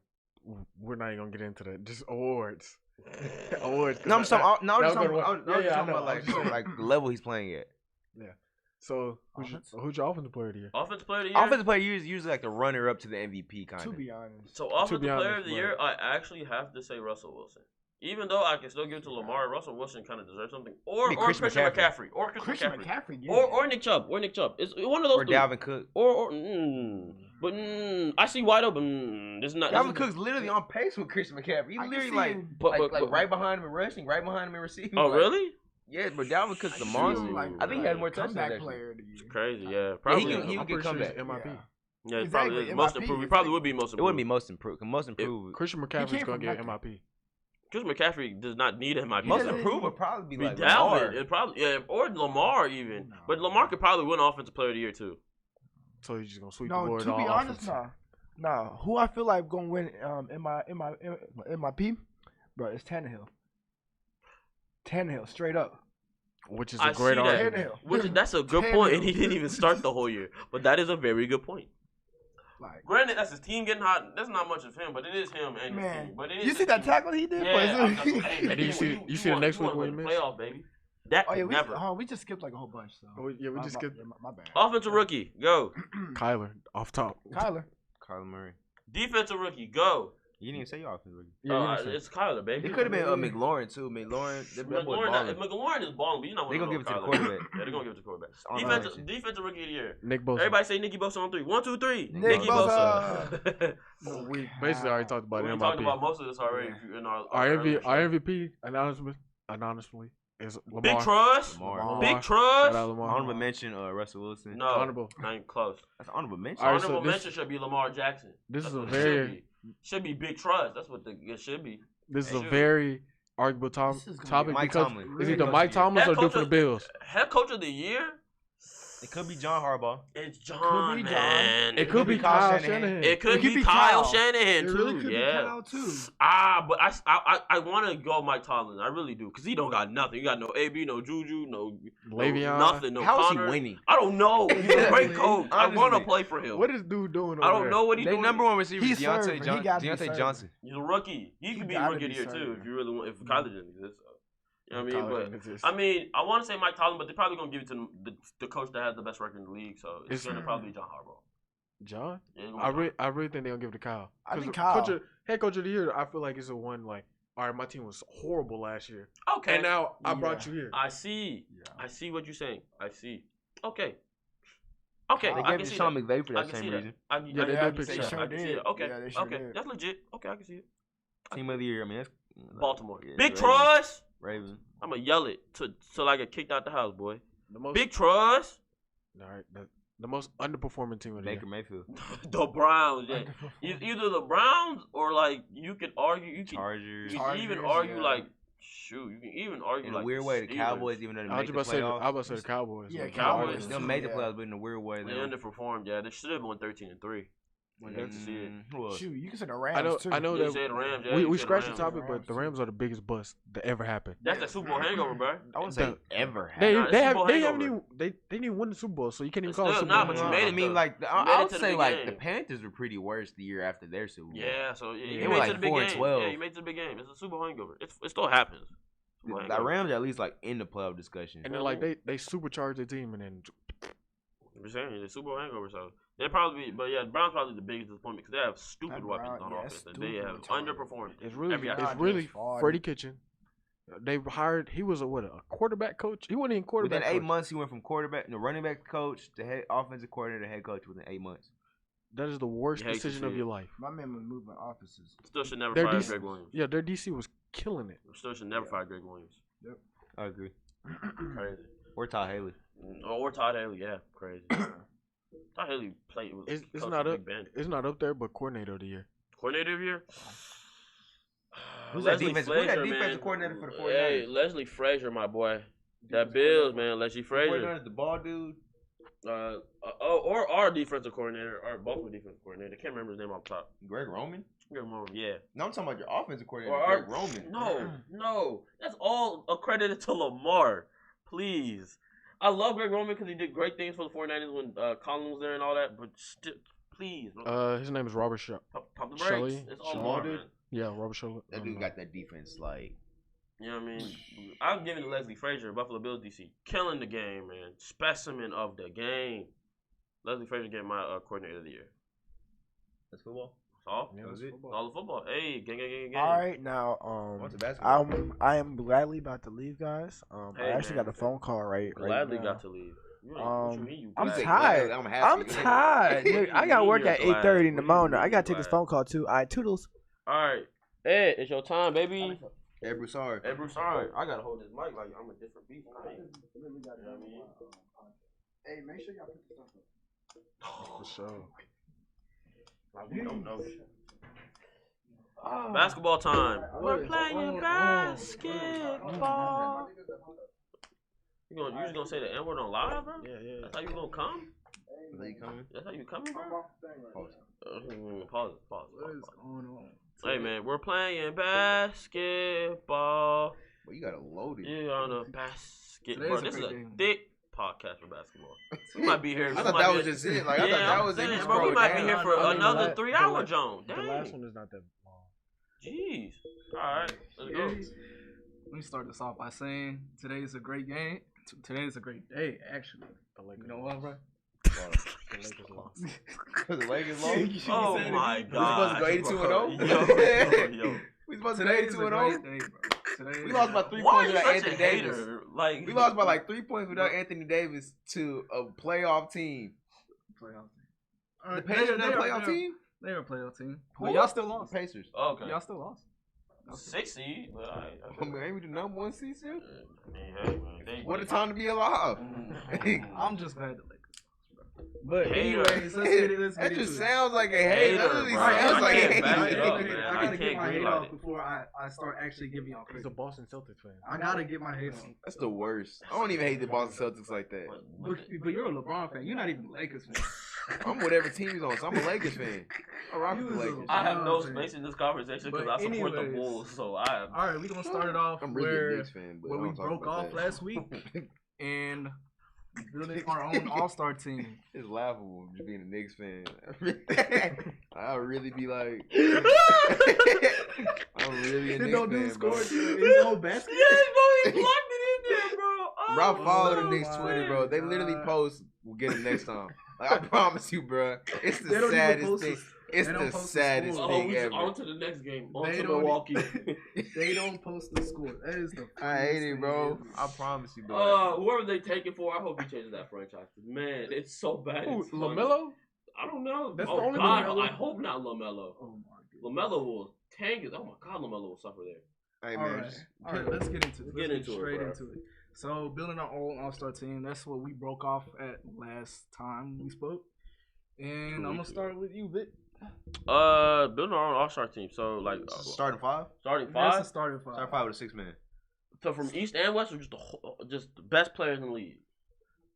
we're not even gonna get into that. Just awards. Awards. 'cause No, I'm that- talking. that- No, I'm that just was talking gonna- about, yeah, I talking know. about I'm just saying. like the level he's playing at. So who's your offensive player of the year? Offensive player of the year. Offensive player is usually like the runner up to the MVP kind To of. be honest, So offensive be player honest, of the but- year, I actually have to say Russell Wilson. Even though I can still give it to Lamar, Russell Wilson kind of deserves something. Or Christian McCaffrey. Or Christian McCaffrey. yeah. Or Nick Chubb. It's one of those Or three. Dalvin Cook. But I see wide open. This is not. Dalvin Cook's literally on pace with Christian McCaffrey. He's I can literally see like, him. But right behind him in rushing, right behind him in receiving. Oh like, really? Yeah, but Dalvin Cook's the I see monster. him, like, I think he has more touchdowns. comeback actually. player of the year. It's crazy. Yeah, Yeah, probably. he I'm can pretty come sure back. it's MIP. Yeah. Yeah, it's Exactly, probably most MIP, improved. He it's probably like- would be most It improved. wouldn't be most improved. Most improved. Christian came McCaffrey's from gonna get nothing. MIP. Christian McCaffrey does not need MIP. Most doesn't- improved would probably be Be like Dalvin. Lamar. It probably or Lamar even. No. But Lamar could probably win Offensive Player of the Year too. So he's just gonna sweep the No, board to be all honest, offense. nah. Who I feel like gonna win in my P, bro, it's Tannehill. Tannehill, straight up. Which is I a great see that. argument. Tannehill. That's a good point, and he didn't even start the whole year. But that is a very good point. Like, Granted, that's his team getting hot. That's not much of him, but it is him and his man, team. But it is you his see that team. tackle he did? Yeah, And then you see the next week when he missed? playoff, baby. That Oh yeah, could never. we just skipped like a whole bunch. So Oh, yeah, we My- just my- skipped yeah, my bad. Offensive rookie, go. Kyler off top. Kyler. Kyler Murray. Defensive rookie, go. You didn't even say your offense rookie. Yeah, you understand. It's Kyler, baby. It could have been McLaurin too. McLaurin. That boy balling. McLaurin is balling, but you're not. They gonna winning give it to the over Kyler. quarterback. Yeah, they're gonna give it to the quarterback. On Defensive rookie of the year. Nick Bosa. Everybody say Nicky Bosa on 3. 1, 2, 3. Nick Nicky Bosa. Bosa. We basically already talked about We it. talked MIP. about most of this already in our Our earlier show. MVP anonymously is Lamar. Big trust. Lamar. Big Shout trust. out Lamar. Honorable mention, Russell Wilson. No, Honorable. not even close. That's an honorable mention. All right, Honorable so mention should be Lamar Jackson. This That's is a what it very should be big trust. That's what it should be. this is a Shoot. very arguable This is gonna be topic Mike because Tomlin. it's Really either goes Mike to you. Tomlin Head or coach due for the of- Bills. Head coach of the year. It could be John Harbaugh. It's John. be John. Man. It could be Kyle Shanahan. It could be Kyle Shanahan It too. really could yeah. be Kyle too. But I want to go Mike Tomlin. I really do, cause he don't got nothing. You got no AB, no Juju, no Le'Veon. nothing, no How is he Connor. winning? I don't know. He's a great coach. I want to Honestly. play for him. What is dude doing? I over don't there? know what he's They doing. number one receiver He's is serving. He gotta be Deontay serving. Johnson. He's a rookie. He could be gotta rookie of the be year too serving. if you really want. If Kyler didn't exist. So. You know what I mean? Kyler But didn't exist. I mean, I want to say Mike Tomlin, but they're probably gonna give it to the coach that has the best record in the league. So it's It's- gonna probably be John Harbaugh. John. Yeah, it's gonna be I really think they're gonna give it to Kyle. I 'Cause think the Kyle. head coach of the year, I feel like it's a one like, all right, my team was horrible last year, John. Okay. and now I brought Yeah. you here. I see. Yeah. I see what you're saying. I see. Okay. Okay. They I gave can it see to Sean that. McVay for I that can same see that. reason. I Yeah, they can did see pick that. Sean. I can see it. Okay. Yeah, they sure Okay. did. That's legit. Okay, I can see it. Team of the year. I mean, that's Baltimore. Yeah, Big Ravens. trust. Ravens. I'm gonna yell it till I get kicked out the house, boy. The most, Big trust. all right, the most underperforming team of the Baker year. Mayfield. The Browns. Yeah. Either the Browns or like you could argue. You Chargers. can even Chargers, argue yeah. like shoot. You can even argue In like a weird way, the Steelers. Cowboys, even though they I was made the about to say, playoffs, the Cowboys. Yeah, like, Cowboys. they made the Yeah. playoffs, but in a weird way. They underperformed. Yeah, they should have won 13-3. Like, that's it. Who else? Shoot, you can say the Rams I know. too. I know You that said the Rams. Yeah, we you said scratched the Rams. topic, Rams, but the too. Rams are the biggest bust that ever happened. That's the Super Bowl hangover, bro. I wouldn't say The- ever had. They Nah, it's they Super Bowl have they haven't hangover. even they didn't even win the Super Bowl, so you can't even It's call it still Super not, Bowl. but you I made it, mean, though. like You made I it would to the say big like game. the Panthers were pretty worse the year after their Super Bowl. Yeah, so you They made were it like to the big 4 and game. 12. Yeah, you made it to the big game. It's a Super Bowl hangover. It still happens. Super Bowl The hangover. Rams are at least like in the playoff discussion. And then like they supercharged the team, and then I'm saying the Super Bowl hangover. So they're probably, but yeah, the Browns probably the biggest disappointment because they have stupid That weapons Brown- on yeah, offense, and stupid they have retarded. underperformed. it's really Every it's time. really Farty. Freddie Kitchen. They hired he was a quarterback coach. He wasn't even quarterback. Within 8 coach. months, he went from quarterback, running back coach to head offensive coordinator to head coach within 8 months. That is the worst You hate to decision see of it. your life. My man was moving offices. Still should never Their fire DC Greg Williams. Yeah, their DC was killing it. Still should never fire Greg Williams. I agree. Crazy. Or Todd Haley. Or Todd Haley. Yeah, crazy. Todd Haley played. It's coached not for up. Big Ben. It's not up there, but coordinator of the year. Coordinator of the year. Who's that Leslie defensive? Who's that Frazier, defensive man. coordinator for the 49ers? Hey, Leslie Frazier, my boy. That Bills, man. Leslie Frazier. 49ers, the ball dude. Or our defensive coordinator, or both our defensive coordinator. I can't remember his name off the top. Greg Roman? Greg Roman, yeah. No, I'm talking about your offensive coordinator, Or Greg Roman. No. That's all accredited to Lamar. Please. I love Greg Roman because he did great things for the 49ers when Colin was there and all that, but still, please. His name is Robert Pop the brakes. Shelley. It's all Lamar, man. Yeah, Robert Shelley. That dude got that defense like. You know what I mean? I'm giving it to Leslie Frazier, Buffalo Bills DC. Killing the game, man. Specimen of the game. Leslie Frazier getting my coordinator of the year. That's football. That's all? Yeah, That was it. All the football. Hey, gang. All right, now What's the basketball? I am gladly about to leave, guys. I Hey, actually man. got a phone call right Gladly now. got to leave. What you mean you I'm glad? say tired. glad, I'm happy. I'm tired. Nigga, I got work You're at glad. 8:30 in the What do you morning. mean I gotta you're take this glad? phone call too. All right, toodles. All right. Ed, it's your time, baby. Hey, Bruce, sorry. Hey, Bruce, all right. I got to hold this mic like I'm a different beast. You know what I mean? Hey, make sure y'all put the stuff up. For sure. Like we don't know shit. Basketball time. We're playing basketball. You just gonna say the N word on live, bro? Yeah. That's how you gonna come? Is that you coming? That's how you coming, bro? Pause. Pause. What is going on? Hey man, we're playing basketball. Well, you got a loaded. Yeah, on a basket. Today's Bro, a this is great a game. thick podcast for basketball. We might be here. I thought that was just it. Like, I thought that was it. saying, Just bro, we scroll might be down. here for I mean, another the 3-hour la- Joan. The Dang. last one is not that long. Jeez. All right, let's go. Let me start this off by saying today's a great game. Today's a great day, actually. The Lakers You know what, bro? The Lakers lost. Because the Lakers lost. Oh my God. We supposed to go 82-0? Yo. We supposed to go Today's a 82-0? great day, bro. Today We lost by 3 Why are points you without such Anthony a Davis. hater? Like We lost by like 3 points without Anthony Davis to a playoff team. playoff team. The Pacers are a playoff team? They're a playoff team. Who? But y'all still lost. Pacers. Okay. Y'all still lost. 6 seed, but all right. I mean, ain't we the number 1 seed still? Hey, man. What a time to be alive. I'm just glad the Lakers. But Hater. anyways, let's get it. Let's That get just into it. sounds like a hater. Hater, That really bro. sounds I like a can't back it hater. up, man. I I gotta get can't my agree hate like off it. before I start actually giving y'all He's credit. a Boston Celtics fan. I gotta get my hate on. That's the worst. I don't even hate the Boston Celtics like that. But you're a LeBron fan. You're not even a Lakers fan. I'm whatever team he's on, so I'm a Lakers fan. I rock with the Lakers. I have no Oh, space in this conversation because But I support the anyways. Bulls, so I. All right, we're gonna start it off I'm really a where Knicks fan, but where I we don't talk broke about off that. last week and building our own All-Star team. It's laughable just being a Knicks fan. I'll really be like, I'm really a Knicks Don't fan, do score bro. his whole basket. Yes, bro, he blocked it in there, bro. Oh, Bro, I follow the Oh Knicks my Twitter, bro. They literally God. post, we'll get it next time. Like, I promise you, bro. It's They the don't even saddest post thing. the- It's they don't the post the saddest score. Oh, thing we just ever. on to the next game. On They to don't Milwaukee. They don't post the score. That is the. I hate funniest it, thing bro. ever. I promise you, bro. Whoever they take it for, I hope he changes that franchise. Man, it's so bad. Who, It's funny. LaMelo? I don't know. That's oh the only God, LaMelo. I hope not LaMelo. Oh my goodness. LaMelo will tank it. Oh my God, LaMelo will suffer there. Hey, All man. right, all right. Let's get into it. Let's Let's get get into it, straight bro. into it. So building our own All-Star team. That's what we broke off at last time we spoke. And I'm gonna start with you, Vic. Building our own All-Star team. So like Starting 5? starting That's five. a starting five. Starting 5 with a 6-man. So from East and West, or just the best players in the league.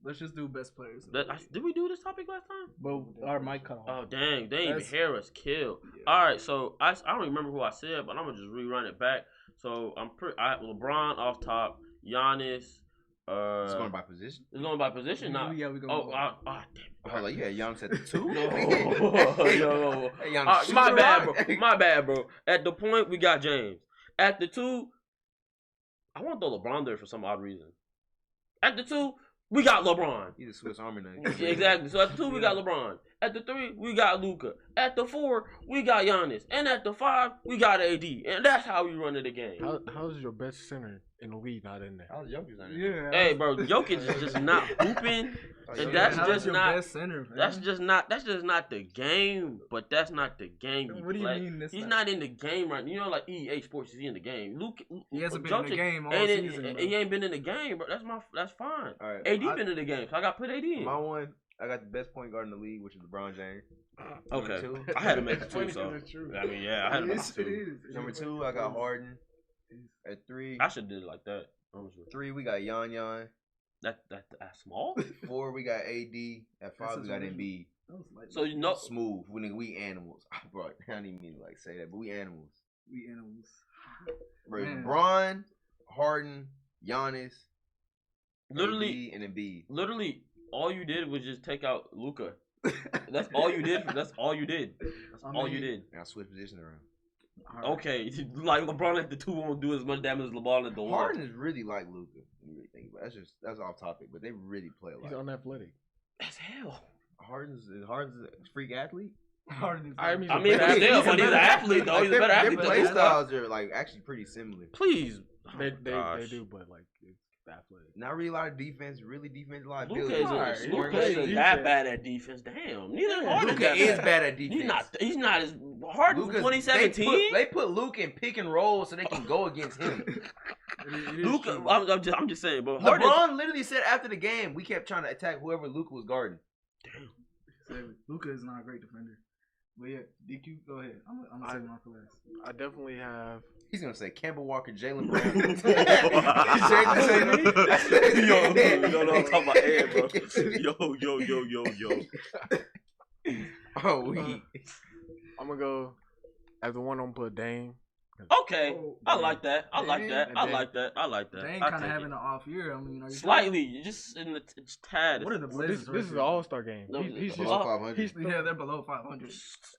Let's just do best players. Did we do this topic last time? But our mic cut off. Oh dang, they didn't even That's- hear us kill. Yeah. All right, so I don't remember who I said, but I'm gonna just rerun it back. So I have LeBron off top, Giannis. It's going by position? It's going by position, not. Yeah, we going. Oh, damn. Oh, like, you had Giannis at the 2? No, no. Hey, Giannis, shoot My the bad, rock. bro. My bad, bro. At the point, we got James. At the 2, I want to throw LeBron there for some odd reason. At the 2, we got LeBron. He's a Swiss Army knife. Exactly. So at the 2, we got LeBron. At the 3, we got Luka. At the 4, we got Giannis. And at the 5, we got AD. And that's how we run the game. How's your best center in the league not in there? How's Jokic on there? Yeah. Hey, bro, Jokic is just not hooping. And that's How's just your not. best center, man? That's just not the game. But that's not the game. He What do you play. mean? He's not in the game right. You know, like EA Sports is he in the game. Luke, He hasn't been in the Jokic game all ain't season. bro. he ain't been in the game, bro. That's fine. All right. AD been in the game, so I got to put AD in. My one, I got the best point guard in the league, which is LeBron James. Okay. Number 2. I had him at It's the 2, funny so. 'cause it's true. I mean, yeah, I had him at the 2. It is. Number 2, I got Harden. At 3, I should have did it like that. Honestly. 3 we got Yan. That's small. 4 we got AD. At 5 we got Embiid. So you know, Smooth. We animals. Bro, I don't even mean to like say that, but we animals. We animals. Bro, Man. LeBron, Harden, Giannis, literally, AD, and Embiid. literally, all you did was just take out Luka. That's all you did. That's all you did. That's all you did. And I switch positions around. Okay, like LeBron at the 2 won't do as much damage as LeBron at the 1. Harden is really like Luka. When you really think about it. That's off topic, but they really play a lot. He's unathletic. As hell. Harden's a freak athlete. Harden is I mean, I mean, But still, but he's an athlete though. He's a better Their athlete. play than Luka. styles are like actually pretty similar. Please, they gosh. do, but like it's athletic. Not really a lot of defense. Really defense, a lot of Luka ability. Alright, isn't Luka Luka is isn't defense. that bad at defense. Damn, neither is Harden. Luka that is bad. bad at defense. He's not as Harden from Luka's- 2017. They put Luka in pick and roll so they can go against him. Luka, I'm just saying, but Harden. LeBron literally said after the game, we kept trying to attack whoever Luka was guarding. Luka is not a great defender. But yeah, DQ, go ahead. I'm gonna say mine for last. I definitely have. He's gonna say Kemba Walker, Jalen Brown. No, I'm talking about Ed, bro. Yo. Oh, we. I'm gonna go as the one on put Dame. Okay, I like that. I like that. I like that. I like that. They ain't I kind of take having it. an off year. I mean, are you Slightly, just in the it's tad. What are the Blazers? This is an All Star game. No, He's just Below 500. he's Yeah, they're below 500.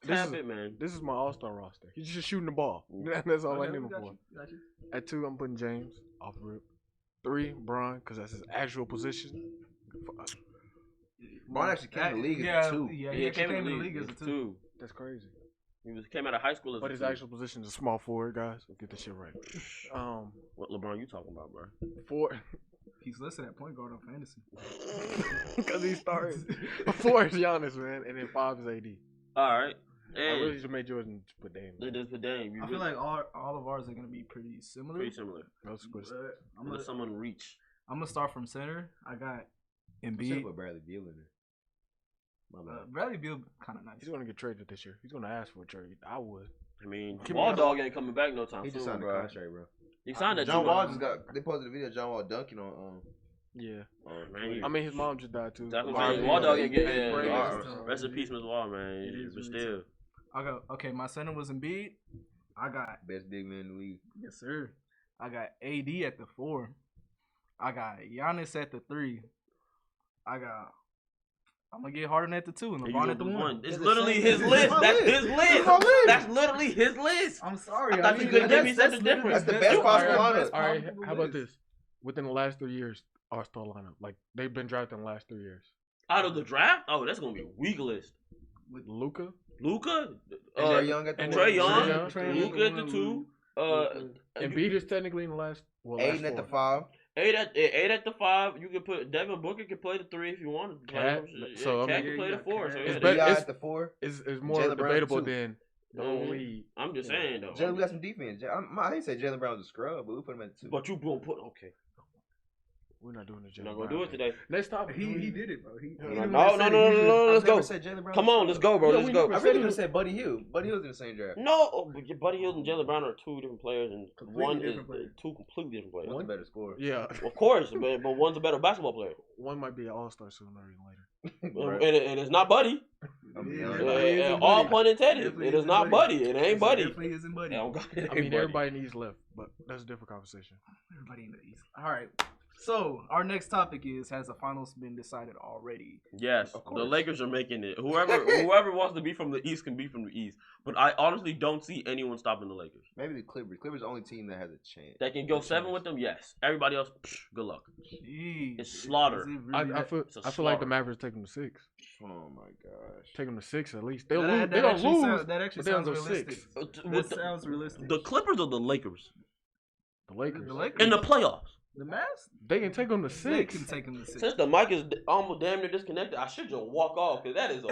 Tap it, man. This is my All Star roster. He's just shooting the ball. That's all I Okay, need him we got for. you, got you. At 2, I'm putting James off rip. 3, Bron, because that's his actual position. Bron actually came in the league yeah, as a 2. Yeah, he actually came in the league as a as 2. That's crazy. He came out of high school as But a his 2. actual position is small forward, guys. Let's get this shit right. What LeBron you talking about, bro? 4, He's listed at point guard on fantasy. because he started. 4 is Giannis, man, and then 5 is AD. All right. I Hey, really should make Jordan put Dame. it is for Dame. You I feel really- like all of ours are gonna be pretty similar. pretty similar. No squish. But I'm Unless gonna someone reach. start from center. I got Should Embiid. put Bradley Beal in there. My bad. Bradley Beal kind of nice. He's gonna get traded this year. He's gonna ask for a trade. I would. I mean, Give me Wall a- Dog ain't coming back no time He just soon, signed a bro. contract, bro. He signed that John too, Wall man. just got. They posted a video of John Wall dunking on. Yeah. Man, I mean, his mom just died too. that's what R.I.P. I'm saying. Wall Dog ain't getting. Hey, praise. Yeah, rest in peace, Miss Wall, man. It is But really still, I go okay. My center was Embiid. I got Best big man in the league. yes sir. I got AD at the 4. I got Giannis at the 3. I'm gonna get Harden at the 2 and and you LeBron go at the with 1. It's It's the literally same- his it's list. my That's list. his It's list. my list. That's literally his list. I'm sorry. I thought you could give me something different. That's the best possible lineup. All right, how about this? Within the last 3 years, All-Star lineup. Like they've been drafted in the last 3 years. Out of the draft, oh, that's gonna be a weak list. Luca, Luka, And Trae Young at the and one. Trae Young, Young, Luka at the 2. Embiid is technically in the last. Well, last Aiden at the 4. 5. Eight at the 5. You can put Devin Booker can play the 3 if you want. Cat, so, I Cat mean, can play the 4. So It's yeah, better- B.I. it's- at the 4. Is more Jaylen Brown debatable too. than the whole league. I'm just saying though. Jalen, we got some defense. I didn't say Jalen Brown was a scrub, but we put him at the 2. But you gonna put okay. We're not doing the You're not gonna do it today. Next topic. He did it, bro. No. Let's go. Come on, let's go, bro. Yeah, Let's we go. never I really would have said Buddy Hield. Buddy Hield's in the same draft. No, Buddy Hield and Jalen Brown are 2 different players, and Completely one is different players. 2 completely different players. One's a better scorer. Yeah, Of course, but one's a better basketball player, one might be an All-Star sooner or later. Right. and it's not Buddy. I'm Yeah, honest. everybody isn't All Buddy. pun intended. Definitely It is isn't not Buddy. Buddy. It ain't Buddy. Definitely isn't Buddy. Yeah, oh God, it I ain't mean, Buddy. everybody needs left, but that's a different conversation. Everybody in the East. All right. So our next topic is: has the finals been decided already? Yes, Of the course. Lakers are making it. Whoever wants to be from the East can be from the East. But I honestly don't see anyone stopping the Lakers. Maybe the Clippers. Clippers the only team that has a chance. That can go 7 with them, yes. Everybody else, good luck. Jeez. It's slaughter. Is it really I feel It's a I feel like the slaughter. Mavericks take them to 6. Oh my gosh. Take them to 6 at least. They'll that, lose. that They don't actually lose. sound- that actually but they'll sounds go realistic. 6. That With sounds realistic. the Clippers or the Lakers The Lakers. The Lakers. in the playoffs. The Mavs? They can take them to They 6. can take them to 6. Since the mic is almost damn near disconnected, I should just walk off because that is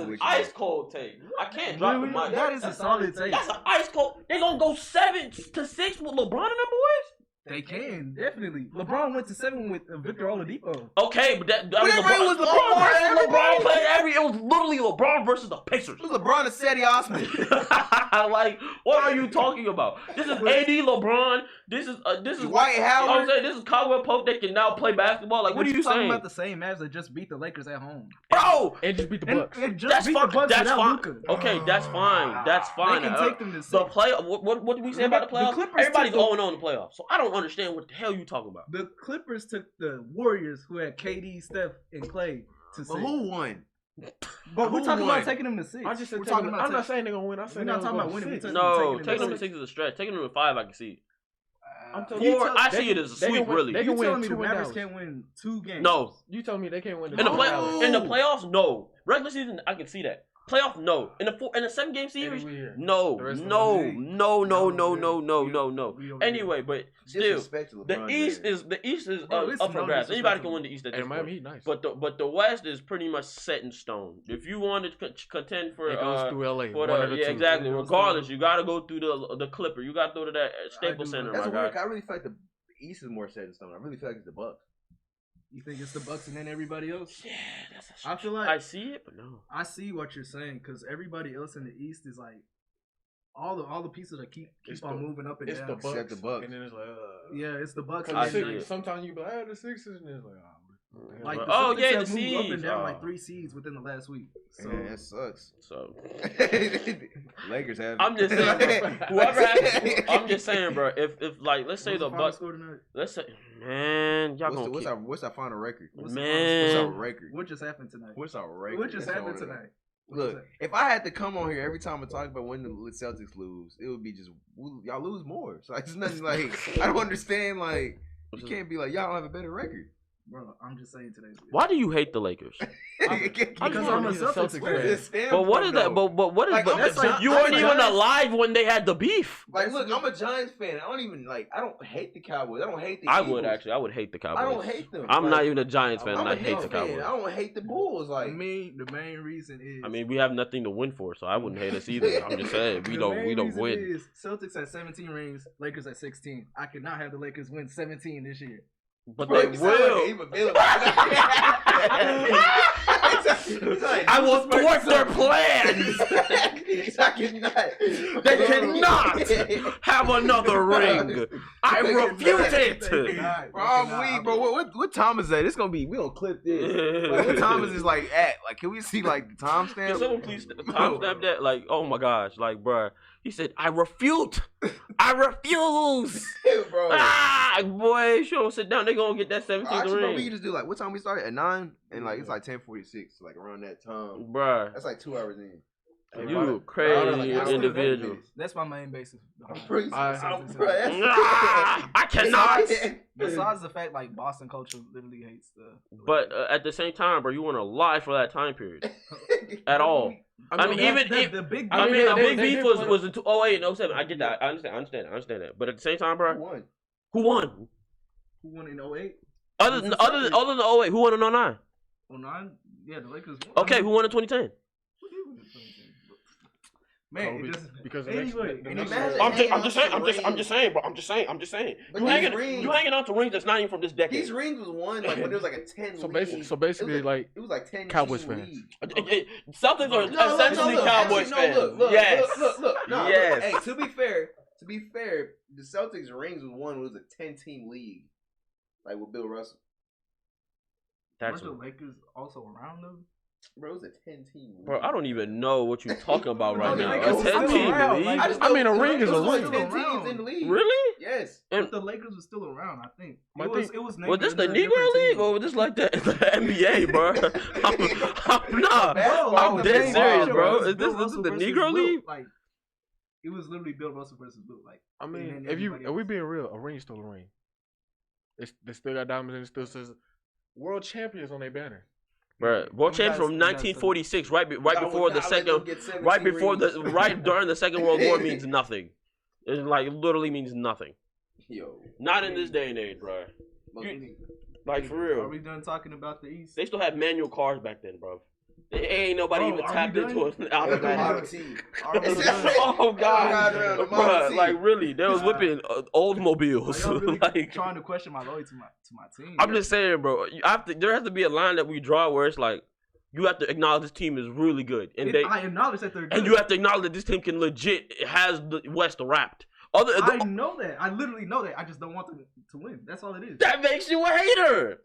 an ice cold take. I can't drop the mic. That is a solid take. That's an ice cold. They gonna go 7 to 6 with LeBron and them boys. They can definitely. LeBron went to 7 with Victor Oladipo. Okay, but that was Whatever, it was LeBron. LeBron. LeBron played every. It was literally LeBron versus the Pacers. It was LeBron and Cedi Osman. Like, what are you talking about? This is AD, LeBron. This is Dwight You know Howard. what I'm saying? This is Caldwell Pope that can now play basketball. Like, what are you talking saying, about? The same Mavs that just beat the Lakers at home, bro? And just beat the Bucks. And just That's beat fine. the Bucks That's without fine. Luka. Okay, that's fine. That's fine. They can take them to 6. The play. What did we say about the The playoffs? Clippers Everybody's took the- 0-0 in the playoffs, so I don't understand what the hell you talking about. The Clippers took the Warriors, who had KD, Steph, and Clay, to 6. But who won? But we're who talking won? about taking them to 6. I just said We're talking talking I'm not about saying they're gonna win. I'm We're saying not they're talking gonna about winning. six. We're No, taking taking them them to 6 is a stretch. Taking them to 5, I can see. I'm telling You you, tell- I they see it can- as a they can sweep, win- really. They You can telling win me 2 the in Mavericks Dallas. can't win 2 games? No, You telling me they can't win in the play Dallas? in the playoffs, no. Regular season, I can see that. Playoff, no. In the 7-game series, no, The rest of no, the league. no, no, no, No, no, we- no, no. we don't Anyway, but still, Disrespect to the LeBron East James. is Bro, it's up for no grabs. Anybody disrespect can win the East at this And Miami point. Heat, nice. But the West is pretty much set in stone. If you want to contend for It goes through LA. for One of the yeah, two. exactly. It goes Regardless, through- you got to go through the Clipper. You got to go to that Staples do. Center, That's my weird. guy. I really feel like the East is more set in stone. I really feel like it's the Bucks. You think it's the Bucks and then everybody else? Yeah, that's. I feel like I see it, but no. I see what you're saying because everybody else in the East is like all the pieces that keep It's on the- moving up and It's down. the Bucks. Except the Bucks. And then it's like, Yeah, it's the Bucks. Cause I And the see then, it. Sixers, sometimes you be like, the Sixers, and it's like, like the Oh, Celtics yeah, have the moved up and seeds. down Oh. like 3 seeds within the last week. So Yeah, that sucks. So Lakers have. I'm just saying, bro, whoever has, I'm just saying, bro. If like, let's say what's the final Bucks, score tonight? let's say, man, y'all gonna keep, What's our final record? What's the Man. What's final our score? record? What just happened tonight? What's our record? What just That's happened all. tonight? Look, if I had to come on here every time I talk about when the Celtics lose, it would be just y'all lose more. So it's nothing like I don't understand. Like you can't be like y'all don't have a better record. Bro, I'm just saying today's. Why do you hate the Lakers? Because I'm a Celtics Where does fan. this stand But what from, is that? though? But what is? Like, but I'm that's like- you I'm weren't a even Giants- alive when they had the beef. Like, look, I'm a Giants fan. I don't even like. I don't hate the Cowboys. I don't hate the. I Eagles. would actually. I would hate the Cowboys. I don't hate them. I'm Like, not even a Giants fan, and I'm I a hate the Knicks fan. Cowboys. I don't hate the Bulls. Like, The main reason is. I mean, we have nothing to win for, so I wouldn't hate us either. I'm just saying we the don't main reason win. Is Celtics at 17 rings, Lakers at 16. I cannot have the Lakers win 17 this year. But bro, they you sound like will. Eva Bill. I will thwart their plans. I cannot. They cannot have another ring. I refute it. Bro, I'm weak, bro. What time is that? It's gonna be. We gonna clip this. Like, what time is this? Like at? Like, can we see like the Can timestamp? someone please timestamp that? Like, oh my gosh, like, bruh. He said, I refute. I refuse. Bro. Ah, boy, show them sit down. They gonna get that 17th Actually, bro, we ring. can just do like what time we started at 9, and like it's like 10:46, like around that time. Bruh, That's like 2 hours in. you crazy Like, individual. That's my main basis. Bro, Ah, I cannot. Besides the fact, like Boston culture literally hates the. But at the same time, bro, you want to lie for that time period at all. I mean, even if the big. I mean, they- the big they beef did was in 08 and 07. I get that. I understand that. But at the same time, bro, Won. who won? Who won in 08? Other than 08, who won in 09? 09? Yeah, the Lakers won. Okay, who won in 2010? Who did win in 2010? Man, Kobe, it just because the anyway, next imagine- year- I'm just saying, bro. I'm just saying. But You these hanging rings- out to rings that's not even from this decade. These rings was won like when there was like a 10 So league. basically, like it was like 10 Cowboys team fans. league. Celtics are No, essentially look, Cowboys actually, fans. no, look, Yes. look. No, Yes. look, hey, to be fair, the Celtics rings was won. It was a 10-team league, like with Bill Russell. That's weren't the Lakers also around them? Bro, it was a 10-team league. bro. I don't even know what you're talking about right No, now. the A Lakers were 10 still team around, league. like, I mean, a ring is It a was like ring. 10 Around. teams in the league. Really? Yes. And But the Lakers were still around, I think. I think- It was named was this the after a Negro different League team. or was this like the NBA, bro? I'm not. Basketball, I'm like, dead the serious, main bro. was Is Bill this Russell the versus Negro Wilt. League? Like, it was literally Bill Russell versus Wilt. Like, I and mean, then if everybody we else. being real, a ring is still a ring. They still got diamonds and it still says world champions on their banner. Bro, world We champions got- from we got 1946, right before the second, right right during the Second World War means nothing. It like literally means nothing. Yo, Not in this day and age, bro. Like for Are real, we done talking about the East? they still had manual cars back then, bro. Ain't nobody Oh, even are tapped we into done? it. I was The model like, team. oh God, The model bruh, team. like really, they was whipping old Are mobiles. y'all really like, trying to question my loyalty to my team? I'm just saying, bro. There has to be a line that we draw where it's like you have to acknowledge this team is really good, and I acknowledge that they're good. and you have to acknowledge that this team can legit has the West wrapped. I know that. I literally know that. I just don't want them to win. That's all it is. That makes you a hater.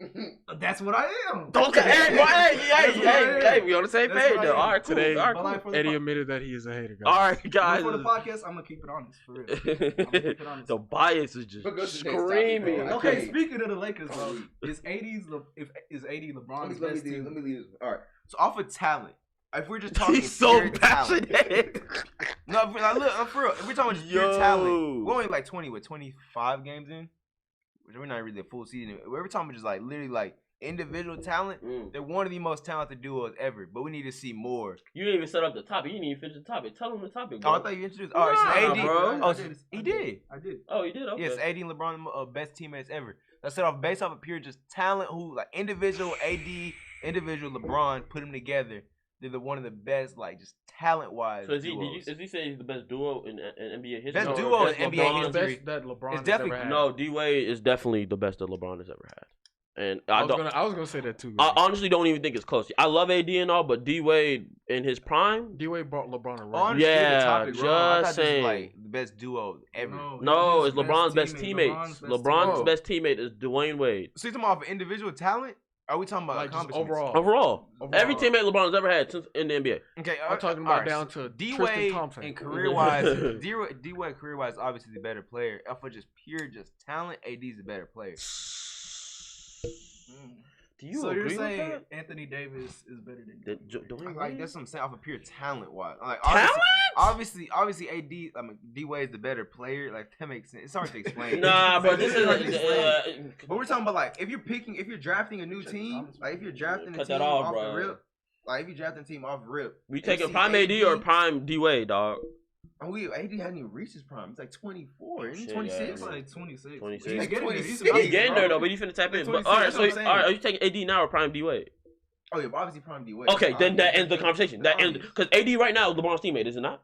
That's what I am. Okay, hey, we on the same That's page what I though. am. All right, cool. Today, all right, But like cool. for the Eddie admitted that he is a hater, guys. All right, guys. for the podcast, I'm gonna keep it honest for real. I'ma keep it honest. The bias is just But go to the next screaming. topic, bro. Okay, speaking of the Lakers, though, is AD LeBron's Let best me team? leave this. All right. So off of talent, if we're just talking He's so pure talent, passionate. no, look, for real. If we're talking just pure talent, we're only like 25 games in, which we're not really a full season. We're talking just like literally like individual talent. They're one of the most talented duos ever, but we need to see more. You didn't even set up the topic. You didn't even finish the topic. Tell them the topic, Oh, bro. I thought you introduced. All right, so Nah, AD, bro. Oh, he did. I did. Oh, you did? Okay. Yes, AD and LeBron, best teammates ever. That's set off based off of pure just talent. Who like individual AD, individual LeBron, put them together. They're one of the best, like just talent wise. So is he say he's the best duo in NBA history? Best duo in NBA LeBron? history. Best that LeBron It's has definitely- ever had. No, D-Wade is definitely the best that LeBron has ever had. And I I was gonna say that too. I honestly don't even think it's close. I love AD and all, but D-Wade in his prime, D-Wade brought LeBron a ring. Honestly, Yeah, the topic wrong. I thought just this was saying. like the best duo ever. no, his it's LeBron's best teammates. LeBron's teammate. best teammate is Dwayne Wade. So you talking about individual talent? Are we talking about Like just accomplishments? overall. Overall, every teammate LeBron's ever had since in the NBA. Okay, I'm talking about down to D Tristan Wade Thompson. and career wise. D Wade career wise, obviously the better player. For just pure just talent, AD's the better player. Do you So agree you're with saying that? Anthony Davis is better than Dwayne Like Wade? that's what I'm saying. Off of pure talent wise, like Talent? obviously, AD. I mean, D Wade's the better player. Like that makes sense. It's hard to explain. Nah, bro, this is But we're talking about like if you're drafting a new team, like if you're drafting a Cut team that off, off bro. the rip, like if you're drafting a team off rip, we taking see prime AD or prime D-Wade, dog? And AD hadn't even reached his prime. It's like 24, isn't he? Shit, 26. It's like 26. 26. He's getting there. 26. about to He's getting bro. there though, but he finna tap in. But 26, all right, that's so what I'm saying. all right, are you taking AD now or prime D-Wade? Oh yeah, but obviously prime D Wade. Okay, then that ends the conversation. That ends because AD right now is LeBron's teammate, is it not?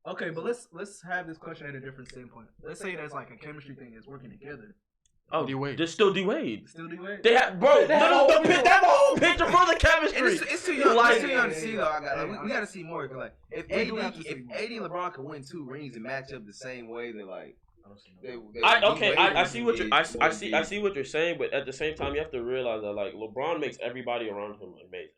Okay, but let's have this question at a different standpoint. Let's say that's like a chemistry thing is working together. Oh, D-Wade. There's still D-Wade. Still do it? They have, bro. They have a whole They have a whole picture for the And chemistry. it's too young. Like- It's too young to see though. We gotta see more. 'Cause, like if We do have to see AD more. and LeBron can win 2 rings and match up the same way, they're like. I see what you're saying, but at the same time, you have to realize that like LeBron makes everybody around him amazing.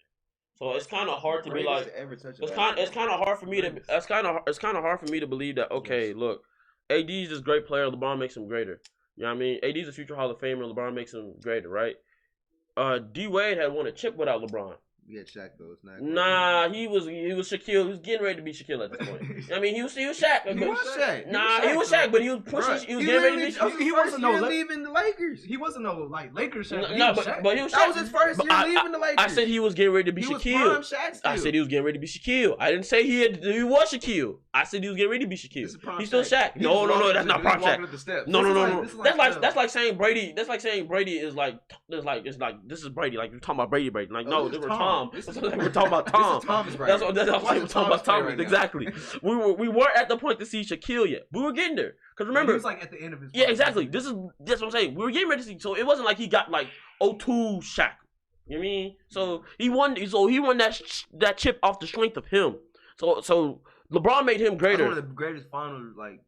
So it's kind of hard to be like. It's kind of hard for me to. It's kind of hard for me to believe that. Okay, look, AD's this great player. LeBron makes him greater. You know what I mean? AD's a future Hall of Famer. LeBron makes him greater, right? D Wade had won a chip without LeBron. We had Shaq though. It's not. Nah, he was Shaquille. He was getting ready to be Shaquille at this point. I mean, he was Shaq. He was Shaq. Nah, he was Shaq, but he was pushing. He was getting ready to be Shaquille. He wasn't no leaving the Lakers. He wasn't no like Lakers Shaq. No, He was Shaq. but he was Shaq. That was his first But year leaving the Lakers. I said he was getting ready to be He was Shaquille. prime Shaq still. I said he was getting ready to be Shaquille. I didn't say he was Shaquille. I said he was getting ready to be This Shaquille. is prime He's still Shaq. Shaq. No, that's not prime Shaq. The steps. No. This is like That's like saying Brady. That's like saying Brady is like this is Brady. Like you're talking about Brady. Like no, this this is was Tom. Tom. This is- We're talking about Tom. This is Thomas Brady. That's what I'm saying. We're talking about Thomas. right now. Exactly. We weren't at the point to see Shaquille yet. We were getting there. Cause remember, he was like at the end of his. yeah, exactly. That's what I'm saying. We were getting ready to see. So it wasn't like he got like 0-2 Shaq. You know what I mean? So he won. So he won that chip off the strength of him. So LeBron made him That's greater. one of the greatest final like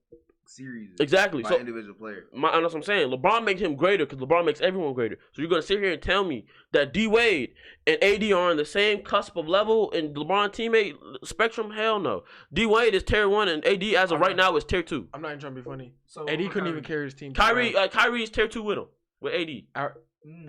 series. Exactly. By So individual player. that's what I'm saying. LeBron makes him greater because LeBron makes everyone greater. So you're gonna sit here and tell me that D Wade and AD are on the same cusp of level in LeBron teammate spectrum? Hell no. D Wade is tier 1 and AD as of right now is tier 2. I'm not even trying to be funny. So AD couldn't Kyrie. even carry his team. to Kyrie is tier 2 with him with AD.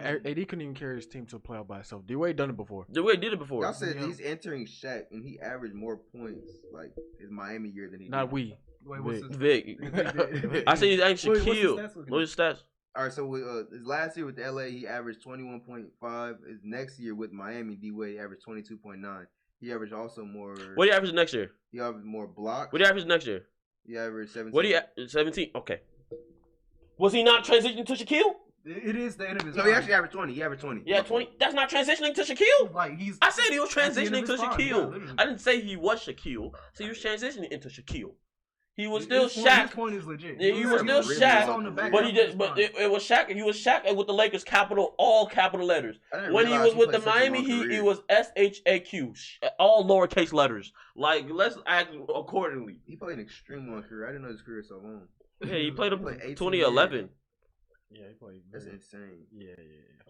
AD couldn't even carry his team to a playoff by himself. D-Wade done it before. D Wade did it before. Y'all said he's entering Shaq and he averaged more points like his Miami year than he Not did. we. Wait, what's his? Vic. Vic. I said he's actually Wait, what's his Shaquille. stats looking What's his stats? All right, so with, his last year with LA, he averaged 21.5. His next year with Miami, D Wade averaged 22.9. He averaged also more. What do you average next year? He averaged more blocks. What do you average next year? He averaged 17. What do you 17? Okay. Was he not transitioning to Shaquille? It is the end of his. No, he actually averaged 20. He averaged 20. Yeah, 20. That's not transitioning to Shaquille. Like he's. I said he was That's the end transitioning of to his prime, yeah, Shaquille. literally. I didn't say he was Shaquille. So he was transitioning into Shaquille. He was His still point- Shaq. His point is legit. Yeah, he was still really Shaq, on the back but half he of just his but prime. it was Shaq. He was Shaq with the Lakers, all capital letters. I didn't When he realize was with the played such a Miami long Heat, career. he was SHAQ, all lowercase letters. Like, let's act accordingly. He played an extremely long career. I didn't know his career was so long. Yeah, he played up Played 18 2011. Yeah, he played. That's insane. Yeah.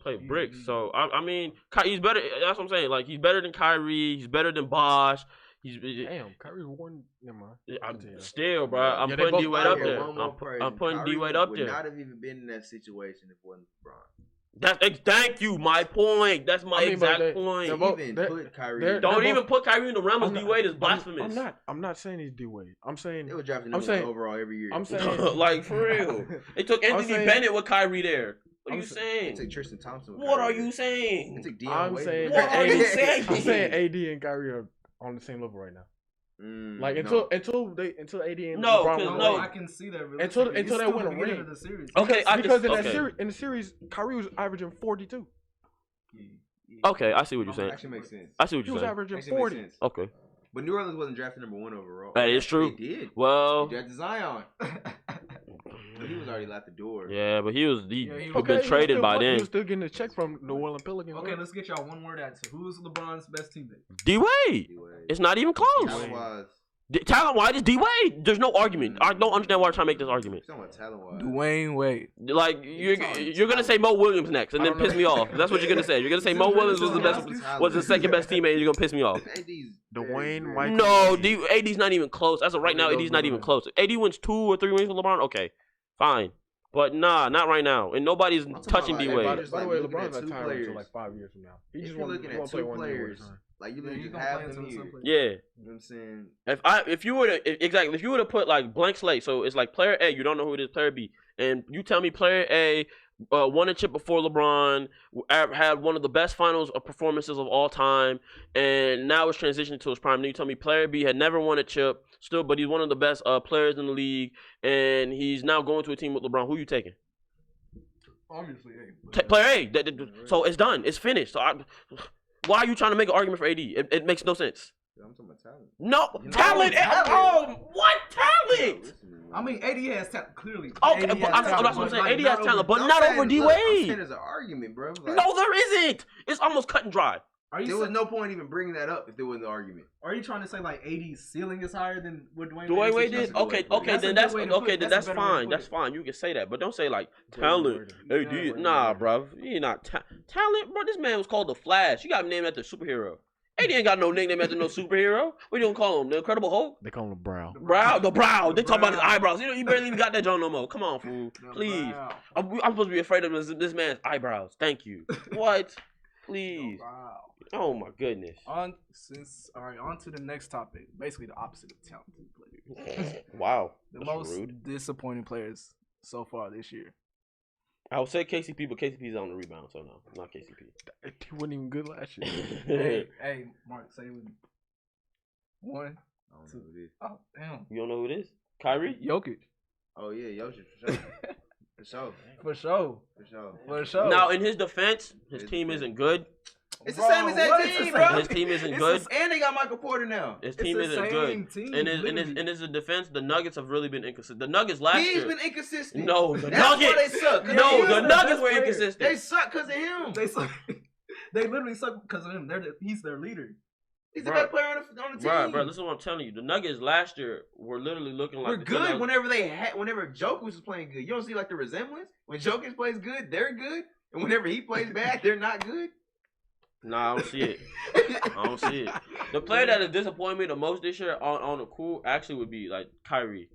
Played bricks. So I mean, he's better. That's what I'm saying. Like, he's better than Kyrie. He's better than Bosh. He's Damn, Kyrie won. Never mind. I'm still, bro. I'm Yeah, they putting both D Wade out up here. there. One more praise. I'm putting Kyrie D Wade up would there. not have even been in that situation if it wasn't LeBron. Thank you. My point. That's my I mean, but exact they- point. they're both- Even they're- put Kyrie. they're- Don't they're even both- put Kyrie in the realm of I'm D not- Wade is blasphemous. I'm not saying he's D Wade. I'm saying They were drafting I'm number saying- one overall every year. I'm saying- Like, for real. They took I'm Anthony saying- Bennett with Kyrie there. What are I'm you sa- They saying? took Tristan Thompson. with What are Kyrie. you They saying? took Dion I'm Waiters saying with What are you Kyrie. saying? I'm saying AD and Kyrie are on the same level right now. Like no. until AD and No, LeBron 'cause win no. a I ring. can see that. Until realistically. It's they still win the a beginning ring. of the series. Okay, I Because can, in the series, Kyrie was averaging 42. Okay, I see what you're saying. Actually makes sense. I see what He you're was saying. averaging Actually makes 40. sense. Okay. But New Orleans wasn't drafted number one overall. That is true. They did. Well, They drafted Zion. But he was already out the door. yeah, but he Yeah, had he been was traded still by He then. was still getting a check from New Orleans Pelicans. Okay, let's get y'all one word answer. Who's LeBron's best teammate? D Wade. Anyway. It's not even close. Talent-wise. Talent-wise, it's D Wade. There's no argument. I don't understand why you're trying to make this argument. Talking about talent-wise. Dwayne Wade. Like, you're gonna say Mo Williams next, and then piss me off. That's what you're gonna say. You're gonna say Mo Williams was the second best teammate, and you're gonna piss me off. AD's Dwayne very, Michael. No, AD's not even close. As of right now, AD's not even close. AD wins 2 or 3 rings with LeBron. Okay, fine, but nah, not right now. And nobody's talking touching about, D like, Wade. By just, the like, way, looking at LeBron's not two tired players. until like 5 years from now. He If just you're want looking to at play two 1 year at a players, time. like you Yeah, literally he's just gonna have play them until here. some place. Yeah. You know what I'm saying? If you were to put like blank slate, so it's like player A, you don't know who it is, player B, and you tell me player A won a chip before LeBron, had one of the best finals performances of all time, and now it's transitioning to his prime. Then you tell me player B had never won a chip, still, but he's one of the best players in the league, and he's now going to a team with LeBron. Who you taking? Obviously, hey. Player A. So it's done. It's finished. So why are you trying to make an argument for AD? It makes no sense. I'm talking about talent. No You know, talent. What talent? Listen to me. I mean, AD has talent, clearly. Okay, AD but has that's what I'm talent, saying. like, AD not has talent, over- but I'm not saying- over D look, I'm saying Wade. there's an argument, bro. Like, No, there isn't. It's almost cut and dry. Are you there was sa- no point even bringing that up if there wasn't an argument. Are you trying to say like AD's ceiling is higher than what Dwayne Dwayne Wade is? did? a good way Okay, to put it. okay, That's a then good that's way to put okay, it. then That's that's a better way to fine. put That's it. fine. You can say that, but don't say like Wait, talent. wait, AD, nah, bro. You're not talent, bro. This man was called the Flash. You got him named after a superhero. AD ain't got no nickname after no superhero. What you gonna call him? The Incredible Hulk? They call him Brow. The brow. They talk about his Brow. eyebrows. You barely even got that John no more. Come on, fool. Please. Wow. I'm supposed to be afraid of this man's eyebrows. Thank you. What? Please. Wow. Oh my goodness. On to the next topic. Basically, the opposite of talented players. Wow. The That's most rude. disappointing players so far this year. I would say KCP, but KCP's on the rebound, so no, not KCP. He wasn't even good last year. Hey, Mark, say it with me. 1, I don't know who it is. oh damn, You don't know who it is? Kyrie? Jokic, Oh yeah, Yoshi for sure. For sure. for sure, For sure. for sure. Now, in his defense, his team isn't good. It's the same as Bro, that what is team, the bro. His team isn't It's good. And they got Michael Porter now. His It's team the isn't same good. team, In literally. his defense, the Nuggets have really been inconsistent. The Nuggets last He's year. been inconsistent. No, the That's why Nuggets. they suck. 'cause No, they the suck. Nuggets were player. inconsistent. They suck because of him. They suck. They literally suck because of him. He's their leader. He's the Bruh. best player on the team. Bro, listen to what I'm telling you. The Nuggets last year were literally looking like We're the team good that- whenever Jokic was playing good. You don't see like the resemblance. When Jokic plays good, they're good, and whenever he plays bad, they're not good. Nah, I don't see it. I don't see it. The player that has disappointed me the most this year on the cool actually would be like Kyrie.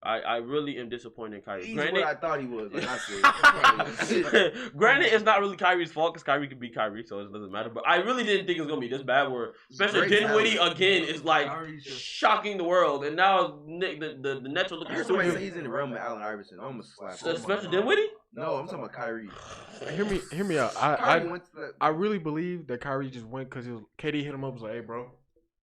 I really am disappointed in Kyrie. He's Granted, what I thought he was. Like I said. granted, it's not really Kyrie's fault because Kyrie could be Kyrie, so it doesn't matter. But I really didn't think it was gonna be this bad. Where especially Great Dinwiddie talent. again is like Kyrie's just- shocking the world, and now Nick the Nets are I looking heard somebody say stupid. he's in the realm of Allen Iverson. I almost slapped So him. especially Dinwiddie. No, I'm talking about Kyrie. Hear me out. Kyrie went to the, I really believe that Kyrie just went because KD hit him up. Was like, hey, bro,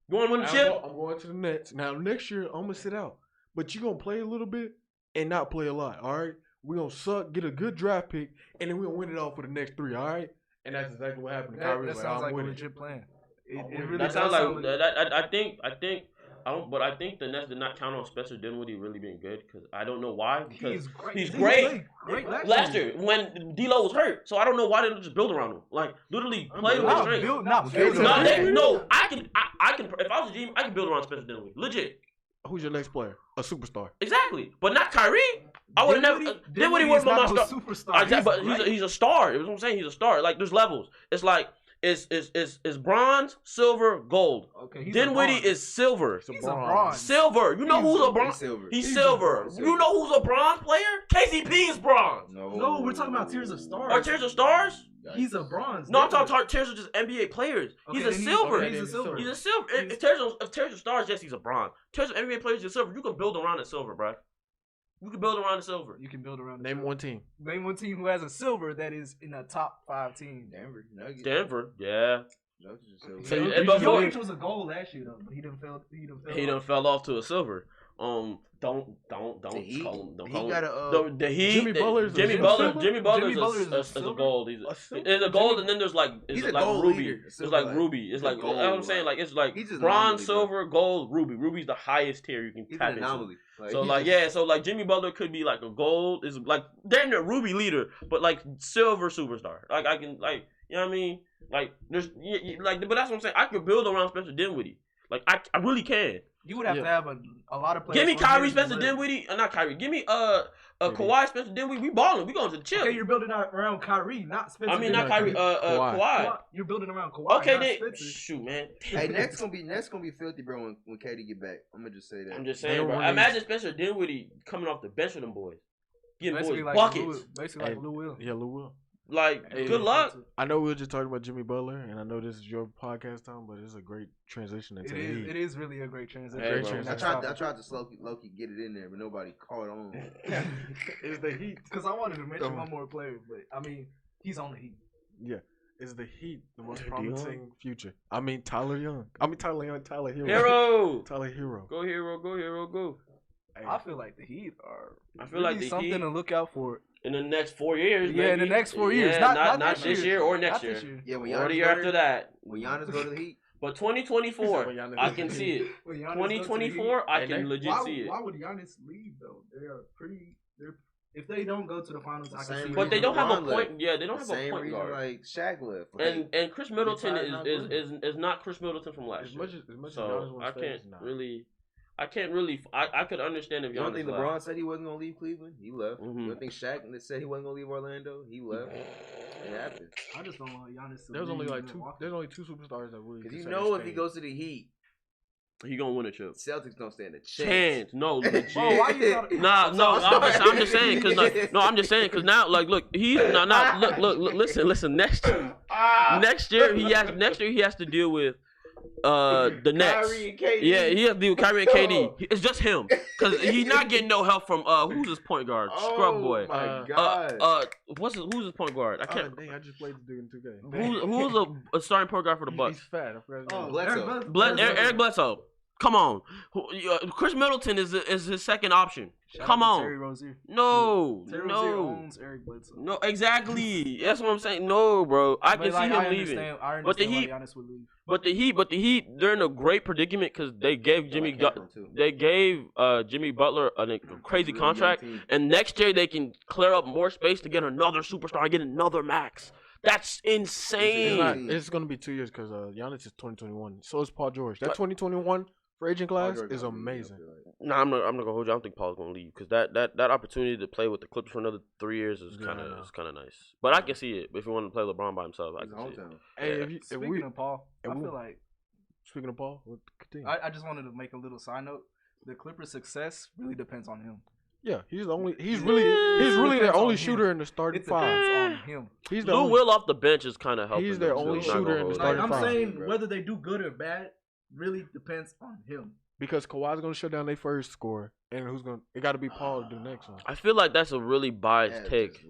You want to win the I'm chip? I'm going to the Nets now. Next year, I'm gonna sit out, but you gonna play a little bit and not play a lot. All right. we gonna suck, get a good draft pick, and then we gonna win it all for the next 3. All right, and that's exactly what happened. Kyrie That was sounds like a winning. legit plan. It winning. really That does sounds like sound I think the Nets did not count on Spencer Dinwiddie really being good because I don't know why. Because He's great. he's He great. played great last year when D'Lo was hurt, so I don't know why they didn't just build around him. Like literally play with his strength. I can. If I was a GM, I can build around Spencer Dinwiddie. Legit. Who's your next player? A superstar. Exactly, but not Kyrie. I would have never. Dinwiddie wasn't my star. Superstar. But he's a star. That's what I'm saying. He's a star. Like there's levels. It's like it's bronze, silver, gold. Okay, he's Dinwiddie a bronze. is silver. He's a bronze. Silver. You know who's a bronze? Silver. He's silver. You know who's a bronze player? KCP is bronze. No, we're talking about tiers of stars. Are tiers of stars? He's a bronze. No, I'm talking tiers of just NBA players. Okay, He's a silver. He's a silver. He's a silver. If tiers of stars, yes, he's a bronze. Tiers of NBA players, he's a silver. You can build around a silver, bro. You can build around a silver. You can build around. Name one team. Name one team who has a silver that is in a top 5 team. Denver. Nuggets. Denver, yeah. Nuggets is silver. So, Jokic but was a gold last year though, but he done fell. he done fell off to a silver. Don't Heat? call him. Don't He call got him. a, The Heat. Jimmy Butler's a Jimmy silver? Butler. Jimmy Butler is a silver? gold. It's a gold, and then there's like He's it's a like gold ruby. leader. It's Silver, like like, ruby. It's he's a like gold, I'm saying like, like it's like he's just an bronze, anomaly, bro. silver, gold, ruby. Ruby's the highest tier you can he's tap an into. anomaly. So he's like just- so like Jimmy Butler could be like a gold is like damn near ruby leader, but like silver superstar. Like I can like you know what I mean? Like there's like but that's what I'm saying. I could build around Spencer Dinwiddie. Like I really can. You would have Yeah. to have a lot of players. Give me on Kyrie here Spencer to live. Dinwiddie, not Kyrie. Give me Kawhi Spencer Dinwiddie. We balling. We going to the chip. Okay, you're building out around Kyrie, not Spencer. I mean not Kyrie. Kawhi. Kawhi. You're building around Kawhi. Okay, not then Spencer. shoot, man. Hey, next gonna be filthy, bro. When KD get back, I'm gonna just say that. I'm just They saying, don't bro. want Imagine Spencer Dinwiddie coming off the bench with them boys, getting Basically boys like buckets. basically like Hey, Lou Will. Yeah, Lou Will. Like, Hey, good luck. I know we were just talking about Jimmy Butler, and I know this is your podcast time, but it's a great transition into the Heat. It is really a great transition. Hey, Great bro. transition. I tried to low-key get it in there, but nobody caught on. It's the Heat. Because I wanted to mention one more player, but I mean, he's on the Heat. Yeah. Is the Heat the most Dion? promising future? I mean, Tyler Young. Tyler Hero. Hero. Tyler Hero. Go hero, go hero, go. Hey, I feel like the Heat are. I feel like the something Heat to look out for. in the next 4 years. Yeah, in the maybe. next 4 years. Yeah, Not this year or next Not year. this year. Yeah, when Or the Giannis year go after there, that. when Giannis go to the Heat, But 2024, When Giannis I goes can to the see it. When Giannis goes to the Heat, 2024, I Hey, can they- legit why, see it. why would Giannis leave though? They are pretty. They're if they don't go to the finals, I can Same see. But they reason don't have a LeBron left. point. Yeah, they don't have a same point reason guard. like Shaq left. And Chris Middleton retired not is not Chris Middleton from last as year. much as Giannis So wants I to stay, can't he's not. really. I could understand if you don't Giannis think left. LeBron said he wasn't gonna leave Cleveland? He left. Mhm. You don't think Shaq said he wasn't gonna leave Orlando? He left. It happened. I just don't want Giannis to There's only leave like two. Milwaukee. There's only two superstars that really. Because you deserve know to if he stay. goes to the Heat, He gonna win a chip. Celtics don't stand a chance. Chance, no, legit. Bro, why you not- I'm just saying, cause like, no, I'm just saying, cause now, like, look, look, listen. Next year he has to deal with the Nets. Kyrie and KD. Yeah, he has to deal with Kyrie and KD. It's just him, cause he's not getting no help from who's his point guard, Scrub Boy. Oh my god. Who's his point guard? I Oh, can't. dang, I just played the dude in 2K. Who's a starting point guard for the He's Bucks? fat. I forgot his name. Bledsoe. Eric Bledsoe. Come on, Chris Middleton is his second option. Come on. Terry Rozier. No, Terry Rozier no, owns Eric Bledsoe. no, exactly. That's what I'm saying. No, bro, I can see him leaving. I understand But the why Heat- Giannis would leave. But the Heat, they're in a great predicament because they gave Jimmy Butler a crazy contract, and next year they can clear up more space to get another superstar and get another max. That's insane. It's gonna be 2 years because Giannis is 2021. So is Paul George. That 2021 free agent class is amazing. Nah, I'm not gonna hold you. I don't think Paul's gonna leave because that opportunity to play with the Clippers for another 3 years is kind of nice. But I can see it if you want to play LeBron by himself. I can see it. Hey, Yeah. if Speaking of Paul, I if we- feel like speaking of Paul, continue. I just wanted to make a little side note. The Clippers' success really depends on him. Yeah, he's really their Depends only on shooter him. in the starting It depends five. on him. He's the Lou only, Will off the bench is kind of helping. He's their them, only too. Not shooter gonna in the hold you. starting I'm five. saying bro. whether they do good or bad really depends on him. because Kawhi's gonna shut down their first score, and who's gonna? It got to be Paul to do next one. I feel like that's a really biased take.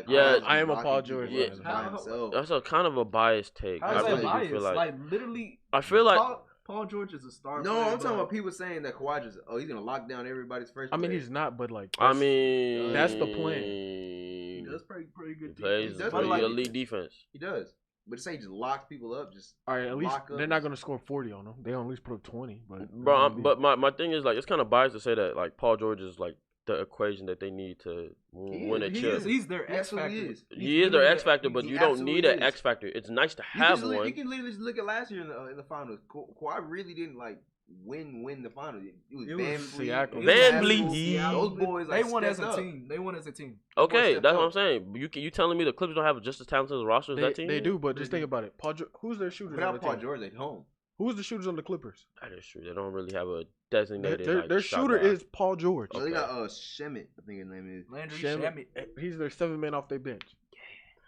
Yeah, I am a Paul George fan. by himself. That's a kind of a biased take. How I is that really do biased? feel like. Literally, I feel like. Paul, Paul George is a star. No, player, I'm talking but about people saying that Kawhi just he's gonna lock down everybody's first. I mean, play. he's not, but like, I mean, that's the plan. he does pretty good. Plays defense. does pretty like- elite defense. He does, but say he just locks people up. Just all right, at least lock up. they're not gonna score 40 on him. They gonna at least put up 20. But my thing is like it's kind of biased to say that like Paul George is like the equation that they need to win a chip. He's their He X factor. absolutely is. He is their X factor, but he you don't need an absolutely is. X factor. It's nice to You have can one. You can literally just look at last year in the finals. Kawhi really didn't like win the finals. It was It Van was Vliet. Siakam. It was Van Absolute- Vliet. Those boys like They won as stepped a up. team. They won as a team. Okay, step that's what up. I'm saying. You telling me the Clippers don't have just as talented a roster as that team? They do, but They just do. think about it. Who's their shooters on Without the Paul team? George at home. Who's the shooters on the Clippers? That is true. They don't really have a designated. Their like, shot shooter guard. is Paul George. So they got Shemet, I think his name is. Landry Shamet. Shamet. He's their 7th man off their bench.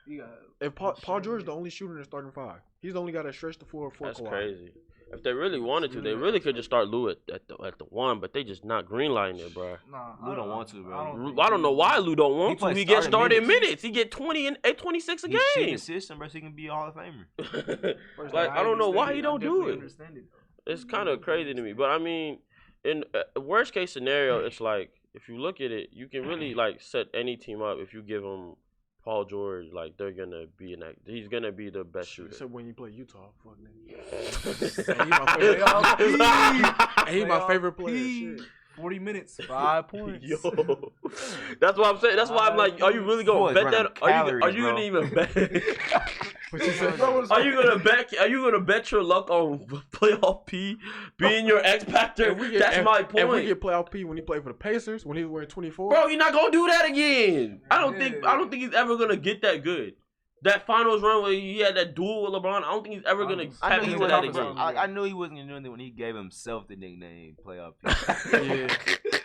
He got If Paul George is Shamet. the only shooter in the starting 5, he's the only guy that stretched the floor for That's Kawhi. crazy. If they really wanted to, they really could just start Lou at the 1, but they just not greenlighting it, bro. Nah, Lou don't want to, bro. I don't know why Lou don't want to. plays He gets started starting minutes. He get 20 and 26 a He's cheating game. the system, bro, so he can be a Hall of Famer. Like I don't know why he don't do it. Understand it. It's kind of crazy to me, but I mean, in worst case scenario, it's like if you look at it, you can really like set any team up if you give them Paul George. Like they're gonna be he's gonna be the best shooter. Except when you play Utah, fuck nigga. And he my favorite player. Shit. 40 minutes, 5 points. Yo, that's what I'm saying. That's why I'm like, are you really gonna Boys bet running that? Are you calories, gonna even bet? What you saying? Are you gonna bet? Are you gonna bet your luck on playoff P being your X factor? That's my point. And we get playoff P when he played for the Pacers when he was wearing 24. Bro, you're not gonna do that again. I don't think he's ever gonna get that good. That finals run where he had that duel with LeBron, I don't think he's ever gonna I tap knew he into that wasn't. again. I knew he wasn't gonna do anything when he gave himself the nickname Playoff P. Yeah.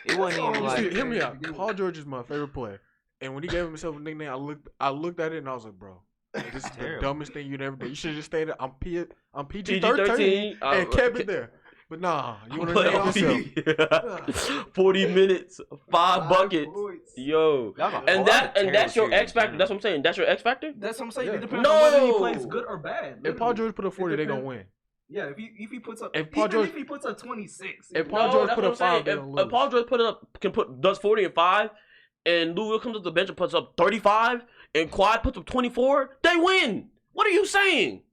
It wasn't even You like. see, hear me out. Paul George is my favorite player, and when he gave himself a nickname, I looked at it and I was like, bro, this is the Terrible. dumbest thing you'd ever do. You should have just stayed. I'm PG-13 PG-13 and kept it there. But nah, you want to Playoff name yourself. P. 40 minutes, 5 buckets. Yo. And that's your X factor. That's what I'm saying. That's your X factor? That's what I'm saying. Yeah. It depends on whether he No. plays good or bad. If Paul literally. George put up 40, they gonna win. Yeah, if he puts up, If Paul even George- if he puts up 26, If Paul George that's put what up 5, I'm they saying. gonna If lose. Paul George does 40 and 5, and Lou Will comes up the bench and puts up 35, and Kawhi puts up 24, they win. What are you saying?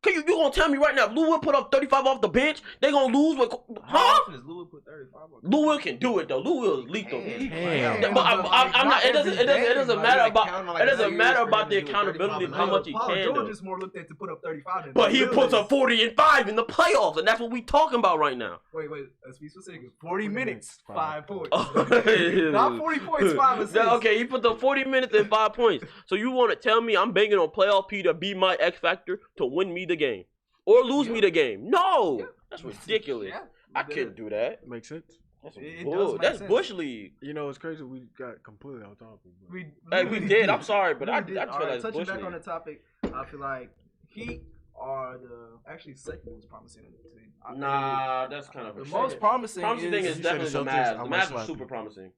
You gonna tell me right now if Lou Will put up 35 off the bench, they gonna lose with How huh? often does Louis put 35 on? Lou Will can do it though. Lou Will is lethal. Damn. But I'm not. It doesn't matter about. It doesn't matter about the accountability of how much he Paul can George do. is more looked at to put up 35. Than But he Lillard puts is. up 40 and 5 in the playoffs, and that's what we talking about right now. Wait, let's be specific. 40 minutes, 5 points. Oh. Not 40 points, 5 assists. Okay, he put up 40 minutes and 5 points. So you want to tell me I'm banking on playoff P to be my X factor to win me the game or lose me the game? No, Yeah. that's ridiculous. Yeah, I couldn't do that. Makes sense. That's It bull. does make That's sense. Bush League. You know, it's crazy. We got completely off topic. But We did. I'm sorry, but I did. just feel Alright, like it's touching Bush back League. on the topic, I feel like Heat are actually second most promising in the team. I think Nah, that's kind of the a most promising promising thing is You said definitely the the Celtics, Mavs. I The might Mavs are slap super you. promising.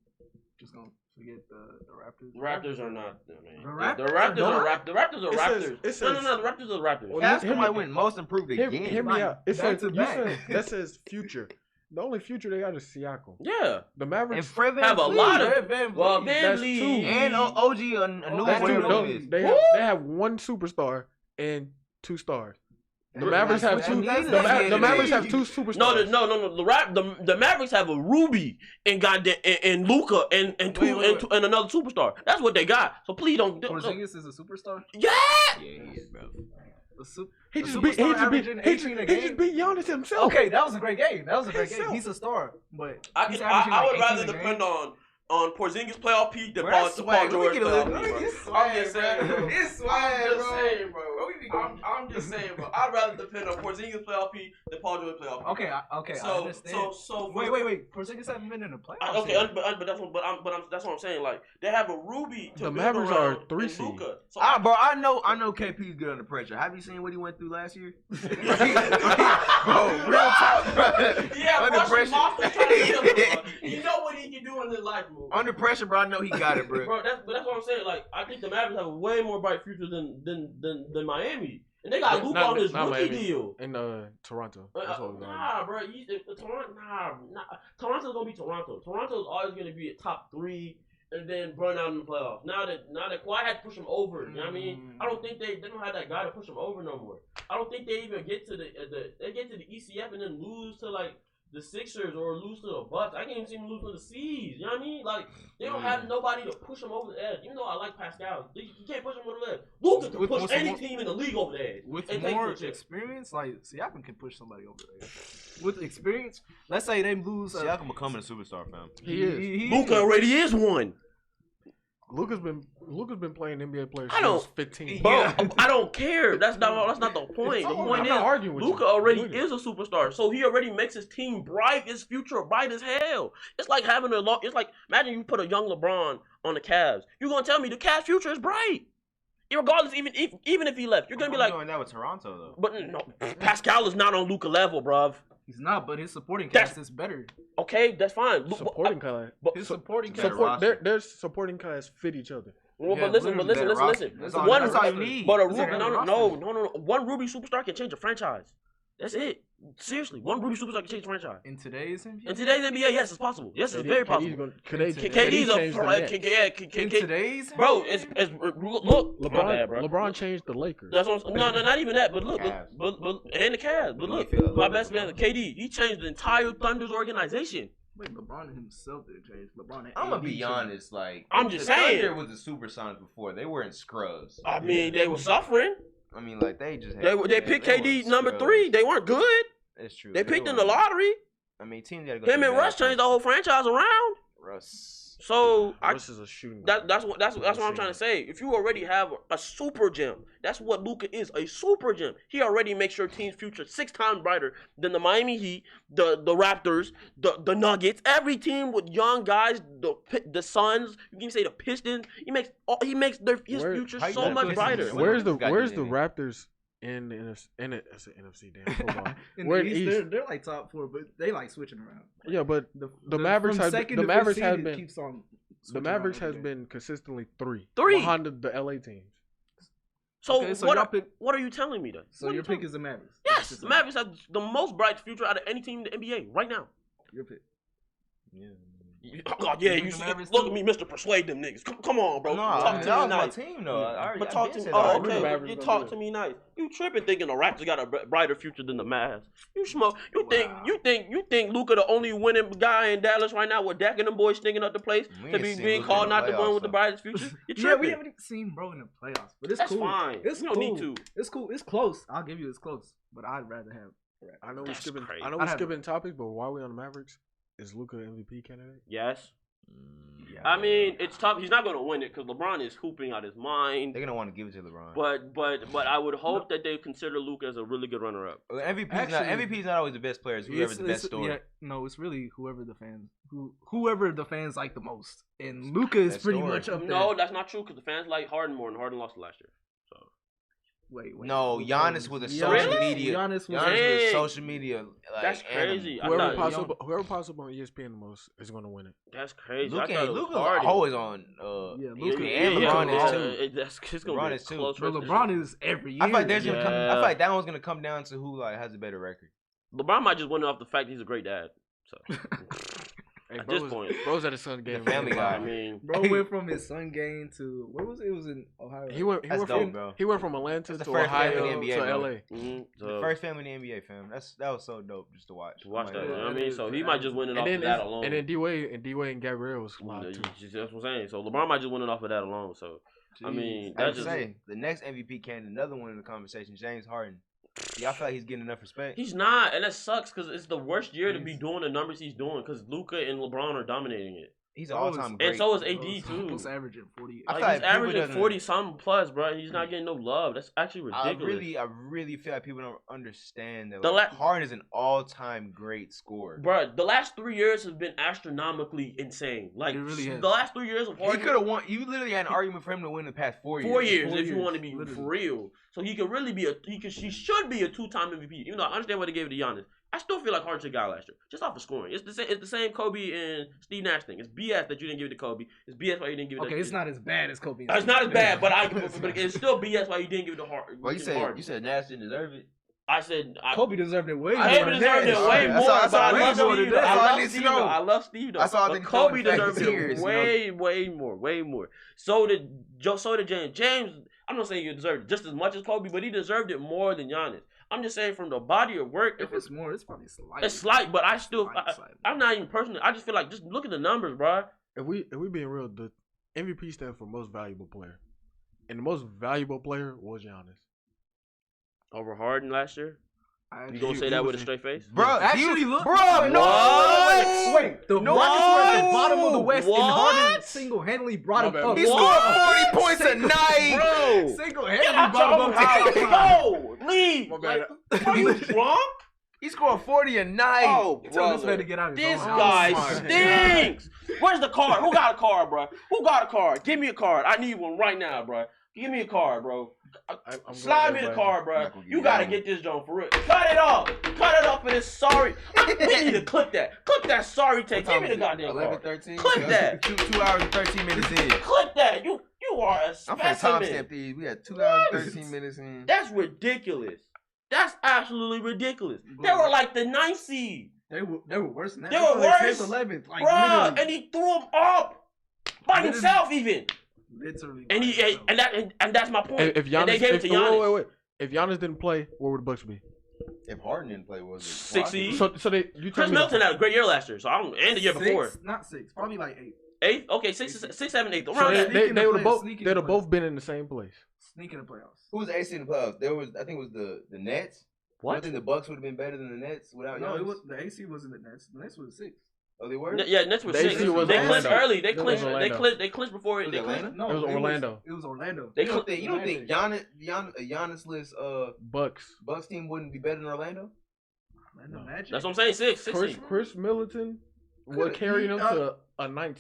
just gonna forget the Raptors. The Raptors are not. I mean, The the Raptors Raptors are are not? The Raptors are It says- Raptors. it No, says- the Raptors are Raptors. Well, That's hear might me- win most improved Hear again. me out. It Back says, to back. that says future. The only future they got is Siakam. Yeah, The And Mavericks. Fred have a lot of. Fred VanVleet. Well, That's VanVleet two. and OG a new That's whatever two. it is. They have one superstar and 2 stars. The Mavericks have That's two. what you need. The Mavericks have 2 superstars. No. The Mavericks have a Ruby and goddamn and Luca and Wait. and another superstar. That's what they got. So please don't. Porzingis is a superstar. Yeah. Yeah, he is, bro. He a just superstar averaging 18 a he game? just beat Giannis himself. Okay, that was a great game. That was a great game. Himself. He's a star, but I he's would averaging like 18 rather a game. depend on Porzingis playoff P than Bro, Paul that's swag. George Let me get a little- playoff let me P. get Bro. I'm just saying, bro. It's I'm swag, just bro. saying, bro. I'm just saying, bro. I'd rather depend on Porzingis playoff P than Paul George playoff P. Okay, I So understand. so Wait. Porzingis haven't been in the playoffs. Okay, yet. but that's what I'm saying. Like they have a Ruby to The build Mavericks around are 3 and seed. Luka. So Bro, I know KP's good under pressure. Have you seen what he went through last year? Bro, real talk, bro. yeah, Under Russian pressure. Monster trying to kill him, bro. You know what he can do in his life, bro. Under pressure, bro, I know he got it, bro. Bro, that's what I'm saying. Like I think the Mavericks have a way more bright future than Miami. And they got Luka on his rookie deal. In Toronto. That's what Nah, bro. Toronto's gonna be Toronto. Toronto's always gonna be a top 3 and then burn out in the playoffs. Now that Kawhi had to push him over, you know what I mean? I don't think they don't have that guy to push him over no more. I don't think they even get to the ECF and then lose to like the Sixers or lose to the Bucks. I can't even see them lose to the C's. You know what I mean? Like they don't have nobody to push them over the edge. Even though I like Pascal, you can't push him over the edge. Luka can push any team in the league over the edge. With more experience, like Siakam can push somebody over the edge. With experience, let's say they lose. Siakam becoming a superstar, fam. He is. Luka already is one. Luka's been playing NBA players since 15. Bro, I don't care. That's not the point. The point is Luka already is a superstar, so he already makes his team bright, his future bright as hell. It's like having it's like imagine you put a young LeBron on the Cavs. You're gonna tell me the Cavs' future is bright, regardless. Even if he left, you're gonna be like doing that with Toronto though. But no, Pascal is not on Luka level, bruv. He's not, but his supporting cast is better. Okay, that's fine. Supporting cast. His supporting cast. Their supporting cast fit each other. Well, but listen. That's all you need. But no. One Ruby superstar can change a franchise. That's it. Seriously, one Ruby superstar can change a franchise. In today's NBA? In today's NBA, yes, it's possible. Yes, it's very possible. KD's in today's bro. It's look. LeBron changed the Lakers. That's what no, not even that. But look, and the Cavs. But look, my best man, KD, he changed the entire Thunder's organization. Wait, LeBron himself did change. I'm gonna be honest, like I'm just saying. Thunder was the Supersonics before. They were in scrubs. I mean, they were suffering. I mean, like they just they picked KD number 3. They weren't good. It's true. They picked in the lottery. I mean, teams gotta go. Him and Russ changed the whole franchise around. So Russ is a shooting. That's what I'm trying to say. If you already have a super gym, that's what Luka is, a super gym. He already makes your team's future 6 times brighter than the Miami Heat, the Raptors, the Nuggets. Every team with young guys, the Suns. You can say the Pistons. He makes his future so much brighter. Where's the Raptors? In the NFC, damn. Hold on. In the East, they're like top 4, but they like switching around. Yeah, but the Mavericks has been consistently 3 behind the LA teams. So what are you telling me then? So your pick is the Mavericks? Yes, the Mavericks have the most bright future out of any team in the NBA right now. Your pick. Yeah. Oh, yeah, you look at me, Mr. Persuade them niggas. Come on, bro. No, talk to me nice. My team, though. But talk to me. Oh, okay. You talk to me nice. You tripping thinking the Raptors got a brighter future than the Mavs. You smoke. You think Luka the only winning guy in Dallas right now with Dak and them boys stinking up the place to be being called not the one with the brightest future? You tripping. Yeah, we haven't seen bro in the playoffs, but it's That's cool. Fine. It's you cool. Don't need to. It's cool. It's close. I'll give you it's close, but I'd rather have. I know we're skipping topics, but while we on the Mavericks, is Luka MVP candidate? Yes. Yeah. I mean, it's tough. He's not going to win it because LeBron is hooping out his mind. They're going to want to give it to LeBron. But I would hope that they consider Luka as a really good runner-up. MVP is not always the best player. It's whoever's the best story. Yeah, no, it's really whoever the fans like the most. And Luka is pretty much up there. No, that's not true because the fans like Harden more, and Harden lost last year. So. Wait. No, Giannis was a social media. Giannis was a social media. Like, that's crazy. Whoever possible on ESPN the most is going to win it. That's crazy. Luka's always on. Luka and LeBron is too. It's going to be close. But LeBron is every year. I feel like that one's going to come down to who like has a better record. LeBron might just win it off the fact he's a great dad. So. Hey, at this point, bro's at his son game. Family guy. I mean, bro went from his son game to where was it? It was in Ohio. He went from Atlanta to Ohio NBA, to LA. Mm-hmm. The first family in the NBA, fam. That was so dope just to watch. That. You know what I mean, so he might just win it off of that alone. And then D-Wade and Gabrielle was live too. That's what I'm saying. So LeBron might just win it off of that alone. So I mean, that's just the next MVP candidate, another one in the conversation, James Harden. Yeah, I feel like he's getting enough respect. He's not, and that sucks because it's the worst year to be doing the numbers he's doing because Luka and LeBron are dominating it. He's an all-time great. And so is AD too. He's averaging 40. He's averaging 40-something plus, bro. He's not getting no love. That's actually ridiculous. I really feel like people don't understand that. Harden is an all-time great scorer, bro. The last 3 years have been astronomically insane. Like, it really is. The last 3 years of Harden, he could have won. You literally had an argument for him to win the past 4 years. 4 years, if you want to be for real. So he could really be he should be a 2-time MVP. Even though I understand why they gave it to Giannis. I still feel like Harden should got last year, just off of scoring. It's the same Kobe and Steve Nash thing. It's BS that you didn't give it to Kobe. It's BS why you didn't give it to Okay, it's not as bad as Kobe. It's not as bad, but it's still BS why you didn't give it to Harden. Well, you said Nash didn't deserve it. I said Kobe deserved it way more. Kobe deserved it way more. That's all I But need to know. I love Steve though. That's all I But think Kobe Kobe deserved tears, it way more. So did James. James, I'm not saying he deserved it just as much as Kobe, but he deserved it more than Giannis. I'm just saying from the body of work. If it's more, it's probably slight. It's slight, but I still, Slight. I'm not even personally. I just feel like just look at the numbers, bro. If we being real, the MVP stands for most valuable player, and the most valuable player was Giannis. Over Harden last year. You gonna He- say he that was with a straight face? Bro, Actually, look. bro, What? no. Wait, the No. Rockets were at the bottom of the West, and What? Harden single-handedly brought him My bad. up. He What? scored 40 points a night. Bro, Single-handedly get out brought him your up to house. top five. Go, leave. My bad. Are you drunk? He scored 40 a night. Oh, Tell this man brother. to get out of his This own guy house. stinks. Where's the card? Who got a card, bro? Who got a card? Give me a card. I need one right now, bro. Give me a card, bro. I'm Slide glad me the that- card, I'm bro. not gonna give You you gotta that get this joint for real. Cut it off. Cut it off for this sorry. We need to clip that. Clip that sorry tape. Give me the goddamn 11, card. 13. Clip that. 2 hours and 13 minutes in. Clip that. You are a I'm finna timestamp specimen. these. We had 2 hours and 13 minutes in. That's ridiculous. That's absolutely ridiculous. They were like the 9th seed. They were worse than that. They were like worse. 10th, 11th, like Bruh, literally. and he threw him up by Literally. himself even. Literally. And he and that's my point. If And Giannis, they gave it to Giannis. wait. If Giannis didn't play, where would the Bucks be? If Harden didn't play, was it? 6 seed. So you tell Chris me. Middleton had a great year last year, so I don't. And the year before, Not 6, probably like 8. 8th. Okay, 6, 7, 8. So Around that. Sneak in they the would have play- both sneak in they'd the have play. both been in the same place. Sneak in the playoffs. Who was the AC in the playoffs? I think it was the Nets. I think the Bucks would have been better than the Nets without No, Giannis. it was the AC wasn't the Nets. The Nets was 6. Oh, they were? Yeah, Nets was The 6. AC They was clinched Orlando. early. They It was clinched. Orlando. They clinched before it. Was They it clinched. Atlanta? No, It was Orlando. It was Orlando. They You don't think Giannis-less Bucks. Bucks team wouldn't be better than Orlando? Orlando No. Magic. That's what I'm saying. 6 seed. Chris Middleton would carry them to a 9th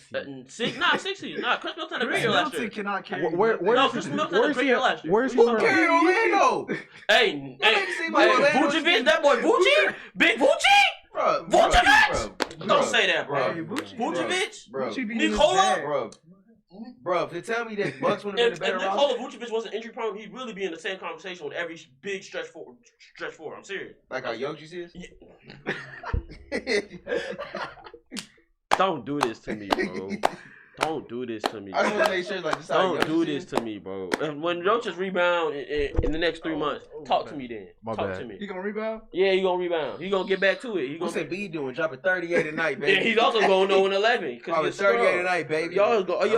seed. 6 seed. Nah, Chris Middleton had a great Chris year last Middleton year. cannot carry. Where No, is Chris he? Middleton had Where a is great he year at? last year. Where is he? Who currently? carried Orlando? Hey, like Orlando Vucevic, that boy Vucci, Big Vucci, Bro, Vucevic. Don't say that, bro. bro. Hey, Vucci. Vucevic, Bro, Vucci be in his Nikola? bag. bro, if they tell me that Bucks would have been If a better Nikola roster, Vucevic wasn't injury prone, he'd really be in the same conversation with every big stretch four. I'm serious. like how Jokic is? Don't do this to me, bro. Don't do this to me. I just want to Bro. make sure, like, this how Don't do Jokic this is. to me, bro. When Jokic rebound in the next 3 months, talk to me then. My Talk bad. to me. He gonna rebound? Yeah, he gonna rebound. He gonna get back to it. He What's gonna. that B doing? Dropping 38 a night, baby. Yeah, he's also going 0-11 Probably because 38 a night, baby. Y'all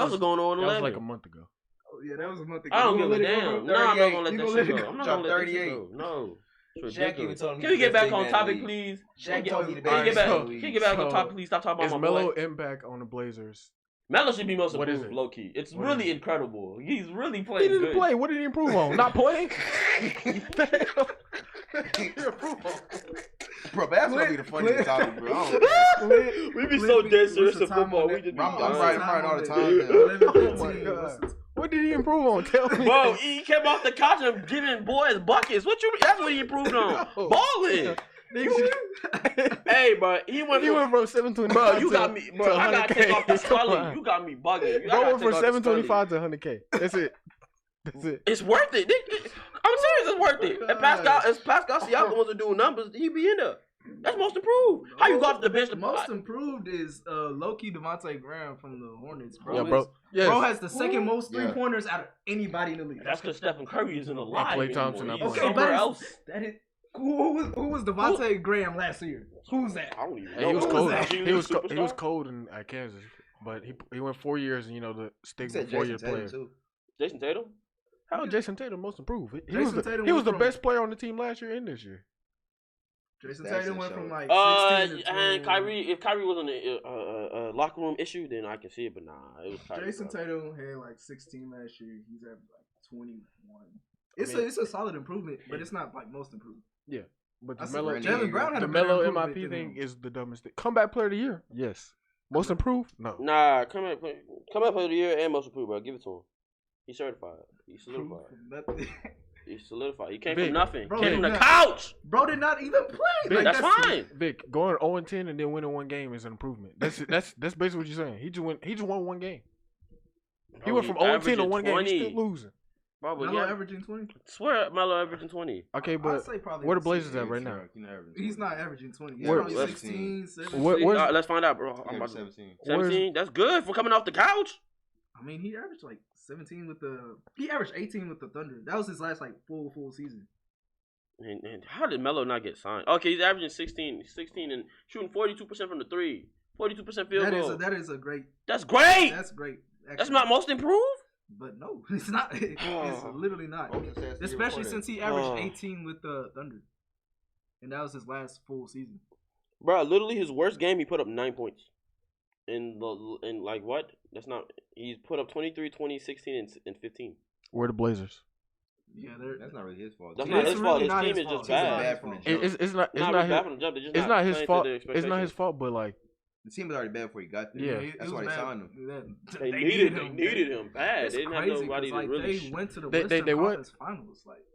also going That 0-11. was like a month ago. Oh, yeah, that was a month ago. I don't You give a gonna let it go, damn. bro? No, I'm not 38. gonna let You that gonna shit let it go. I'm not Drop gonna let that 38. shit go. No. It's Shaq even ridiculous. told him Can we get best back big on man topic, in the league. please? Shaq told you the Can we best get man back? in the league. Can we get back on So, topic, please? Stop talking Is about my Melo boy. impact on the Blazers? Melo should be most What is improved, it? low key. It's What really is it? incredible. He's really He playing didn't good. play. What did he improve on? Not playing. Bro, basketball be the funniest topic, bro. I don't care. We be Clip so it. dead What's serious the in time football. on We that? just be I'm dying. right all the time. 11, Oh my 15. God. What did he improve on? Tell me. Bro, he came off the couch and giving boys buckets. That's what he improved on. No. Balling. Hey, bro, he went He went from 725. Bro, you got me, bro. I gotta take off the Scully. You got me bugging. You Bro gotta went from take off the 725 to 100K. That's it. That's it. It's worth it. I'm serious, it's worth it. If Pascal Siakam wasn't doing numbers, he'd be in there. That's most improved. How you got off the bench? The most improved is low-key Devontae Graham from the Hornets, bro. Yeah, bro. Yes. Bro has the second most Yeah. three-pointers out of anybody in the league. That's because Stephen Curry isn't alive Klay Thompson anymore. up He's on Okay, somewhere but else. that is who was Devontae Graham last year? Who's that? I don't even Hey, know. he was Who cold. that? He was Superstar? cold at Kansas, but he went 4 years, and you know the You stigma said 4 Jason year Tatum, player. too. Jason Tatum? How Jason Tatum most improved? He Jason was Tatum he was went the from- best player on the team last year and this year. Jason That's Tatum a went show. from like 16 to 20. And Kyrie, if Kyrie wasn't a locker room issue, then I can see it. But nah, it was Kyrie. Jason bro. Tatum had like 16 last year. He's at like 21. It's I mean- it's a solid improvement, but it's not like most improved. But I the see Melo, Jalen Brown had the a better Melo improvement MIP than thing him. is the dumbest thing. Comeback player of the year, yes. Most improved, no. Nah, come up player of the year and most improved, bro. Give it to him. He's certified. He's solidified. Nothing. He solidified. He came Vic, from nothing. bro, Came from the yeah. couch. Bro did not even play. Vic, That's fine. Vic, going 0-10 and then winning one game is an improvement. That's basically what you're saying. He just won one game. He went from 0-10 to one game. He's still losing. Bro, but Melo yeah, averaging 20. swear Melo averaging 20. Okay, I'd but say probably where the the Blazers same at right age, now? He's not averaging 20. He's Where- probably 16, 17. Where's- Let's find out, bro. I'm Yeah, about to 17. 17. That's good for coming off the couch. I mean, he averaged like 17 with the. He averaged 18 with the Thunder. That was his last like full season. And how did Melo not get signed? Okay, he's averaging 16 and shooting 42% from the three, 42% field goal. That is a great. That's great. That's great. That's actually. not most improved. But no, it's not. It's literally not. Especially since he averaged 18 with the Thunder, and that was his last full season. Bro, literally his worst game, he put up 9 points. In like what? That's not. He's put up 23, 20, 16, and 15. Where the Blazers? Yeah, That's not really his fault. That's Yeah, not it's his fault. really His not team his is fault. just It's bad. bad from the jump. It's not Not his, bad from the jump. They're just it's not his playing to fault. their It's not his expectations. fault, but like The team was already bad before he got there. Yeah. it That's was why they bad. signed him. They needed him bad. It's They didn't have crazy nobody 'cause, to like, really. they went to the They- Western they what? Conference Finals. Like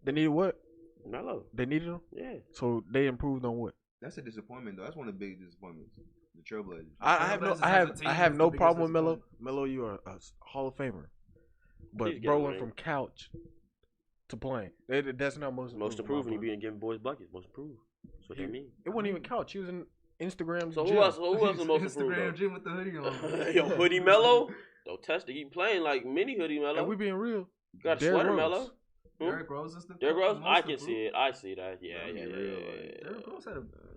they needed what? Melo. They needed him. Yeah. So they improved on what? That's a disappointment, though. That's one of the big disappointments. The Trailblazers. I have Trailblazers no as a team I have is no the biggest problem with Melo. disappointment. Melo, you are a Hall of Famer. But Please get bro a went ring. from couch to playing. That's not most Most improved. improved. in He my being giving boys buckets. Most improved. That's what they mean. book. It wasn't even couch. He was in Instagram. So gym. who else? Who else is most improved? Instagram gym with the hoodie on. though? Yo, hoodie Melo. Don't test it. He playing like mini hoodie Melo. And we being real. You got a Derrick sweater Rose. Melo. Derrick Rose is the Derrick Rose. most I can improved. see it. I see that. Yeah. Derrick Rose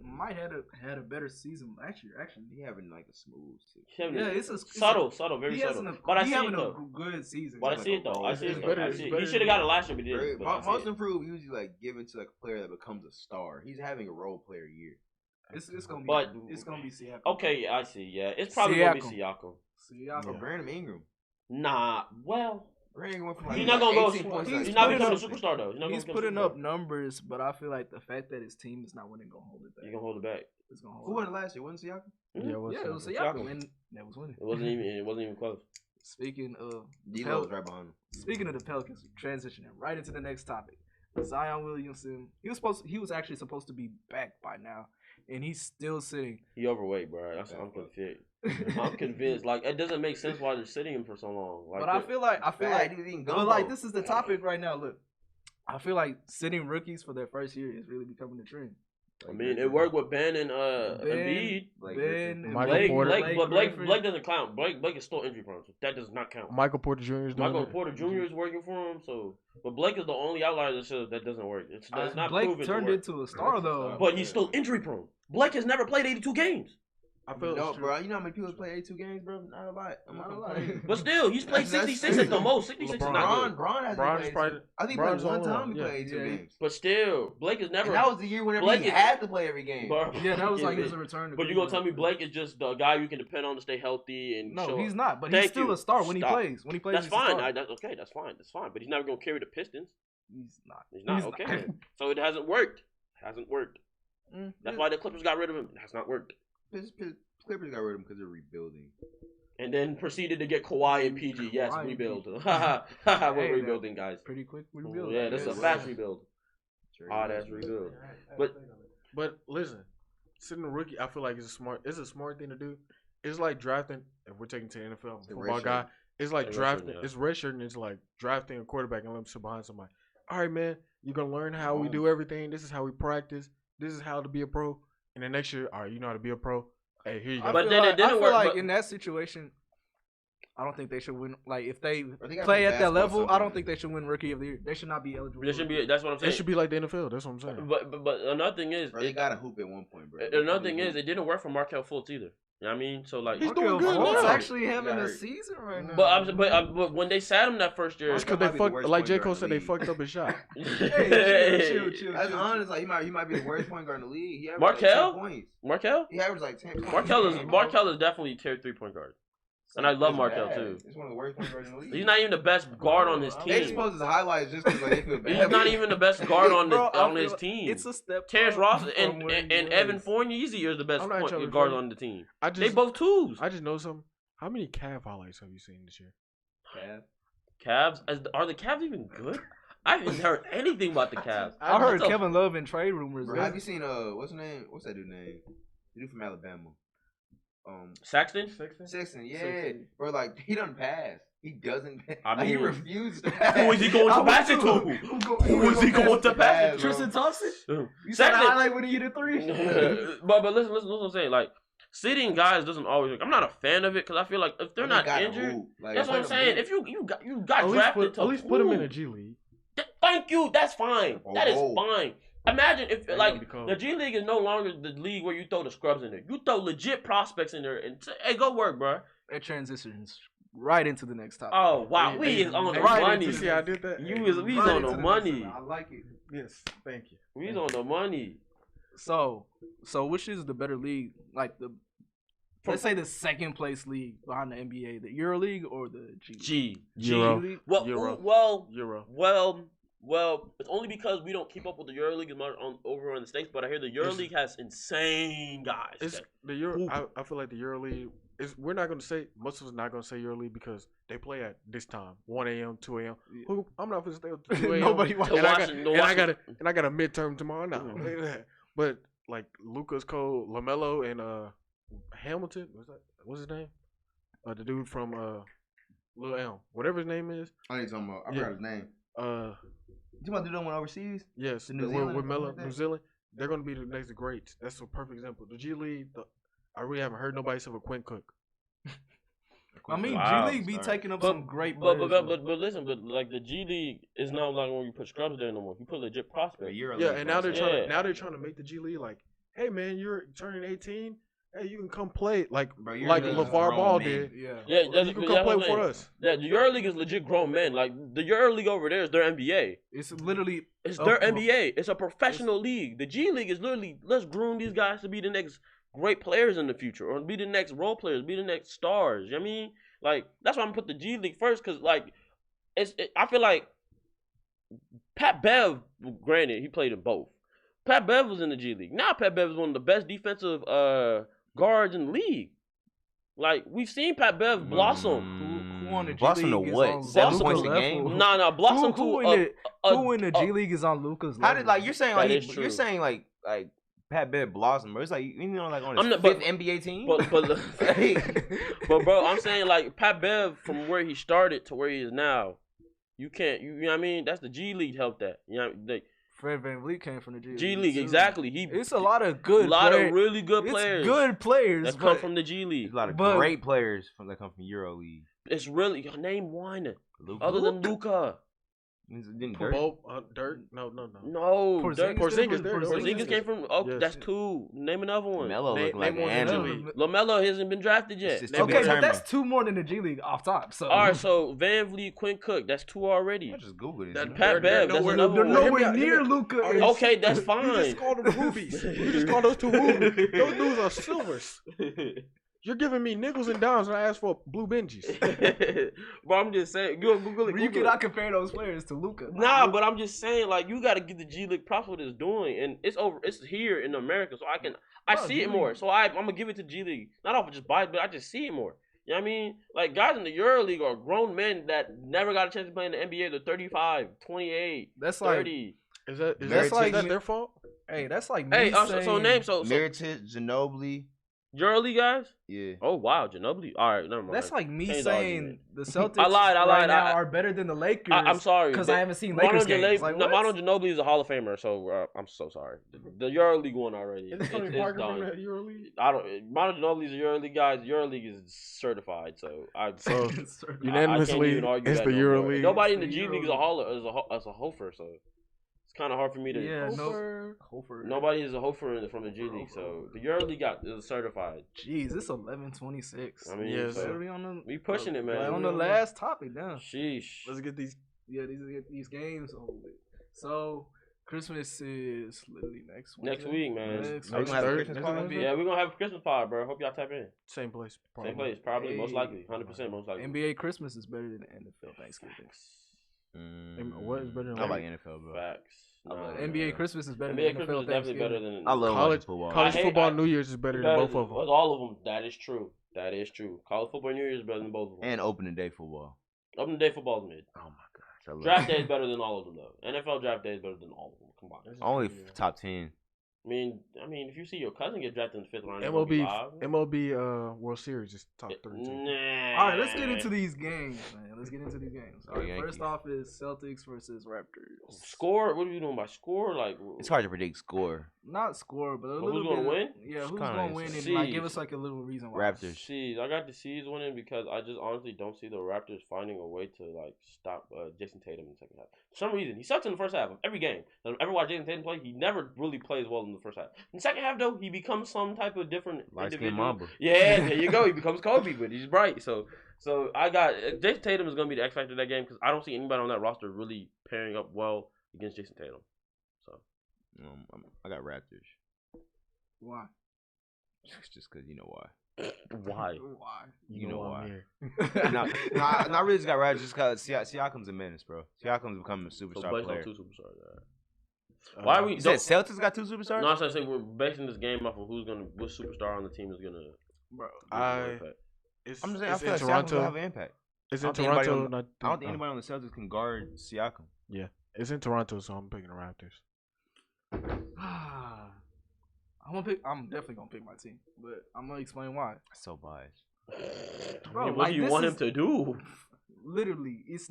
might had a better season last year. Actually, He having like a smooth season. yeah, it's a subtle, very he subtle. hasn't But I he see it having though. a good season. But I see it though. I see it It's though. better- I it's see it. better He should have got it last year, but he Very- didn't. But I see Most it. improved usually like given to like a player that becomes a star. He's having a role player year. It's gonna be But- it's gonna be Siakam. Okay, yeah, I see. Yeah, it's probably gonna be Siakam. Siakam. Or Brandon Ingram. Nah, well, Brandon went from like he's not gonna go. 18 points. He's He's not putting becoming a up- superstar though. He's, not He's gonna become a putting superstar. up numbers, but I feel like the fact that his team is not winning gonna hold it back. He's gonna hold it back. It's gonna hold Who it won back. it last year? Wasn't Siakam? Yeah, Yeah, it was Siakam. Siakam, and that was winning. It wasn't even close. Speaking of D-Lo was right behind him. Speaking of the Pelicans, transitioning right into the next topic. Zion Williamson, he was actually supposed to be back by now, and he's still sitting. He overweight, bro. I'm convinced. I'm convinced. Like it doesn't make sense why they're sitting him for so long. Like, But I feel like Fat, he was eating but gumbo. like this is the topic right now. Look, I feel like sitting rookies for their first year is really becoming the trend. I mean, it worked with Ben and Embiid. Like Ben, and Michael Blake, Porter. but Griffin. Blake doesn't count. Blake is still injury prone, so that does not count. Michael Porter Jr. is doing Michael it. Porter Jr. is working for him, so but Blake is the only outlier that says that doesn't work. It's not Blake proven turned to work. into a star though. But he's still injury prone. Blake has never played 82 games. I feel No, bro. You know how many people play 82 games, bro? Not a lot. I'm Not not a a lot. lot. But still, he's played 66 at the most. 66 is not good. Braun hasn't Braun's played. probably- I think he Braun's played one the only time. He one, played 82 yeah. games. But still, Blake is never. And that was the year whenever Blake he is- had to play every game. Bro, Yeah, that was like yeah, his return. To But you gonna Cleveland. tell me Blake is just the guy you can depend on to stay healthy and No, show he's up? not. But Thank he's still you. a star when he Stop. plays. When he plays, That's he's a fine. star. That's okay. That's fine. That's fine. But he's never gonna carry the Pistons. He's not. He's not. He's Okay. not. So it hasn't worked. Hasn't worked. Mm, That's yeah. why the Clippers got rid of him. It has not worked. Clippers got rid of him because they're rebuilding. And then proceeded to get Kawhi and PG. Yes, Kawhi and rebuild. PG. We're Hey, rebuilding, guys. Pretty quick rebuild. Yeah, this is a fast rebuild. Sure. Ah, that's rebuild. But listen, sitting a rookie, I feel like it's a smart thing to do. It's like drafting. If we're taking to the NFL, The football red guy, shirt. it's like The red drafting. shirt, yeah. It's redshirt, and it's like drafting a quarterback and let him sit behind somebody. All right, man, you're gonna learn how we do everything. This is how we practice. This is how to be a pro. And then next year, all right, you know how to be a pro. Hey, here you go. But then it didn't I feel work, like but- in that situation, I don't think they should win. Like if they Or they gotta play play at that basketball level, I don't sometimes. think they should win Rookie of the Year. They should not be eligible. There should be. That's what I'm It saying. should be like the NFL. That's what I'm saying. But another thing is, Bro, they got to hoop at one point, bro. another thing is, it didn't work for Markel Fultz either. You know what I mean? So like, He's doing good Fultz now. actually having got a hurt. season right now. but when they sat him that first year, It's because Might they be the fucked. worst Like point J. guard Cole in the said, they league. fucked up his shot. Hey, chill. That's honest. Like he might be the worst point guard in the league. He averaged Markel? like 10 points. Markel? He averaged like 10 points. Markel is definitely tier 3-point guard. And I love It's Markel bad. too. He's one of the worst point guards in the league. He's not even the best guard on his They team. expose his highlights just because like, they feel bad. He's not even the best guard on Bro, I his feel team. It's a step. Terrence up Ross from and where he Evan was. Fournier are the best I'm not trying to point be guards funny. on the team. I They just, both twos. I just know something. How many Cavs highlights have you seen this year? Cavs? Are the Cavs even good? I haven't heard anything about the Cavs. I heard What the- Kevin Love in trade rumors. Bro, have you seen what's his name? What's that dude's name? The dude from Alabama. Saxton. Sexton, yeah. Sexton. Bro, like he doesn't pass. He doesn't. I Like, he mean, refuses to pass. Who is he going to pass it to? Who is he going to pass it to? Tristan Thompson? You saw the Saxton. highlight when he hit a three? but listen what I'm saying. Like sitting guys doesn't always. I'm not a fan of it because I feel like if they're not injured, that's what I'm saying. If you got drafted to at least put him in a hoop, G League. Thank you. That's fine. That is Oh. fine. Imagine if like become- the G League is no longer the league where you throw the scrubs in there. You throw legit prospects in there and say, hey, go work, bro. It transitions right into the next topic. Oh wow, Hey, we hey, is on the right money. You see, I did that. We Right is on into the next money. one. I like it. Yes, thank you. We is on the money. So which is the better league? Like let's say the second place league behind the NBA, the Euro League or the G? Euro. League? Well, Euro. Euro. well, it's only because we don't keep up with the EuroLeague as much over in the States. But I hear the EuroLeague has insane guys. It's the Euro. I feel like the EuroLeague is. We're not going to say. Most of us not going to say EuroLeague because they play at this time, 1 a.m., 2 a.m. Who I'm not going to stay up to 2 a.m. Nobody watches. To And watch I it. got a midterm tomorrow now. But like Lucas Cole, LaMelo, and Hamilton. What's his name? The dude from Lil Elm, whatever his name is. I ain't talking about. I forgot his name. You want to do that one overseas? Yes, The New with Zealand or Melo, something like New that? Zealand, they're going to be the next greats. That's a perfect example. The G League, I really haven't heard nobody say a Quinn Cook. I mean, Wow. G League be taking up But- some great players. But listen, but like the G League is not like when you put scrubs there no more. You put legit prospects. Yeah, and now they're Yeah. trying to make the G League like, hey man, you're turning 18. Hey, you can come play like Bro, you're like just LeVar grown Ball men. did. yeah. Yeah, You can come play for us. Yeah, the EuroLeague is legit grown men. Like the EuroLeague over there is their NBA. It's literally It's a their pro- NBA. It's a professional league. The G League is literally let's groom these guys to be the next great players in the future, or be the next role players, be the next stars. You know what I mean, like that's why I'm gonna put the G League first, cause like I feel like Pat Bev. Granted, he played in both. Pat Bev was in the G League. Now Pat Bev is one of the best defensive guards in the league. Like we've seen Pat Bev blossom. Who on the G Blossom to League is what? on 7 Luka's points a level? game? Nah, blossom Who to in the G League is on Luka's level? How did like you're saying That like is true. you're saying like Pat Bev blossom, bro? It's like you know like on his I'm not- fifth but- NBA team. But bro, I'm saying like Pat Bev from where he started to where he is now, you know what I mean? That's the G League helped that. You know, the Fred VanVleet came from the G League. G League too. exactly. It's a lot of good. a lot players. of really good It's players. good players that come but from the G There's League. a lot of But- great players that come from Euro League. It's really name one Luka. other than Luca. Didn't Dirk? Dirk? No. No, Porzingis Porzingis, came from- Porzingis came from. Oh, Yes. that's two. Name another one. Melo Name- looking like name one an in the animal. league. LaMelo hasn't been drafted yet. It's just Okay, but determined. that's two more than the G League off top. So All right, so Van Vliet, Quinn Cook, that's two already. I just googled it. That- Pat Bev, that's another they're one. nowhere near Luka. Okay, that's You fine. just called them rubies. You just called those two rubies. Those dudes are silvers. You're giving me nickels and dimes and I asked for blue Benjis. Bro, I'm just saying. You Google it. You Google cannot it. compare those players to Luka. Nah, but I'm just saying, like, you got to give the G League props for what it's doing, and it's over. It's here in America, so I Bro, see G it more. League- So I'm gonna give it to G League, not off of just bias, but I just see it more. You know what I mean? Like guys in the Euro League are grown men that never got a chance to play in the NBA. They're 35, 28, That's like 30. Is that That's like- their fault? Hey, that's like me Hey, so saying, name so Miritich, Ginobili. Euro League guys. Yeah. Oh wow, Ginobili. All right, never mind. That's like me Change the saying argument. the Celtics I lied, right now I- are better than the Lakers. I'm sorry because They- I haven't seen Manu Lakers games. Like, what? Manu Ginobili is a Hall of Famer, so I'm so sorry. The Euro League won already. Is Tony It's Parker from done. the EuroLeague? I don't. Manu Ginobili is a Euro League guy. Euro League is certified, so I. So I can't unanimously, even argue it's that the no more. EuroLeague. Nobody in the It's G the League is a hofer, so it's kind of hard for me to. Yeah, Hofer. Nobody is a hofer from the G League, so the Euro League is certified. Jeez, it's 11:26. I mean, Yes. so we on the we pushing it, man. on the last topic now. Sheesh. Let's get these. Yeah, these games over with. So Christmas is literally next week. Next week, man. Next Are we week. gonna have a Third- Christmas next party? Wednesday? Yeah, we're gonna have a Christmas party, bro. Hope y'all tap in. Same place. Probably. Same place, probably, most Hey. likely, 100% most likely. NBA Christmas is better than NFL Thanksgiving. What is better than I what? like NFL, bro. Facts. Nah, NBA Christmas is better NBA than Christmas NFL is definitely better Thanksgiving. than I love College- watching football. College I hate- football I- New Year's is better than both of them. All of them. That is true. College football New Year's is better than both of them. And opening day football. Opening day football is mid. Oh my god. Draft day is better than all of them though. NFL draft day is better than all of them combined. Only top 10. I mean, if you see your cousin get drafted in the 5th round, you're gonna be live. MLB World Series is top 32. Nah. All right, let's get into these games, man. Let's get into these games. All right, Yankees. first off is Celtics versus Raptors. Score? What are you doing by score? Like It's hard to predict score. Not score, but a But little who's gonna bit. win? Yeah, who's Kinda gonna win? And Seeds. like, give us like a little reason why. Raptors. Seeds. I got the Seeds winning because I just honestly don't see the Raptors finding a way to like stop Jason Tatum in the second half. For some reason, he sucks in the first half of every game. I've ever watched Jason Tatum play, he never really plays well in the first half. In the second half, though, he becomes some type of different Light-skinned individual. Mamba. Yeah, there you go. He becomes Kobe, but he's bright. So I got Jason Tatum is gonna be the X factor of that game because I don't see anybody on that roster really pairing up well against Jason Tatum. So I got Raptors. Why? Just because you know why. why? Why? You know why. here. I really just got Raptors just because Siakam's a menace, bro. Siakam's becoming a So superstar based player. on 2 superstars. Why are we? You said Celtics got 2 superstars? No, I said we're basing this game off of what superstar on the team is gonna. Bro. It's, I'm just saying, I it's feel in like Siakam's Toronto. gonna have an impact. It's I in don't think anybody Toronto. on- not- I don't think anybody on the Celtics can guard Siakam. It's in Toronto, so I'm picking the Raptors. I'm definitely gonna pick my team, but I'm gonna explain why. So biased. Bro, what like, do you this want is- him to do? Literally, it's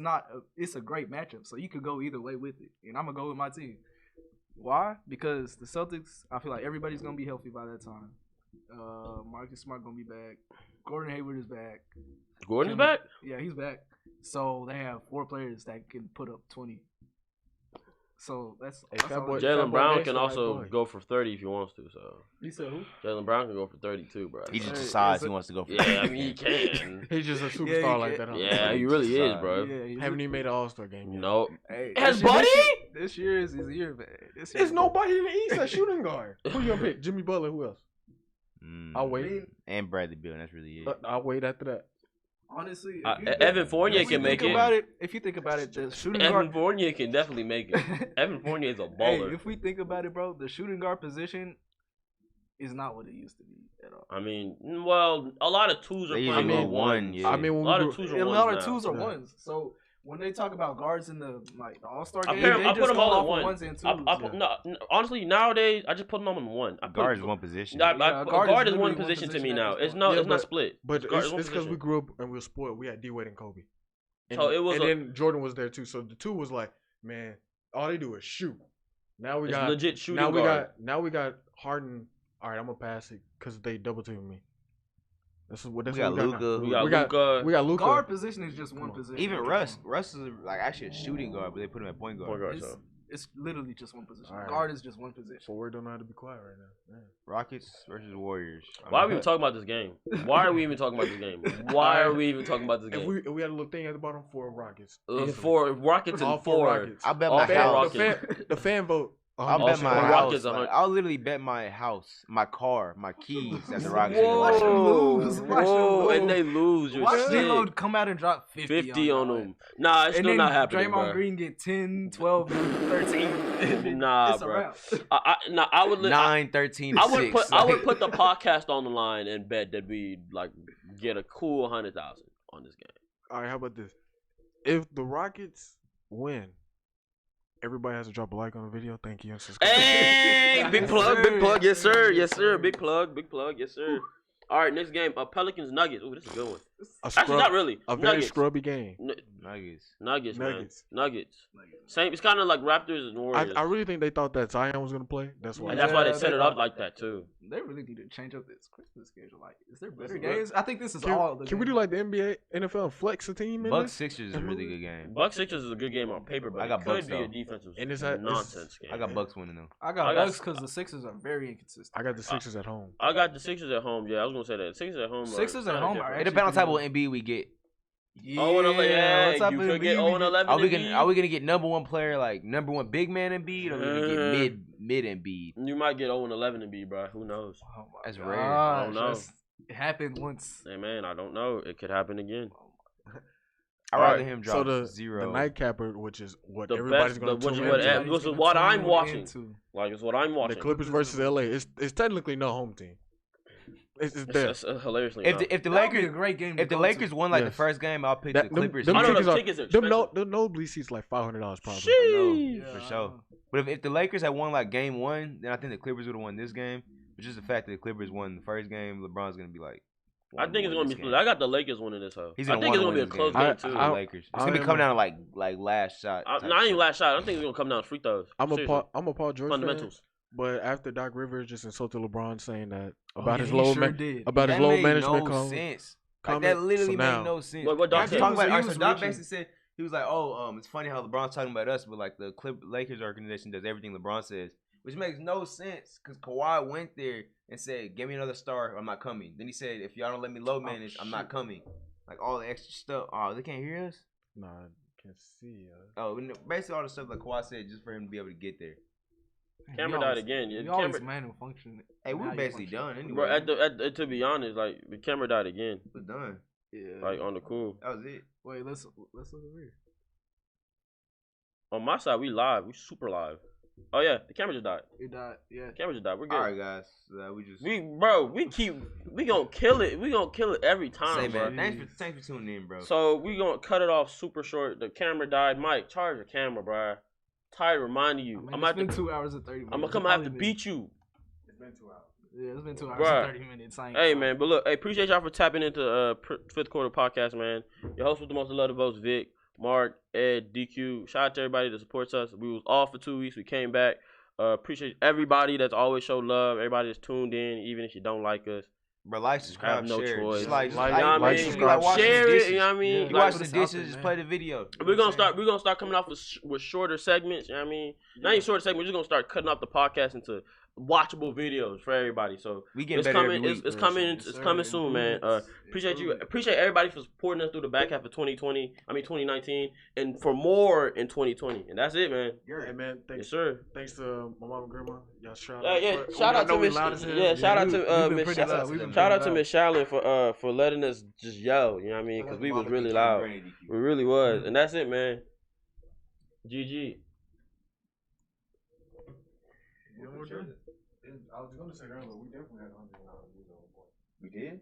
a great matchup, so you could go either way with it, and I'm gonna go with my team. Why? Because the Celtics, I feel like everybody's gonna be healthy by that time. Marcus Smart gonna be back. Gordon Hayward is back. Gordon's back. Yeah, he's back. So they have 4 players that can put up 20. So that's Fat all- Boy- Jalen Boy Brown Mason, can like also boy. go for 30 if he wants to. So You said who? Jalen Brown can go for 30 too, bro. He just Hey, decides is he it- wants to go for Yeah, I mean he can. He's just a he superstar like can. that. Huh? Yeah, he really is, bro. Yeah, he's- Haven't even made an All-Star game yet. No. Hey, Has this year- Buddy? This year is his year, man. This year There's nobody in the East at shooting guard. Who you gonna pick? Jimmy Butler. Who else? I'll wait. And Bradley Beal, and that's really it. I'll wait after that. Honestly, Evan Fournier if you can make think it. about it. If you think about it, the shooting Evan guard. Fournier can definitely make it. Evan Fournier is a Hey, baller. if we think about it, bro, the shooting guard position is not what it used to be at all. I mean, well, a lot of twos are They playing usually with go one, ones. yeah. I mean, A when lot we of grew, twos are A ones lot now. of twos are Yeah. ones. So when they talk about guards in the All Star I game, put they them just go all off in of one. ones and twos. Honestly, nowadays I just put them in one. Guard is one position. Yeah, Guard guard is is one literally one position to me position now. at this It's point. no, Yeah, it's not but- split. but Guard is it's one because we position. grew up and we were spoiled. We had D-Wade and Kobe. And, So it was and a- then Jordan was there too. So the 2 was like, man, all they do is shoot. Now we It's got legit shooting now we guard. got Harden. All right, I'm gonna pass it because they double team me. That's what We we got got. Luka. now. We got we Luka. We got Luka. Guard position is just one Come on. position. Even Russ is like actually a shooting guard, but they put him at point guard. Point guard, It's, so. it's literally just one position. All right. Guard is just one position. So we don't know how to be quiet right now. Man. Rockets versus Warriors. Why are we even talking about this game? Why are we even talking about this game? Why are we even talking about this If game? we had a little thing at the bottom for Rockets. Four Rockets All and 4 four. Rockets. I bet All my four house. Rockets. The fan vote. I'll Oh, bet so my the house. Rockets are Like, 100. I'll literally bet my house, my car, my keys at the Rockets. Watch them Whoa, lose. Watch them whoa, lose. and they lose. You're Watch sick. D-Lo come out and drop 50 on y'all. them. Nah, it's And still then not happening, Draymond bro. Green get 10, 12, 13. Nah, It's a bro. wrap. I would. 9, 13, I would 6. I would put the podcast on the line and bet that we like get a cool 100,000 on this game. All right, how about this? If the Rockets win, everybody has to drop a like on the video. Thank you and subscribe. Hey, big Yes, plug, sir. big plug, yes sir, Yes, yes sir, sir. big plug, yes sir. All right, next game, Pelicans Nuggets. Ooh, this is a good one. A Actually, scrub- not really. A very Nuggets. scrubby game. Nuggets. Nuggets, man. Nuggets. Nuggets. Same. It's kind of like Raptors and Warriors. I really think they thought that Zion was gonna play. That's why. and that's why they Yeah, set they- it up like that too. They really need to change up this Christmas schedule. Like, is there better Listen, games? I think this is Can, all. The can we do like the NBA, NFL, and flex a team in Bucks this? Sixers is a really good game. Bucks Sixers is a good game on paper, but I got it could Bucks, be a though. defensive And it's at- nonsense game. I got Bucks winning though. I got I got- Bucks because the Sixers are very inconsistent. I got the Sixers at home. I got the Sixers at home. Yeah, I was gonna say that. Sixers at home. Sixers at home are It actually depends on the type of pretty MB we get. Oh, and 11. Yeah, what type you of could get Embiid we 0 and 11. Are we Embiid. gonna get number one player like number one big man Embiid, or we gonna get mid Embiid? You might get 0 and 11 and be, bro. Who knows? Oh my That's gosh, rare. I don't know. It happened once. Hey man, I don't know. It could happen again. I'd Alright, rather him So drop the zero. nightcapper, which is what The everybody's best- gonna the- which tune is what into. ev- this is what I'm watching. Into. Like it's what I'm The watching. Clippers versus LA. It's technically no home team. It's It's, there. it's hilariously. If not. the That would be Lakers a great game. To if the go Lakers to. won like the Yes. first game, I'll pick That- the them- Clippers. them I know tickets the are- tickets are Them expensive. the nosebleed seats like $500 probably. Sheesh. For sure. But if the Lakers had won like game one, then I think the Clippers would have won this game. But just the fact that the Clippers won the first game, LeBron's gonna be like. I think it's gonna be split. I got the Lakers winning this hoe. He's I gonna think it's wanna gonna be a win close this game. game too. I- The Lakers. It's I gonna be am coming a- down to like last shot. type Not even shit. last shot. I think it's gonna come down to free throws. I'm a Seriously. Paul George fan, Fundamentals. but after Doc Rivers just insulted LeBron saying that Oh, about yeah, his he low sure did. about his That low made management no sense. Like comment, that literally so now- made no sense. What Doc He said? talking about, He alright, was so Doc reaching. basically said he was like, "Oh, it's funny how LeBron's talking about us, but like the Lakers organization does everything LeBron says, which makes no sense because Kawhi went there and said, "Give me another star, or I'm not coming." Then he said, "If y'all don't let me low manage, I'm not coming." Like all the extra stuff. Oh, they can't hear us. Nah, I can't see. Oh, and basically all the stuff like Kawhi said, just for him to be able to get there. Camera died again. Yeah, You the always camera, manual function. Hey, we're How you basically function. done anyway. bro. To be honest, like the camera died again. We're done. Yeah. Like on the cool. That was it. Wait, let's look over here. On my side, we live. We super live. Oh yeah, the camera just died. It died. Yeah. The camera just died. We're good. All right, guys. We gonna kill it. We gonna kill it every time, Say, bro. man, thanks for tuning in, bro. So we gonna cut it off super short. The camera died. Mike, charge your camera, bro. Tired reminding you. I mean, I'm it's about been to. 2 hours and 30 minutes. I'm gonna come have to beat you. It's been 2 hours. Yeah, it's been 2 hours Bruh. and 30 minutes. I ain't Hey lying. man, but look, hey, appreciate y'all for tapping into fifth quarter podcast, man. Your host with the most love the votes, Vic, Mark, Ed, DQ. Shout out to everybody that supports us. We was off for 2 weeks. We came back. Appreciate everybody that's always showed love. Everybody that's tuned in, even if you don't like us. Bro, like, Have subscribe, no share. choice. Just like, Like, like, you know what I mean? subscribe, washing Share dishes. it. You know what I mean? Yeah. You Like, wash put the us out dishes, there, just man. play the video. we're gonna start coming off with shorter segments. You know what I mean? Not even shorter segments. We're just gonna start cutting off the podcast into watchable videos for everybody. So We getting it's better coming. every week. It's coming. Yes, It's sir. coming soon, man. Appreciate you. Appreciate everybody for supporting us through the back half of 2019, and for more in 2020. And that's it, man. Hey man, Yes, thanks. sir. Thanks to my mama and grandma. Y'all shout Yeah, out. shout out to Miss. loud as hell. Yeah, shout out we- to we've been Miss. pretty loud. We've been Shout out to pretty Miss Shallon for letting us just yell. You know what I mean? Because we was really loud. We really was, and that's it, man. GG. You know what we're doing? I was gonna say earlier, we definitely had 100 views on the board. We did?